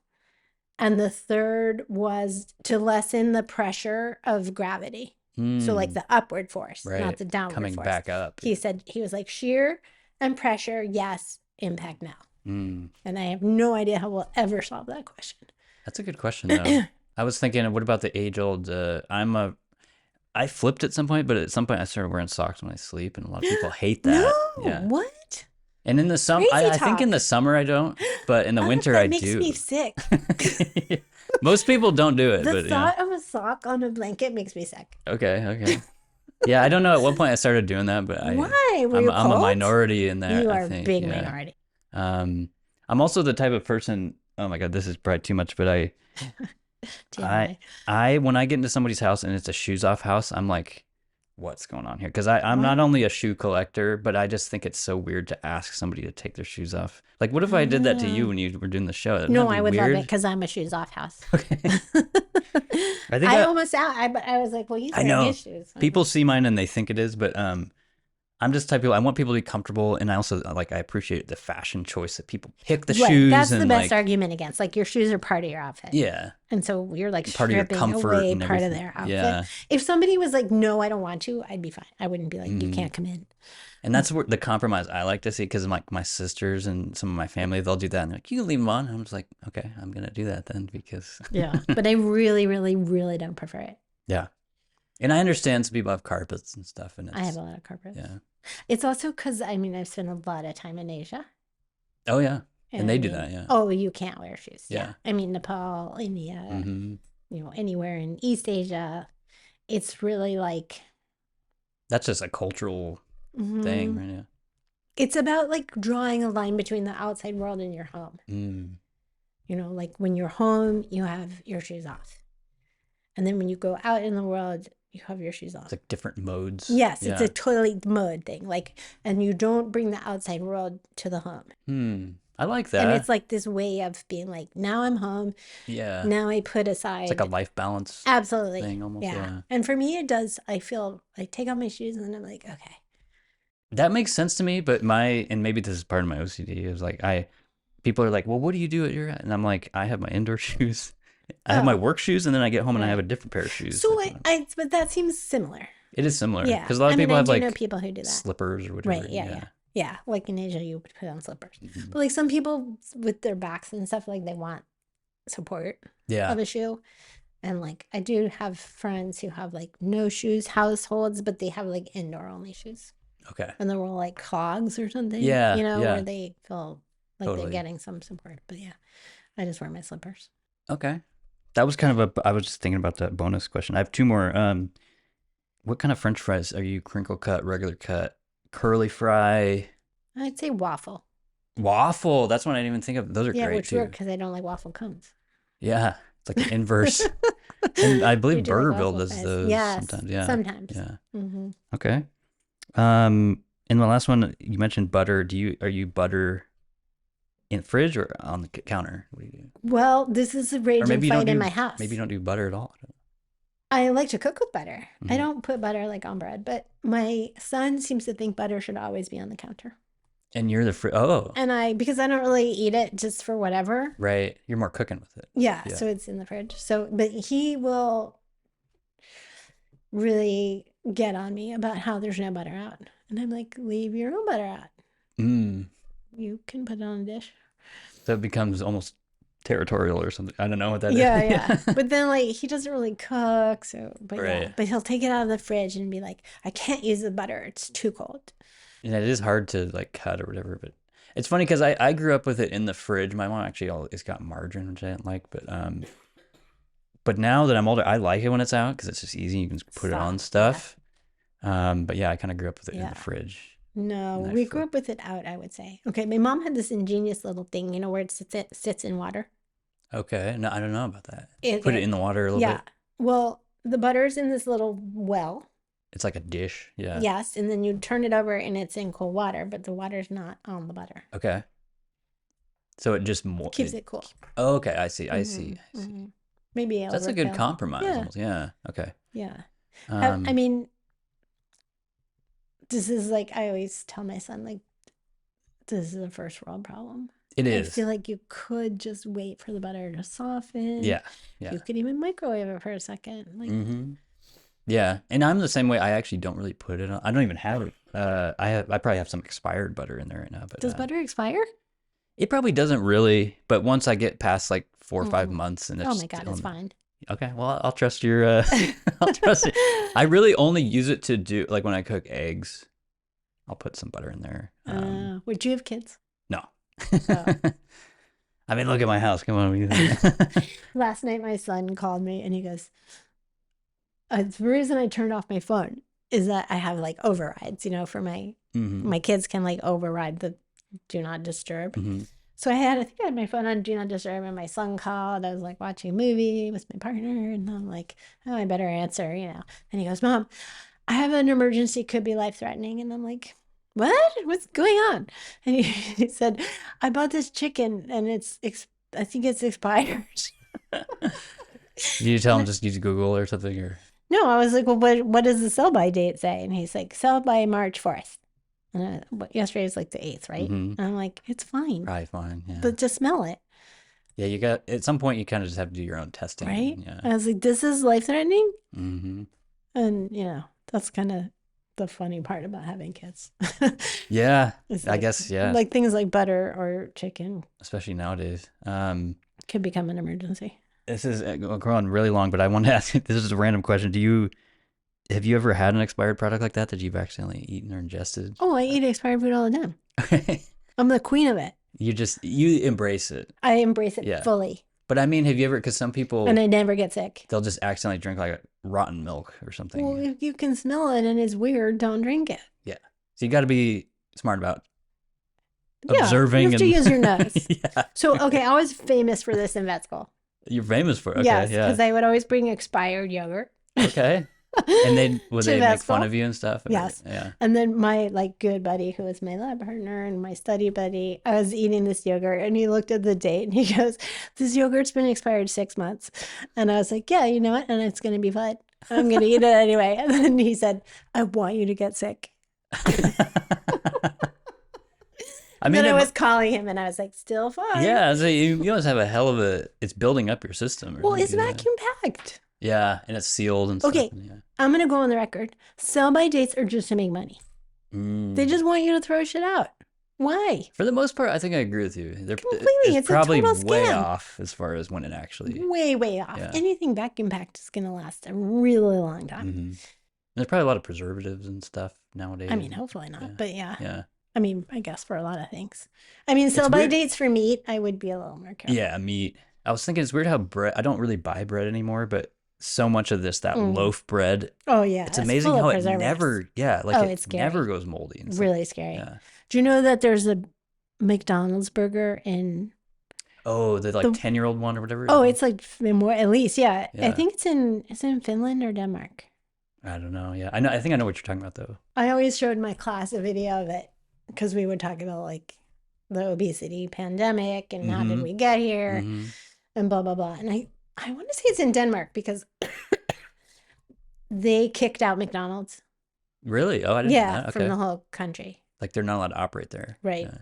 B: And the third was to lessen the pressure of gravity. So, like
A: Mm,
B: the upward force, not
A: right.
B: the downward
A: Coming
B: force.
A: back up.
B: He said, he was like, shear and pressure, yes, impact, no.
A: Mm,
B: And I have no idea how we'll ever solve that question.
A: that's a good question though. I was thinking, what about the age old? I flipped at some point, but at some point I started wearing socks when I sleep, and a lot of people hate
B: No,
A: that. Yeah.
B: what?
A: And in the summer,
B: Crazy
A: I think in the
B: talk.
A: summer I don't, but in the
B: Oh,
A: winter I
B: that makes me
A: do.
B: sick.
A: Most people don't do it,
B: The
A: but yeah.
B: thought of a sock on a blanket makes me sick.
A: Okay. Yeah, I don't know. At one point I started doing that, but
B: Why? Were
A: I'm
B: you
A: I'm a
B: cold?
A: minority in that,
B: You
A: I
B: are a
A: think.
B: big
A: Yeah.
B: minority.
A: Um, I'm also the type of person. Oh my God, this is probably too much, but I,
B: TMI.
A: when I get into somebody's house and it's a shoes off house, I'm like, what's going on here? Because I'm
B: What?
A: not only a shoe collector, but I just think it's so weird to ask somebody to take their shoes off. Like, what if I did that to you when you were doing the show? Wouldn't
B: No,
A: that be
B: I would love it
A: weird?
B: because I'm a shoes off house.
A: Okay. I think
B: I almost out. I was like, well, he's
A: I
B: wearing
A: know
B: his shoes.
A: people see mine and they think it is, but I'm just the type of people. I want people to be comfortable, and I also like I appreciate the fashion choice that people pick the
B: Right.
A: shoes
B: That's the
A: and
B: best
A: like
B: argument against. Like your shoes are part of your outfit.
A: yeah,
B: And so you're like
A: part of your
B: stripping
A: comfort
B: away
A: and
B: part of
A: everything.
B: their outfit.
A: Yeah.
B: If somebody was like, no, I don't want to, I'd be fine. I wouldn't be like, you
A: Mhm.
B: can't come in.
A: And that's where the compromise I like to see, because like my sisters and some of my family, they'll do that and they're like, you can leave them on. And I'm just like, okay, I'm gonna do that then because
B: Yeah. But I really, really, really don't prefer it.
A: yeah. And I understand some people have carpets and stuff, and
B: I have
A: it's
B: a lot of carpets.
A: yeah.
B: It's also because I mean I've spent a lot of time in Asia.
A: Oh yeah, and they
B: I
A: do
B: mean,
A: that. Yeah.
B: oh, you can't wear shoes.
A: Yeah.
B: I mean Nepal, India,
A: Hmm.
B: anywhere in East Asia. It's really like
A: That's just a cultural thing,
B: mhm.
A: right? Yeah.
B: It's about like drawing a line between the outside world and your home.
A: Mm.
B: Like when you're home, you have your shoes off. And then when you go out in the world, you have your shoes on.
A: It's like different modes.
B: Yes,
A: Yeah.
B: it's a totally mode thing. Like, and you don't bring the outside world to the home.
A: I like that.
B: And it's like this way of being like, now I'm home.
A: Yeah.
B: Now I put aside.
A: It's like a life balance
B: Absolutely.
A: thing almost. Yeah.
B: And for me, it does. I feel like take off my shoes and then I'm like, okay.
A: That makes sense to me, but and maybe this is part of my OCD, is like people are like, well, what do you do at your, and I'm like, I have my indoor shoes. I have my
B: Oh,
A: work shoes, and then I get home and I have a
B: right.
A: different pair of shoes.
B: So
A: That's what
B: but that seems similar.
A: it is similar
B: Yeah.
A: because a lot
B: I
A: of
B: mean,
A: people
B: I
A: have
B: do know
A: like
B: people who do that.
A: slippers or whatever.
B: Right. Yeah.
A: Yeah.
B: Yeah. Yeah. Like in Asia, you would put on slippers.
A: Hmm.
B: But like some people with their backs and stuff, like they want support
A: Yeah.
B: of a shoe. And like I do have friends who have like no shoes households, but they have like indoor only shoes.
A: Okay.
B: And they're all like clogs or something,
A: Yeah.
B: where
A: Yeah.
B: they feel like they're
A: Totally.
B: getting some support. But yeah, I just wear my slippers.
A: Okay. That was kind of I was just thinking about that bonus question. I have two more. What kind of French fries are you? Crinkle cut, regular cut, curly fry,
B: I'd say waffle.
A: waffle? That's one I didn't even think of. Those are
B: Yeah,
A: great
B: which work
A: too.
B: because I don't like waffle cones.
A: Yeah. It's like the inverse. And I
B: You
A: believe
B: do like
A: Burgerville
B: waffle
A: does
B: fries.
A: those
B: Yes,
A: sometimes. Yeah.
B: sometimes.
A: Yeah.
B: Hmm.
A: Okay. And the last one you mentioned butter. Are you butter in the fridge or on the counter? What do you do?
B: Well, this is a
A: Or
B: raging
A: maybe you don't
B: fight in
A: do
B: my house.
A: maybe you don't do butter at all.
B: I like to cook with butter. I
A: Hmm.
B: don't put butter like on bread, but my son seems to think butter should always be on the counter.
A: And you're the oh,
B: And because I don't really eat it just for whatever.
A: right. You're more cooking with it.
B: Yeah,
A: Yeah.
B: so it's in the fridge. So, but he will really get on me about how there's no butter out. And I'm like, leave your own butter out.
A: Mm.
B: You can put it on a dish.
A: So it becomes almost territorial or something. I don't know what that is.
B: Yeah, yeah. But then like he doesn't really cook, so but yeah.
A: Right.
B: But he'll take it out of the fridge and be like, I can't use the butter. It's too cold.
A: And it is hard to like cut or whatever, but it's funny because I grew up with it in the fridge. My mom actually always got margarine, which I didn't like, but now that I'm older, I like it when it's out because it's just easy. You can just put it on stuff. But yeah, I kind of grew up with it in
B: Yeah.
A: the fridge.
B: No,
A: And I
B: we grew up with it out, I would say. Okay, my mom had this ingenious little thing, where it sits in water.
A: Okay, no, I don't know about that.
B: It,
A: Put it in the water a little
B: yeah.
A: bit.
B: Well, the butter's in this little well.
A: It's like a dish. Yeah.
B: Yes, and then you turn it over and it's in cold water, but the water's not on the butter.
A: Okay. So it just
B: Keeps it cool.
A: Oh, okay, I see. I see.
B: Mhm. Maybe
A: So that's a good
B: overkill.
A: compromise.
B: Yeah.
A: Almost. Yeah. Okay.
B: Yeah.
A: Um,
B: I mean, this is like I always tell my son, like, this is a first world problem.
A: it
B: I
A: is.
B: feel like you could just wait for the butter to soften.
A: Yeah. Yeah.
B: You could even microwave it for a second. Like,
A: Mm-hmm. Yeah, and I'm the same way. I actually don't really put it on. I don't even have it. I probably have some expired butter in there right now, but
B: does butter expire?
A: it probably doesn't really. But once I get past like 4 or 5 months, and it's
B: Oh my God,
A: still
B: it's
A: in-
B: fine.
A: Okay, well, I'll trust your. I'll trust it. I really only use it to do like when I cook eggs. I'll put some butter in there.
B: Would you have kids?
A: No.
B: Oh.
A: I mean, look at my house. Come on.
B: Last night, my son called me and he goes, the reason I turned off my phone is that I have like overrides, for my kids can like override the do not disturb.
A: Mm-hmm.
B: So I think I had my phone on do not disturb and my son called. I was like watching a movie with my partner and I'm like, oh, I better answer, And he goes, Mom, I have an emergency, could be life threatening. And I'm like, what? What's going on? And he said, I bought this chicken and I think it's expired.
A: Did you tell him just use Google or something or?
B: No, I was like, well, what does the sell by date say? And he's like, sell by March 4th. And yesterday was like the 8th, right?
A: Mhm.
B: And I'm like, it's fine.
A: Probably fine. Yeah.
B: But just smell it,
A: Yeah, you got at some point you kind of just have to do your own testing.
B: right?
A: Yeah.
B: I was like, this is life threatening.
A: Mm-hmm.
B: And, that's kind of the funny part about having kids.
A: Yeah,
B: It's
A: I
B: like-
A: guess. Yeah,
B: Like things like butter or chicken
A: especially nowadays.
B: could become an emergency.
A: This is going really long, but I want to ask. This is a random question. Have you ever had an expired product like that you've accidentally eaten or ingested?
B: Oh, I eat expired food all the time. I'm the queen of it.
A: You embrace it.
B: I embrace it
A: Yeah.
B: fully.
A: But I mean, have you ever? Because some people
B: And I never get sick.
A: they'll just accidentally drink like rotten milk or something.
B: Well, if you can smell it and it's weird, don't drink it.
A: So you got to be smart about
B: Yeah,
A: observing.
B: you have to use your nose.
A: Yeah,
B: So, okay, I was famous for this in vet school.
A: you're famous for it. Okay,
B: Yes,
A: yeah.
B: because I would always bring expired yogurt.
A: Okay. And would
B: To
A: they
B: vet
A: make fun
B: school.
A: of you and stuff? Or-
B: Yes.
A: Yeah.
B: And then my good buddy, who was my lab partner and my study buddy, I was eating this yogurt and he looked at the date and he goes, this yogurt's been expired 6 months. And I was like, yeah, you know what? And it's going to be fine. I'm going to eat it anyway. And then he said, I want you to get sick.
A: I
B: then
A: mean,
B: I was calling him and I was like, still fine.
A: yeah, so you always have a hell of a, it's building up your system.
B: Well, it's vacuum packed.
A: Yeah, and it's sealed and
B: Okay,
A: stuff. Yeah.
B: I'm going to go on the record. Sell-by dates are just to make money. They just want you to throw shit out. Why?
A: For the most part, I think I agree with you.
B: Completely. It's
A: probably
B: a total
A: way
B: scam.
A: off as far as when it actually.
B: Way off.
A: Yeah.
B: Anything vacuum packed is going to last a really long time.
A: Mm-hmm. There's probably a lot of preservatives and stuff nowadays.
B: I mean, hopefully not, but yeah.
A: Yeah.
B: I mean, I guess for a lot of things. I mean, sell-by dates for meat, I would be a little more careful.
A: Yeah, meat. I was thinking it's weird how bread, I don't really buy bread anymore, but so much of this, that loaf bread.
B: Oh, yeah.
A: It's amazing how it never,
B: it's
A: never goes moldy. It's
B: really scary. Yeah. Do you know that there's a McDonald's burger in...
A: Oh, the 10-year-old one or whatever?
B: Oh, it's like more, at least, yeah. I think it's in Finland or Denmark.
A: I don't know. Yeah, I think I know what you're talking about, though. I
B: always showed my class a video of it because we would talk about like the obesity pandemic and how did we get here and blah, blah, blah. And I want to say it's in Denmark because they kicked out McDonald's.
A: Really? Oh, I didn't know that. Okay.
B: From the whole country.
A: Like they're not allowed to operate there.
B: Right.
A: Yeah.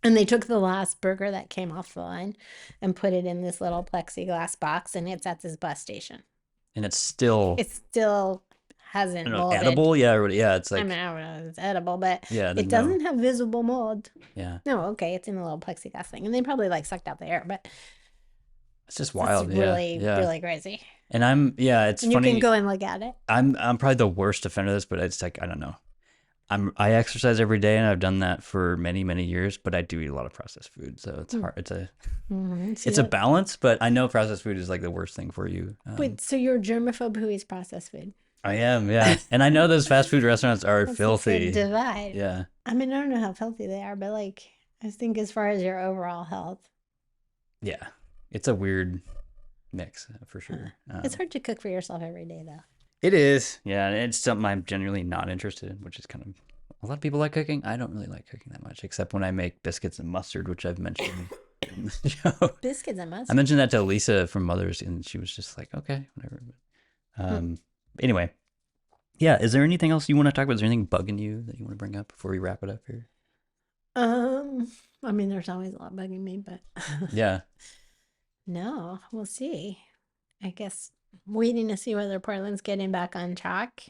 B: And they took the last burger that came off the line and put it in this little plexiglass box, and it's at this bus station.
A: And it's still
B: hasn't molded.
A: Edible? Yeah, it's like...
B: I mean, I don't know if it's edible, but
A: yeah,
B: it doesn't have visible mold.
A: Yeah.
B: No, okay, it's in a little plexiglass thing. And they probably like sucked out the air, but...
A: It's just wild.
B: It's really crazy.
A: And it's
B: and
A: funny.
B: You can go and look at it.
A: I'm probably the worst offender of this, but it's like, I don't know. I exercise every day and I've done that for many, many years, but I do eat a lot of processed food. So it's hard. It's a balance, but I know processed food is like the worst thing for you.
B: Wait, so you're a germaphobe who eats processed food?
A: I am, yeah. And I know those fast food restaurants are filthy.
B: A divide.
A: Yeah.
B: I mean, I don't know how filthy they are, but like, I think as far as your overall health.
A: Yeah. It's a weird mix for sure.
B: It's hard to cook for yourself every day though.
A: It is. Yeah. And it's something I'm genuinely not interested in, which is kind of, a lot of people like cooking. I don't really like cooking that much, except when I make biscuits and mustard, which I've mentioned in the show.
B: Biscuits and mustard?
A: I mentioned that to Lisa from Mothers, and she was just like, okay, whatever. Anyway. Yeah. Is there anything else you want to talk about? Is there anything bugging you that you want to bring up before we wrap it up here?
B: I mean, there's always a lot bugging me, but
A: yeah.
B: No, we'll see. I guess waiting to see whether Portland's getting back on track.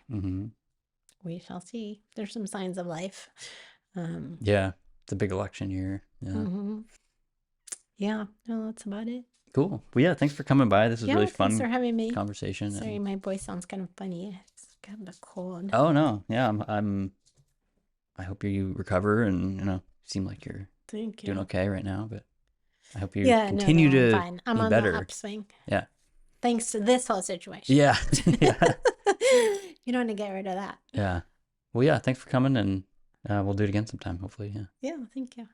B: We shall see. There's some signs of life.
A: Yeah, it's a big election year. Yeah.
B: Yeah, no, that's about it.
A: Cool. Well, yeah, thanks for coming by. This is really fun.
B: Thanks for having me.
A: Conversation.
B: Sorry, my voice sounds kind of funny. It's kind of a cold.
A: Oh no, yeah, I hope you recover, and seem like you're doing okay right now. But I hope you continue to
B: fine. I'm on
A: better.
B: The upswing.
A: Yeah.
B: Thanks to this whole situation.
A: Yeah. Yeah.
B: You don't want to get rid of that.
A: Yeah. Well, yeah. Thanks for coming, and we'll do it again sometime. Hopefully. Yeah.
B: Yeah. Thank you.